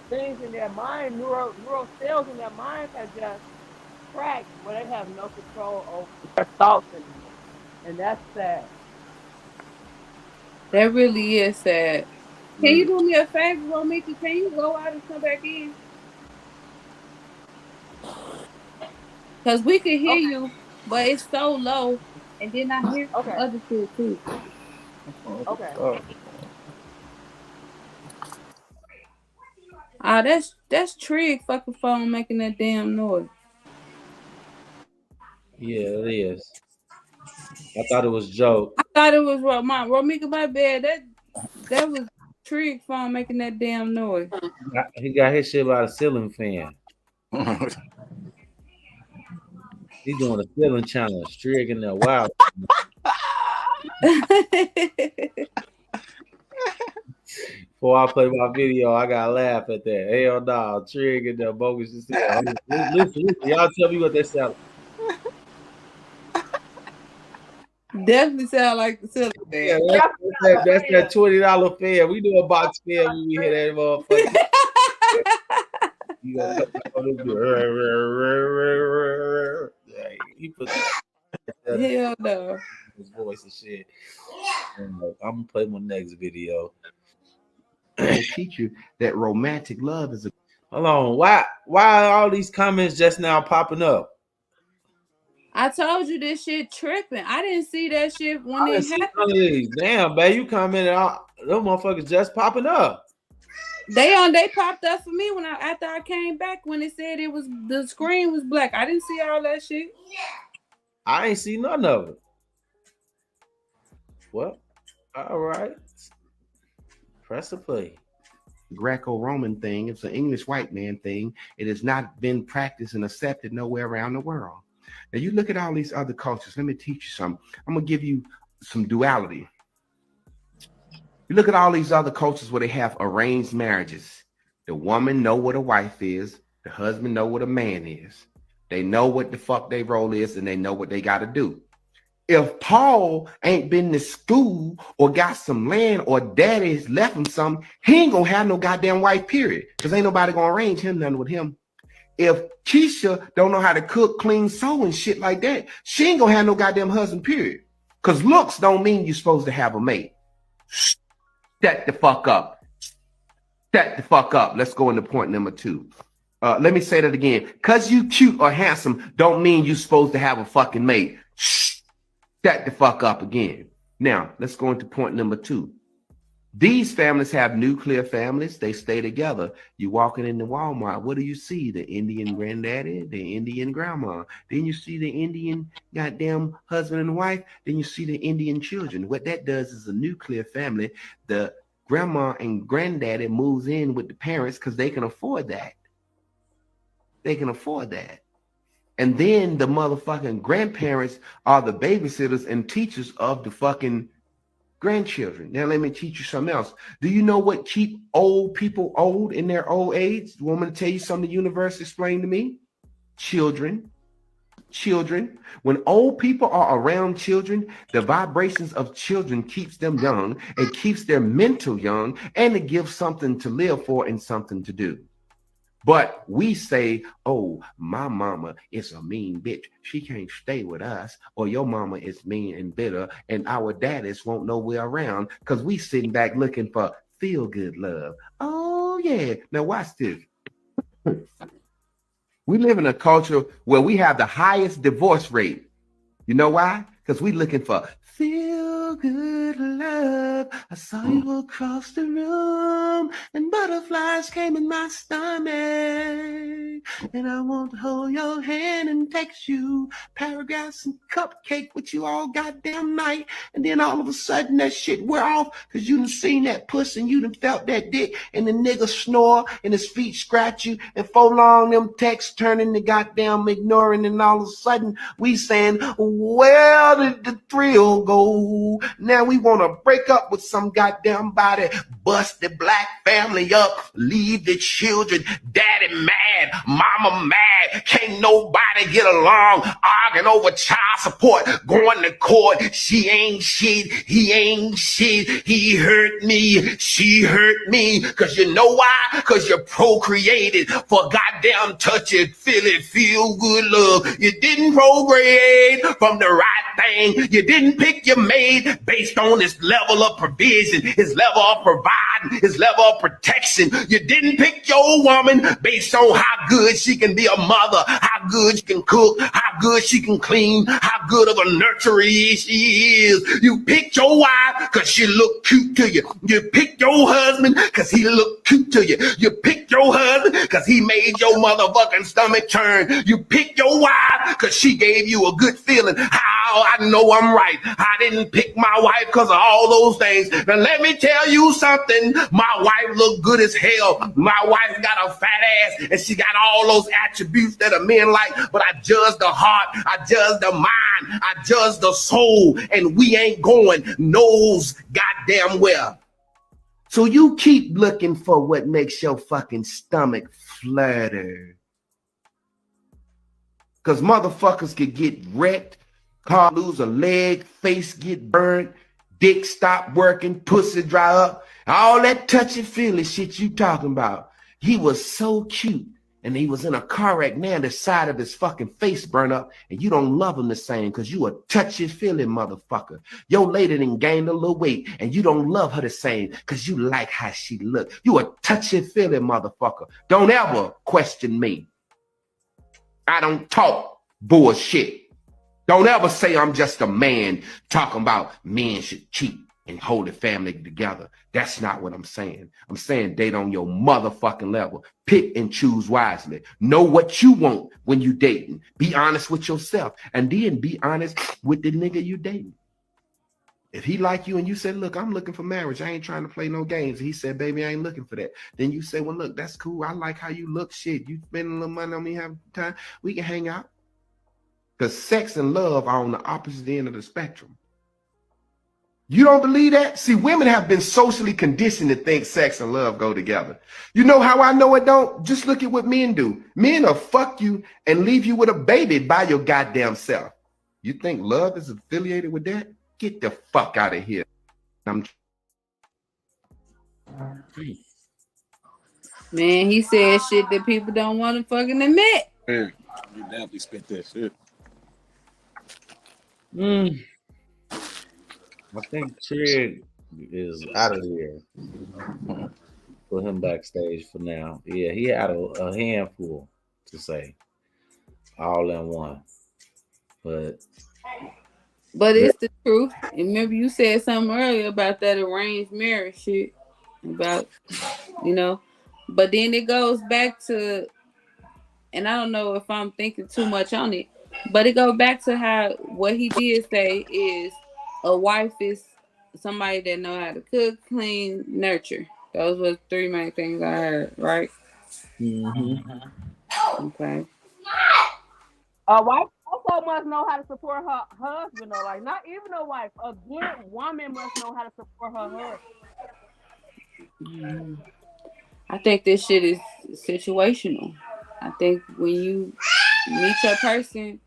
things in their mind, neural cells in their mind have just cracked where they have no control over their thoughts anymore, and that's sad. That really is sad. Can you do me a favor, Romika? Can you go out and come back in? Because we can hear you, but it's so low. And then I hear other shit too. Okay. That's Trig fucking phone making that damn noise. Yeah, it is. I thought it was Joe. I thought it was Romika, my bad. That was Trig phone making that damn noise. He got his shit by a ceiling fan. He's doing a ceiling challenge. Trig in there. Wow. Before I play my video, I gotta laugh at that. Hell no, Trig in there bogus. Listen, y'all tell me what that sound. Definitely sound like the ceiling fan. Yeah, that's that $20 fan. We do a box fan when we hit that motherfucker. You gotta he put hell no. His voice and shit. And I'm gonna play my next video. They teach you that romantic love is a. Hold on, why are all these comments just now popping up? I told you this shit tripping. I didn't see that shit when it happened. Damn, babe, you commented out. Those motherfuckers just popping up. They popped up for me after I came back when it said it was the screen was black. I didn't see all that shit. I ain't see none of it. Well, all right. Press the play. Greco-Roman thing. It's an English white man thing. It has not been practiced and accepted nowhere around the world. Now you look at all these other cultures. Let me teach you something. I'm gonna give you some duality. You look at all these other cultures where they have arranged marriages. The woman know what a wife is. The husband know what a man is. They know what the fuck their role is, and they know what they got to do. If Paul ain't been to school or got some land or daddy's left him something, he ain't gonna have no goddamn wife, period. Because ain't nobody gonna arrange him nothing with him. If Keisha don't know how to cook, clean, sew, and shit like that, she ain't gonna have no goddamn husband, period. Because looks don't mean you're supposed to have a mate. Shut the fuck up. Shut the fuck up. Let's go into point number 2. Let me say that again. Because you cute or handsome don't mean you're supposed to have a fucking mate. Shut the fuck up again. Now, let's go into point number 2. These families have nuclear families. They stay together. You walking into Walmart, what do you see? The Indian granddaddy, the Indian grandma. Then you see the Indian goddamn husband and wife. Then you see the Indian children. What that does is a nuclear family. The grandma and granddaddy moves in with the parents because they can afford that. They can afford that. And then the motherfucking grandparents are the babysitters and teachers of the fucking grandchildren. Now let me teach you something else. Do you know what keep old people old in their old age? You want me to tell you something the universe explained to me? Children. Children. When old people are around children, the vibrations of children keeps them young. It keeps their mental young, and it gives something to live for and something to do. But we say, oh, my mama is a mean bitch. She can't stay with us. Or your mama is mean and bitter. And our daddies won't know we're around because we sitting back looking for feel-good love. Oh, yeah. Now watch this. We live in a culture where we have the highest divorce rate. You know why? Because we looking for feel-good love. I saw you across the room, and but butterflies came in my stomach, and I want to hold your hand and text you paragraphs and cupcake with you all goddamn night, and then all of a sudden that shit wear off because you done seen that puss and you done felt that dick, and the nigga snore and his feet scratch you, and for long them texts turning to goddamn ignoring, and all of a sudden we saying, where did the thrill go? Now we want to break up with some goddamn body, bust the black family up, leave the children, daddy mad, mama mad, can't nobody get along, arguing over child support, going to court, she ain't shit, he ain't shit, he hurt me, she hurt me, cause you know why? Cause you procreated for goddamn touch it, feel it, feel good love. You didn't procreate from the right thing, you didn't pick your mate based on his level of provision, his level of providing, his level of protection. You didn't pick your woman based on how good she can be a mother, how good she can cook, how good she can clean, how good of a nurturer she is. You picked your wife because she looked cute to you. You picked your husband because he looked cute to you. You picked your husband because he made your motherfucking stomach turn. You picked your wife because she gave you a good feeling. How I know I'm right. I didn't pick my wife because of all those things. Now let me tell you something. My wife look good as hell. My wife got a fat ass and she got all those attributes that a man like, but I judge the heart, I judge the mind, I judge the soul, and we ain't going knows goddamn well. So you keep looking for what makes your fucking stomach flutter. Cause motherfuckers could get wrecked, car lose a leg, face get burned, dick stop working, pussy dry up, all that touchy-feely shit you talking about. He was so cute, and he was in a car wreck. Now the side of his fucking face burned up, and you don't love him the same because you a touchy-feely motherfucker. Your lady done gained a little weight, and you don't love her the same because you like how she look. You a touchy-feely motherfucker. Don't ever question me. I don't talk bullshit. Don't ever say I'm just a man talking about men should cheat and hold the family together. That's not what I'm saying. I'm saying date on your motherfucking level. Pick and choose wisely. Know what you want when you dating. Be honest with yourself, and then be honest with the nigga you dating. If he like you and you said, look, I'm looking for marriage, I ain't trying to play no games. He said, baby, I ain't looking for that. Then you say, well, look, that's cool. I like how you look. Shit, you spending a little money on me, have time. We can hang out. Because sex and love are on the opposite end of the spectrum. You don't believe that? See, women have been socially conditioned to think sex and love go together. You know how I know it don't? Just look at what men do. Men will fuck you and leave you with a baby by your goddamn self. You think love is affiliated with that? Get the fuck out of here. Man, he said shit that people don't want to fucking admit. Yeah, you definitely spit that shit. I think Trig is out of here. Put him backstage for now. Yeah, he had a handful to say, all in one. But it's the truth. And remember, you said something earlier about that arranged marriage shit. About, you know. But then it goes back to, and I don't know if I'm thinking too much on it, but it goes back to how what he did say is a wife is somebody that know how to cook, clean, nurture. Those were 3 main things I heard, right? Mm-hmm. Okay. A wife also must know how to support her husband, though. Like, not even a wife. A good woman must know how to support her husband. I think this shit is situational. I think when you meet your person,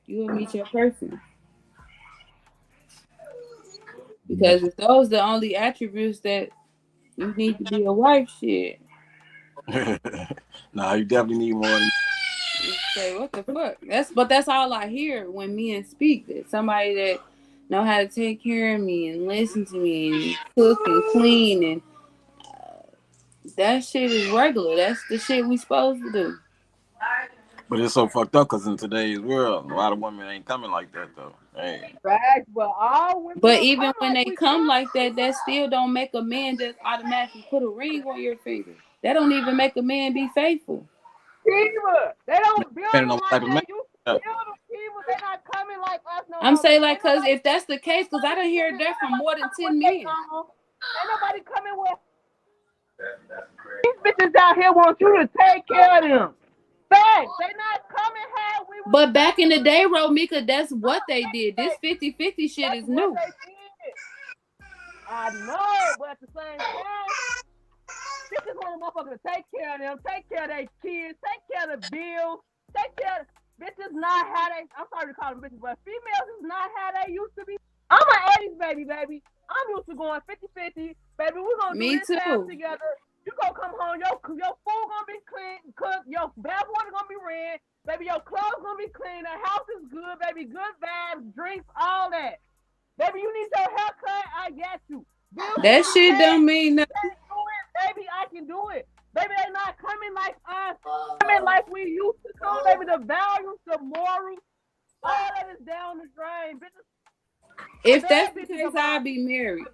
you will meet your person. Because if those are the only attributes that you need to be a wife, shit. Nah, you definitely need more. You say, what the fuck? That's all I hear when men speak. That somebody that know how to take care of me and listen to me and cook and clean, and that shit is regular. That's the shit we supposed to do. But it's so fucked up because in today's world, a lot of women ain't coming like that though. Hey. Facts, but all women. But even when they come like that, that still don't make a man just automatically put a ring on your finger. That don't even make a man be faithful. Kiva, they don't build them Depending on what like type of they man. used to build them. Kiva, they not coming like us no I'm more. saying like, cause if that's the case, cause I done hear that from more than 10 men. Ain't nobody coming with. These bitches out here want you to take care of them. Facts, they not coming how we. But back in the day, Romika, that's what they did. This 50-50 shit is new. I know, but at the same time, bitches want a motherfucker to take care of them, take care of their kids, take care of the bills, take care of bitches not how they. I'm sorry to call them bitches, but females is not how they used to be. I'm an 80s baby. I'm used to going 50-50, baby. We're gonna do this house together. You gonna come home, your food gonna be clean, cooked, your bath water gonna be red, baby, your clothes gonna be clean, the house is good, baby, good vibes, drinks, all that. Baby, you need your haircut, I got you. That shit don't mean nothing. Baby, I can do it. Baby, they not coming like us, coming like we used to come, baby, the values, the morals, all that is down the drain, bitches. If that's the case, I'll be married.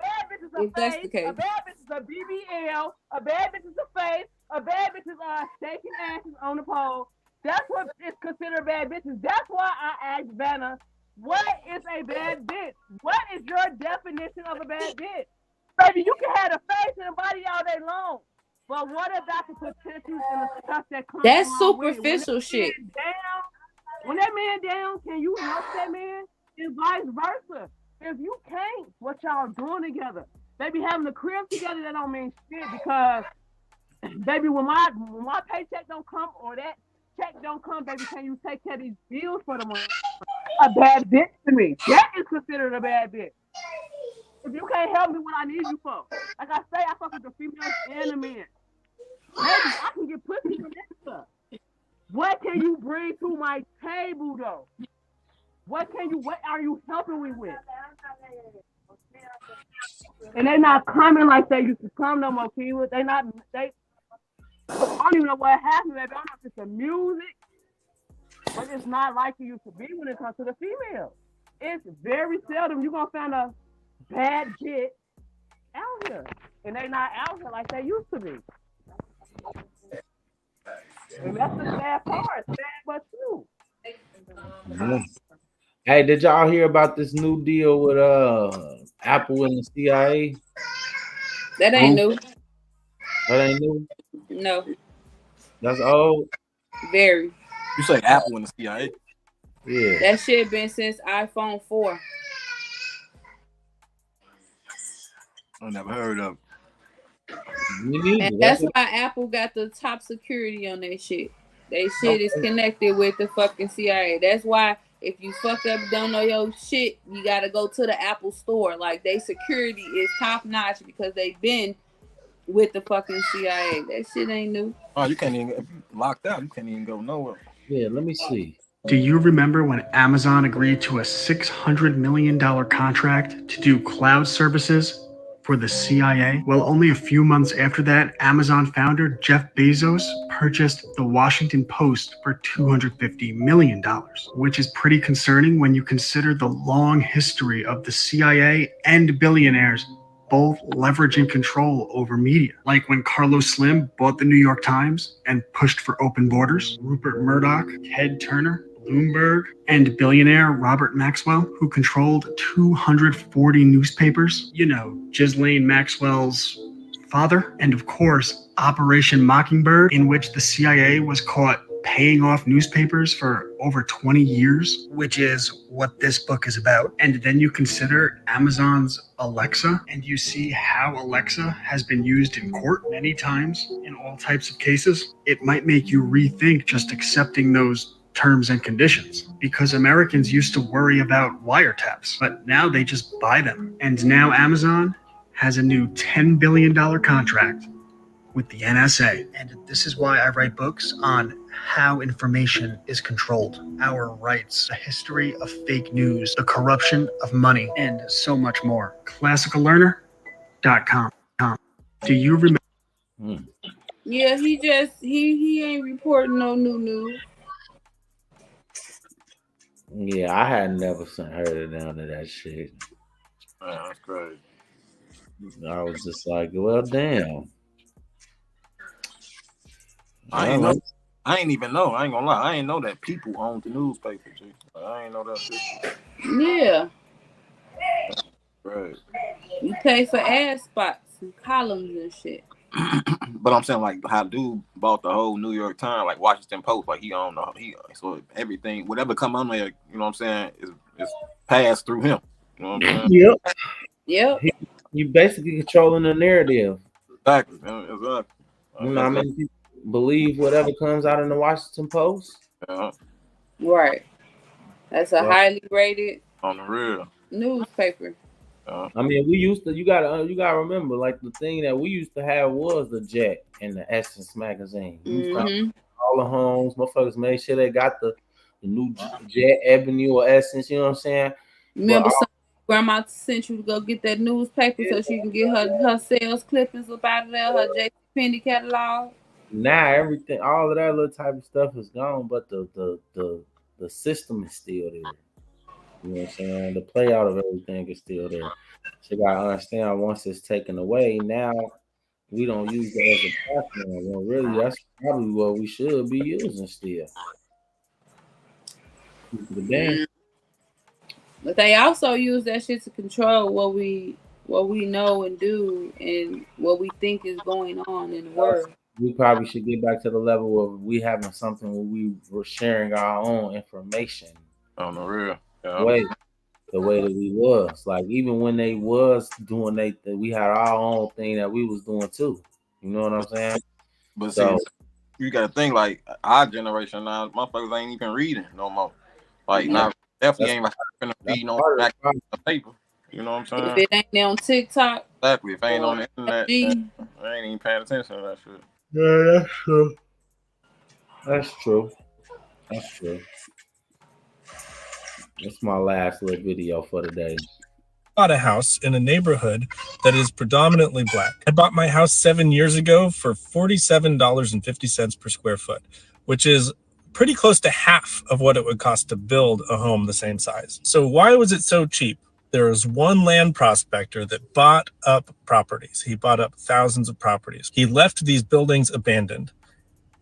If that's the case. A bad bitch is a BBL. A bad bitch is a face. A bad bitch is shaking asses on the pole. That's what is considered bad bitches. That's why I asked Vanna, what is a bad bitch? What is your definition of a bad bitch? Baby, you can have a face and a body all day long. But what about the potential and the stuff that comes That's along with it? superficial shit. When that man down, can you help that man? And vice versa. If you can't, what y'all doing together? Baby, having the crib together, that don't mean shit because, baby, when my paycheck don't come or that check don't come, baby, can you take care of these bills for the month? A bad bitch to me. That is considered a bad bitch. If you can't help me, what I need you for? Like I say, I fuck with the females and the men. Maybe I can get pussy from that stuff. What can you bring to my table, though? What are you helping me with? And they not coming like they used to come no more, Kiwa. I don't even know what happened, baby. I don't know if it's the music, but it's not like it used to be when it comes to the female. It's very seldom you're going to find a bad bitch out here. And they not out here like they used to be. And that's the sad part. Sad but true. Yeah. Hey, did y'all hear about this new deal with Apple and the CIA? That ain't new. That ain't new? No. That's old? Very. You say Apple and the CIA? Yeah. That shit been since iPhone 4. I never heard of it. And that's why Apple got the top security on their shit. They shit is connected with the fucking CIA. That's why if you fuck up, don't know your shit, you gotta go to the Apple store. Like, they security is top notch because they've been with the fucking CIA. That shit ain't new. Oh, you can't even, if you locked out, you can't even go nowhere. Yeah, let me see. Do you remember when Amazon agreed to a $600 million contract to do cloud services for the CIA? Well, only a few months after that, Amazon founder Jeff Bezos purchased the Washington Post for $250 million, which is pretty concerning when you consider the long history of the CIA and billionaires both leveraging control over media. Like when Carlos Slim bought the New York Times and pushed for open borders, Rupert Murdoch, Ted Turner, Bloomberg, and billionaire Robert Maxwell, who controlled 240 newspapers. You know, Ghislaine Maxwell's father. And of course, Operation Mockingbird, in which the CIA was caught paying off newspapers for over 20 years, which is what this book is about. And then you consider Amazon's Alexa, and you see how Alexa has been used in court many times in all types of cases. It might make you rethink just accepting those terms and conditions, because Americans used to worry about wiretaps, but now they just buy them. And now Amazon has a new $10 billion contract with the NSA. And this is why I write books on how information is controlled, our rights, the history of fake news, the corruption of money, and so much more. ClassicalLearner.com. Do you remember? Yeah, he ain't reporting no new news. Yeah, I had never heard of none of that shit. Man, that's crazy. I was just like, well, damn. I ain't know. I ain't even know. I ain't gonna lie. I ain't know that people owned the newspaper. G. I ain't know that shit. Yeah. Right. You pay for ad spots and columns and shit. But I'm saying like how dude bought the whole New York Times, like Washington Post, like he owned so everything, whatever come on there, you know what I'm saying, is passed through him. You know what I'm saying? Yep. You basically controlling the narrative. Exactly. Exactly. You know, how many people believe whatever comes out in the Washington Post? Yeah. Right. That's a highly rated On the real newspaper. I mean, we used to. You gotta remember, like the thing that we used to have was the Jet and the Essence magazine. All the homes, motherfuckers made sure they got the new Jet, Ebony, or Essence. You know what I'm saying? Remember, grandma sent you to go get that newspaper so she can get her sales clippings up out of there, her J.C. Penney catalog. Now everything, all of that little type of stuff is gone, but the system is still there. You know what I'm saying? The play out of everything is still there. So you gotta understand, once it's taken away, now we don't use it as a platform. Well, really, that's probably what we should be using still. But they also use that shit to control what we know and do and what we think is going on in the world. We probably should get back to the level of we having something where we were sharing our own information. On the real. The way that we was, like, even when they was doing we had our own thing that we was doing too. You know what I'm saying? But see, you got to think like our generation now, motherfuckers ain't even reading no more. Like, now definitely ain't like gonna read no back on the paper. You know what I'm saying? If it ain't on TikTok, exactly. If it ain't on the internet, I ain't even paying attention to that shit. Yeah, that's true. That's true. That's true. That's my last little video for today. Bought a house in a neighborhood that is predominantly black. I bought my house 7 years ago for $47.50 per square foot, which is pretty close to half of what it would cost to build a home the same size. So why was it so cheap? There was one land prospector that bought up properties. He bought up thousands of properties. He left these buildings abandoned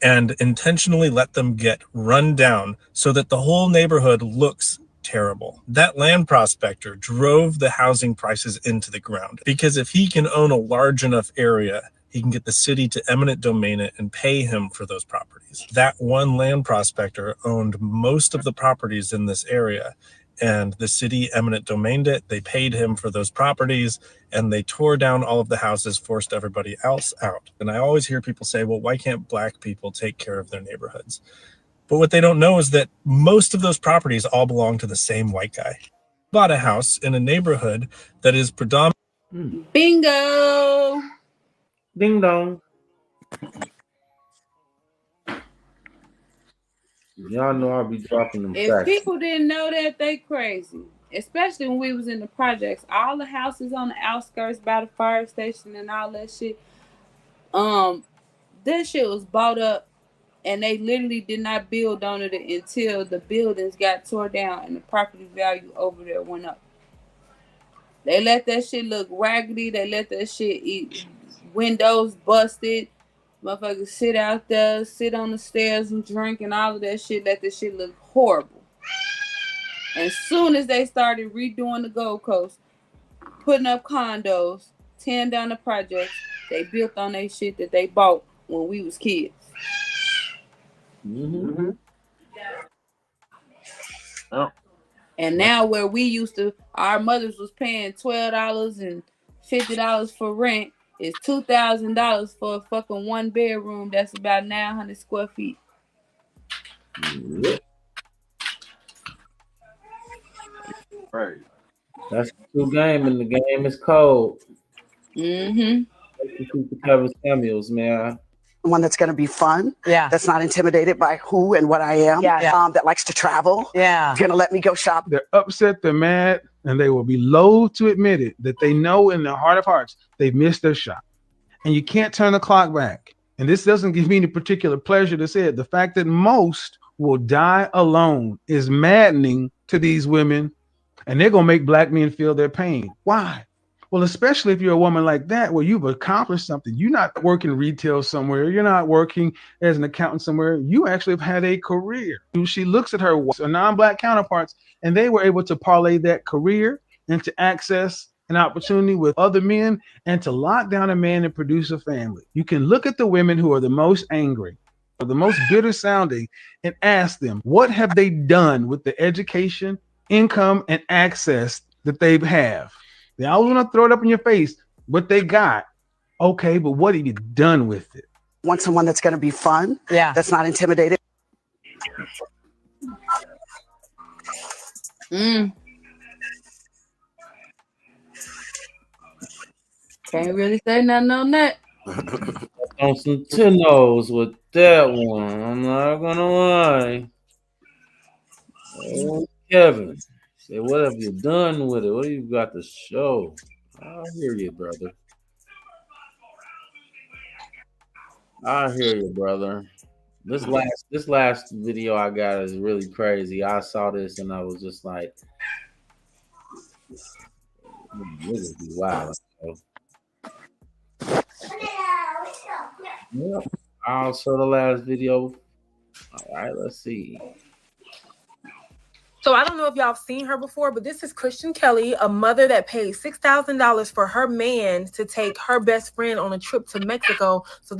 and intentionally let them get run down so that the whole neighborhood looks terrible. That land prospector drove the housing prices into the ground because if he can own a large enough area, he can get the city to eminent domain it and pay him for those properties. That one land prospector owned most of the properties in this area, and the city eminent domained it. They paid him for those properties, and they tore down all of the houses, forced everybody else out. And I always hear people say, well, why can't black people take care of their neighborhoods? But what they don't know is that most of those properties all belong to the same white guy. Bought a house in a neighborhood that is predominantly... Bingo! Ding dong. Y'all know I'll be dropping them If facts. people didn't know that, they crazy. Especially when we was in the projects. All the houses on the outskirts by the fire station and all that shit. That shit was bought up. And they literally did not build on it until the buildings got tore down and the property value over there went up. They let that shit look raggedy. They let that shit eat windows busted. Motherfuckers sit out there, sit on the stairs and drink and all of that shit. Let that shit look horrible. And as soon as they started redoing the Gold Coast, putting up condos, tearing down the projects, they built on that shit that they bought when we was kids. Mm-hmm. Oh. And now where we used to, our mothers was paying $12 and $50 for rent, is $2,000 for a fucking 1 bedroom. That's about 900 square feet. Right. That's a true game, and the game is cold. Mm-hmm. Kevin Samuels, man. One that's going to be fun. Yeah. That's not intimidated by who and what I am. Yeah. That likes to travel. Yeah. Going to let me go shop. They're upset, they're mad, and they will be loath to admit it that they know in their heart of hearts they've missed their shot. And you can't turn the clock back. And this doesn't give me any particular pleasure to say it. The fact that most will die alone is maddening to these women, and they're gonna make black men feel their pain. Why? Well, especially if you're a woman like that, where you've accomplished something. You're not working retail somewhere. You're not working as an accountant somewhere. You actually have had a career. She looks at her non-black counterparts, and they were able to parlay that career into access an opportunity with other men and to lock down a man and produce a family. You can look at the women who are the most angry or the most bitter sounding and ask them, what have they done with the education, income, and access that they have? They always want to throw it up in your face, what they got. Okay, but what have you done with it? Want someone that's going to be fun, that's not intimidated. Can't really say nothing on that. On some tennos with that one. I'm not gonna lie. Oh, Kevin, say, what have you done with it? What have you got to show? I hear you, brother. I hear you, brother. This last video I got is really crazy. I saw this and I was just like, niggas be wild. Yep. I'll show the last video. All right, let's see. So I don't know if y'all have seen her before, but this is Christian Kelly, a mother that paid $6,000 for her man to take her best friend on a trip to Mexico so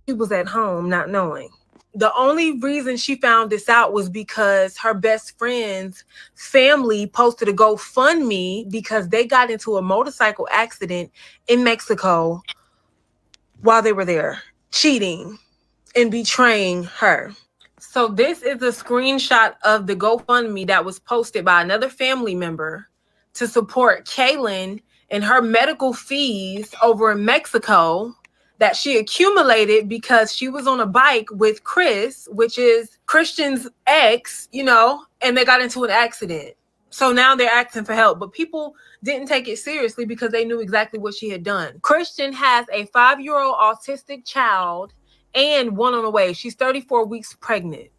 she was at home not knowing. The only reason she found this out was because her best friend's family posted a GoFundMe because they got into a motorcycle accident in Mexico while they were there, cheating and betraying her. So this is a screenshot of the GoFundMe that was posted by another family member to support Kaylin and her medical fees over in Mexico that she accumulated because she was on a bike with Chris, which is Christian's ex, and they got into an accident. So now they're asking for help, but people didn't take it seriously because they knew exactly what she had done. Christian has a 5-year-old autistic child and one on the way. She's 34 weeks pregnant.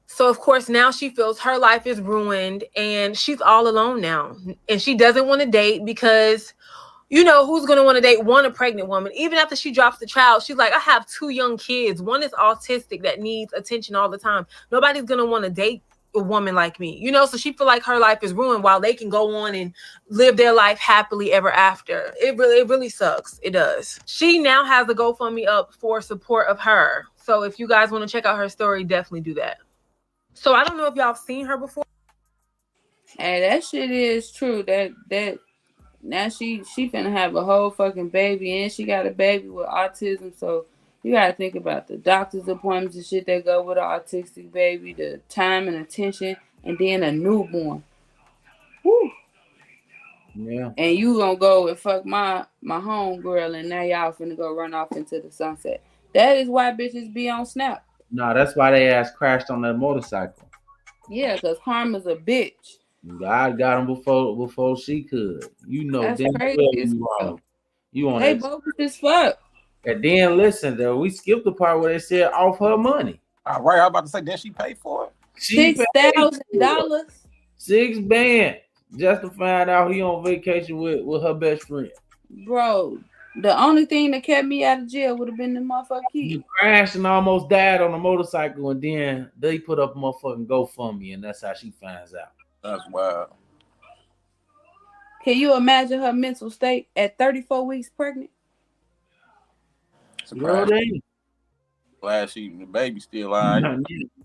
So of course now she feels her life is ruined and she's all alone now. And she doesn't want to date because who's going to want to date a pregnant woman? Even after she drops the child, she's like, I have 2 young kids. One is autistic that needs attention all the time. Nobody's going to want to date a woman like me, so she feel like her life is ruined while they can go on and live their life happily ever after. It really sucks. It does. She now has a GoFundMe up for support of her. So if you guys want to check out her story, definitely do that. So I don't know if y'all have seen her before. Hey, that shit is true. That now she finna have a whole fucking baby and she got a baby with autism. So you gotta think about the doctor's appointments and shit that go with an autistic baby, the time and attention, and then a newborn. Woo. Yeah. And you gonna go and fuck my homegirl, and now y'all finna go run off into the sunset. That is why bitches be on Snap. No, that's why they ass crashed on that motorcycle. Yeah, because Karma's a bitch. God got him before she could. That's damn crazy well you on They that. bogus as fuck. And then listen, though, we skipped the part where they said off her money. All right, I was about to say, did she pay for it? $6,000. $6,000 just to find out he on vacation with her best friend. Bro, the only thing that kept me out of jail would have been the motherfucking key. You crashed and almost died on a motorcycle, and then they put up a motherfucking GoFundMe, and that's how she finds out. That's wild. Can you imagine her mental state at 34 weeks pregnant? Glad the baby still alive.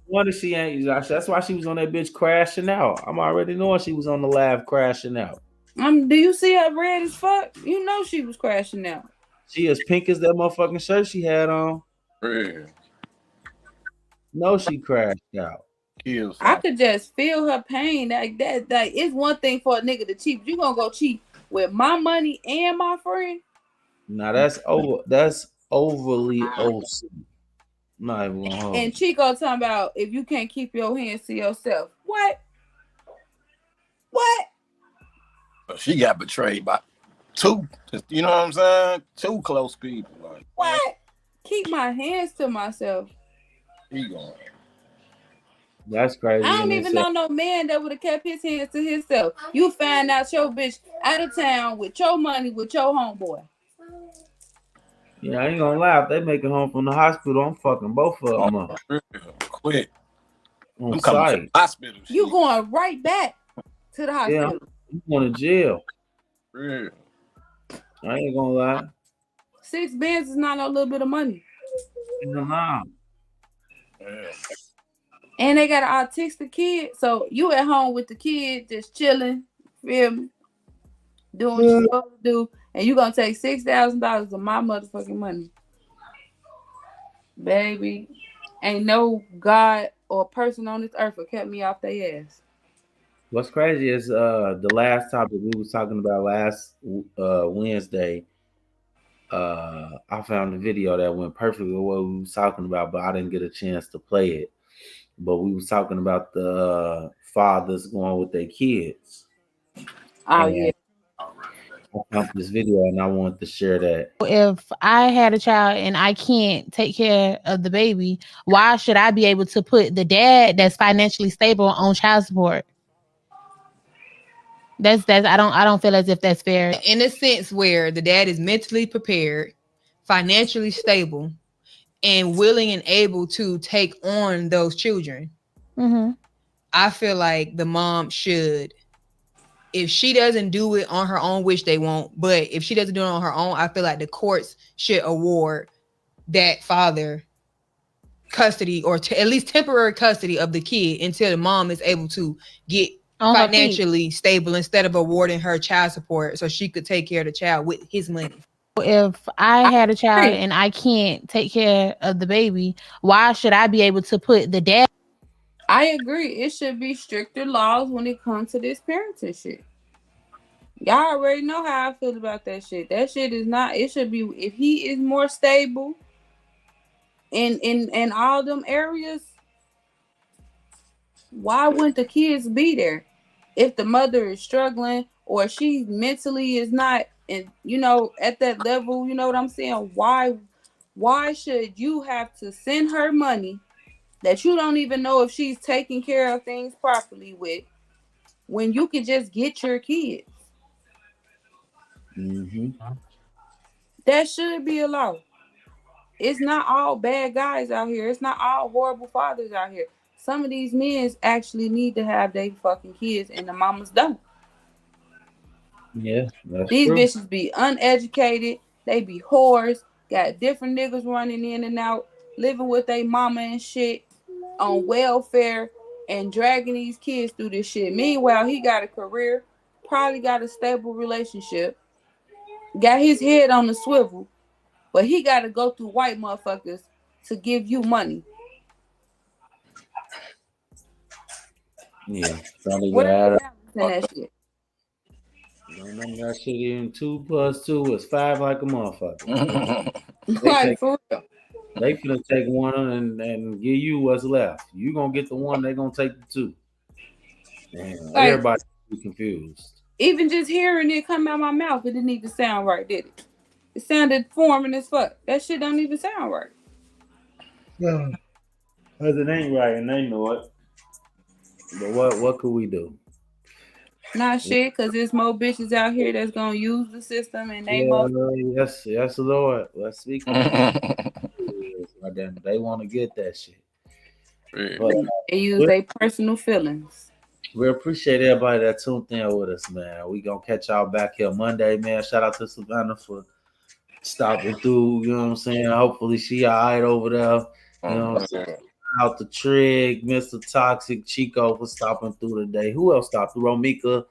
Wonder she ain't. That's why she was on that bitch crashing out. I'm already knowing she was on the live crashing out. Do you see her red as fuck? You know she was crashing out. She as pink as that motherfucking shirt she had on. Yeah. No, she crashed out. I could just feel her pain. Like it's one thing for a nigga to cheat, but you gonna go cheat with my money and my friend? Now that's over. That's overly OC. Not even gonna hold. And Chico talking about if you can't keep your hands to yourself. What? She got betrayed by 2. You know what I'm saying? 2 close people. Like what? Keep my hands to myself. He going. That's crazy. I don't even know no man that would have kept his hands to himself. You find out your bitch out of town with your money with your homeboy. Yeah, I ain't gonna lie. If they make it home from the hospital, I'm fucking both of them up. Quick. On I'm coming to site. the hospital. You going right back to the Yeah, hospital. I'm going to jail. Yeah. I ain't gonna lie. 6 bands is not no little bit of money. Nah. And they got an autistic kid, so you at home with the kid just chilling, feel me? Doing what you're supposed to do, and you gonna take $6,000 of my motherfucking money. Baby, ain't no God or person on this earth that kept me off their ass. What's crazy is the last topic we was talking about last Wednesday. I found a video that went perfectly with what we was talking about, but I didn't get a chance to play it. But we was talking about the fathers going with their kids. Oh yeah. I found this video and I wanted to share that. If I had a child and I can't take care of the baby, why should I be able to put the dad that's financially stable on child support? That's I don't feel as if that's fair. In a sense where the dad is mentally prepared, financially stable, and willing and able to take on those children. Mm-hmm. I feel like the mom should, if she doesn't do it on her own, which they won't, but if she doesn't do it on her own, I feel like the courts should award that father custody or at least temporary custody of the kid until the mom is able to get on financially stable instead of awarding her child support so she could take care of the child with his money. If I had a child and I can't take care of the baby, why should I be able to put the dad? I agree. It should be stricter laws when it comes to this parenting shit. Y'all already know how I feel about that shit. That shit is not, it should be, if he is more stable in all them areas, why wouldn't the kids be there? If the mother is struggling or she mentally is not, and at that level, you know what I'm saying? Why should you have to send her money that you don't even know if she's taking care of things properly with, when you can just get your kids? Mm-hmm. That should be a law. It's not all bad guys out here. It's not all horrible fathers out here. Some of these men actually need to have their fucking kids, and the mamas don't. Yeah, that's These true. bitches be uneducated. They be whores. Got different niggas running in and out, living with their mama and shit on welfare and dragging these kids through this shit. Meanwhile, he got a career, probably got a stable relationship, got his head on the swivel, but he got to go through white motherfuckers to give you money. Yeah, trying What to are add the balance in that shit? Remember that shit in 2 + 2 is 5 like a motherfucker. Like, for real. They finna take one and give you what's left. You gonna get the one, they gonna take the 2. Damn, Like, everybody be confused. even just hearing it come out my mouth, it didn't even sound right, did it? It sounded foreign as fuck. That shit don't even sound right. Yeah. Cause it ain't right and they know it. But what could we do? Not shit, because there's more bitches out here that's gonna use the system and they Yes, Lord. Let's speak. They want to get that shit. But, they use their personal feelings. we appreciate everybody that tuned in with us, man. We gonna catch y'all back here Monday, man. Shout out to Savannah for stopping through. You know what I'm saying? Hopefully she all right over there. You know what I'm saying? Out the Trig, Mr. Toxic, Chico for stopping through today. Who else stopped through? Romika.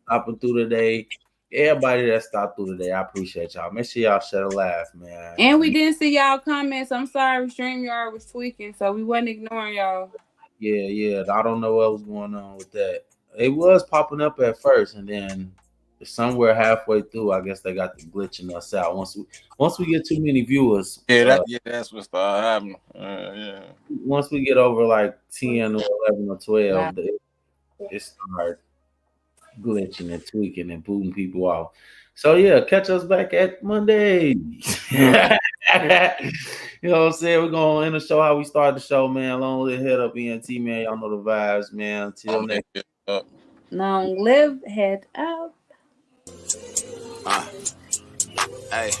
Stopping through today. Everybody that stopped through today, I appreciate y'all. Make sure y'all share a laugh, man. And we didn't see y'all comments. I'm sorry, StreamYard was tweaking, so we wasn't ignoring y'all. Yeah. I don't know what was going on with that. It was popping up at first, and then somewhere halfway through, I guess they got the glitching us out. Once we get too many viewers, That's what started happening. Yeah. Once we get over like 10 or 11 or 12, it started glitching and tweaking and booting people off. So yeah, catch us back at Monday. You know what I'm saying? We're gonna end the show how we started the show, man. Long live Head Up ENT, man. Y'all know the vibes, man. Until next. Long live Head Up. Hey.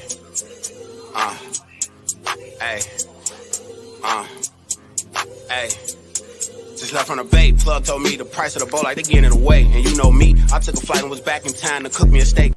Hey. Hey. Just left from the bay. Plug told me the price of the boat like they getting it away. And you know me, I took a flight and was back in time to cook me a steak.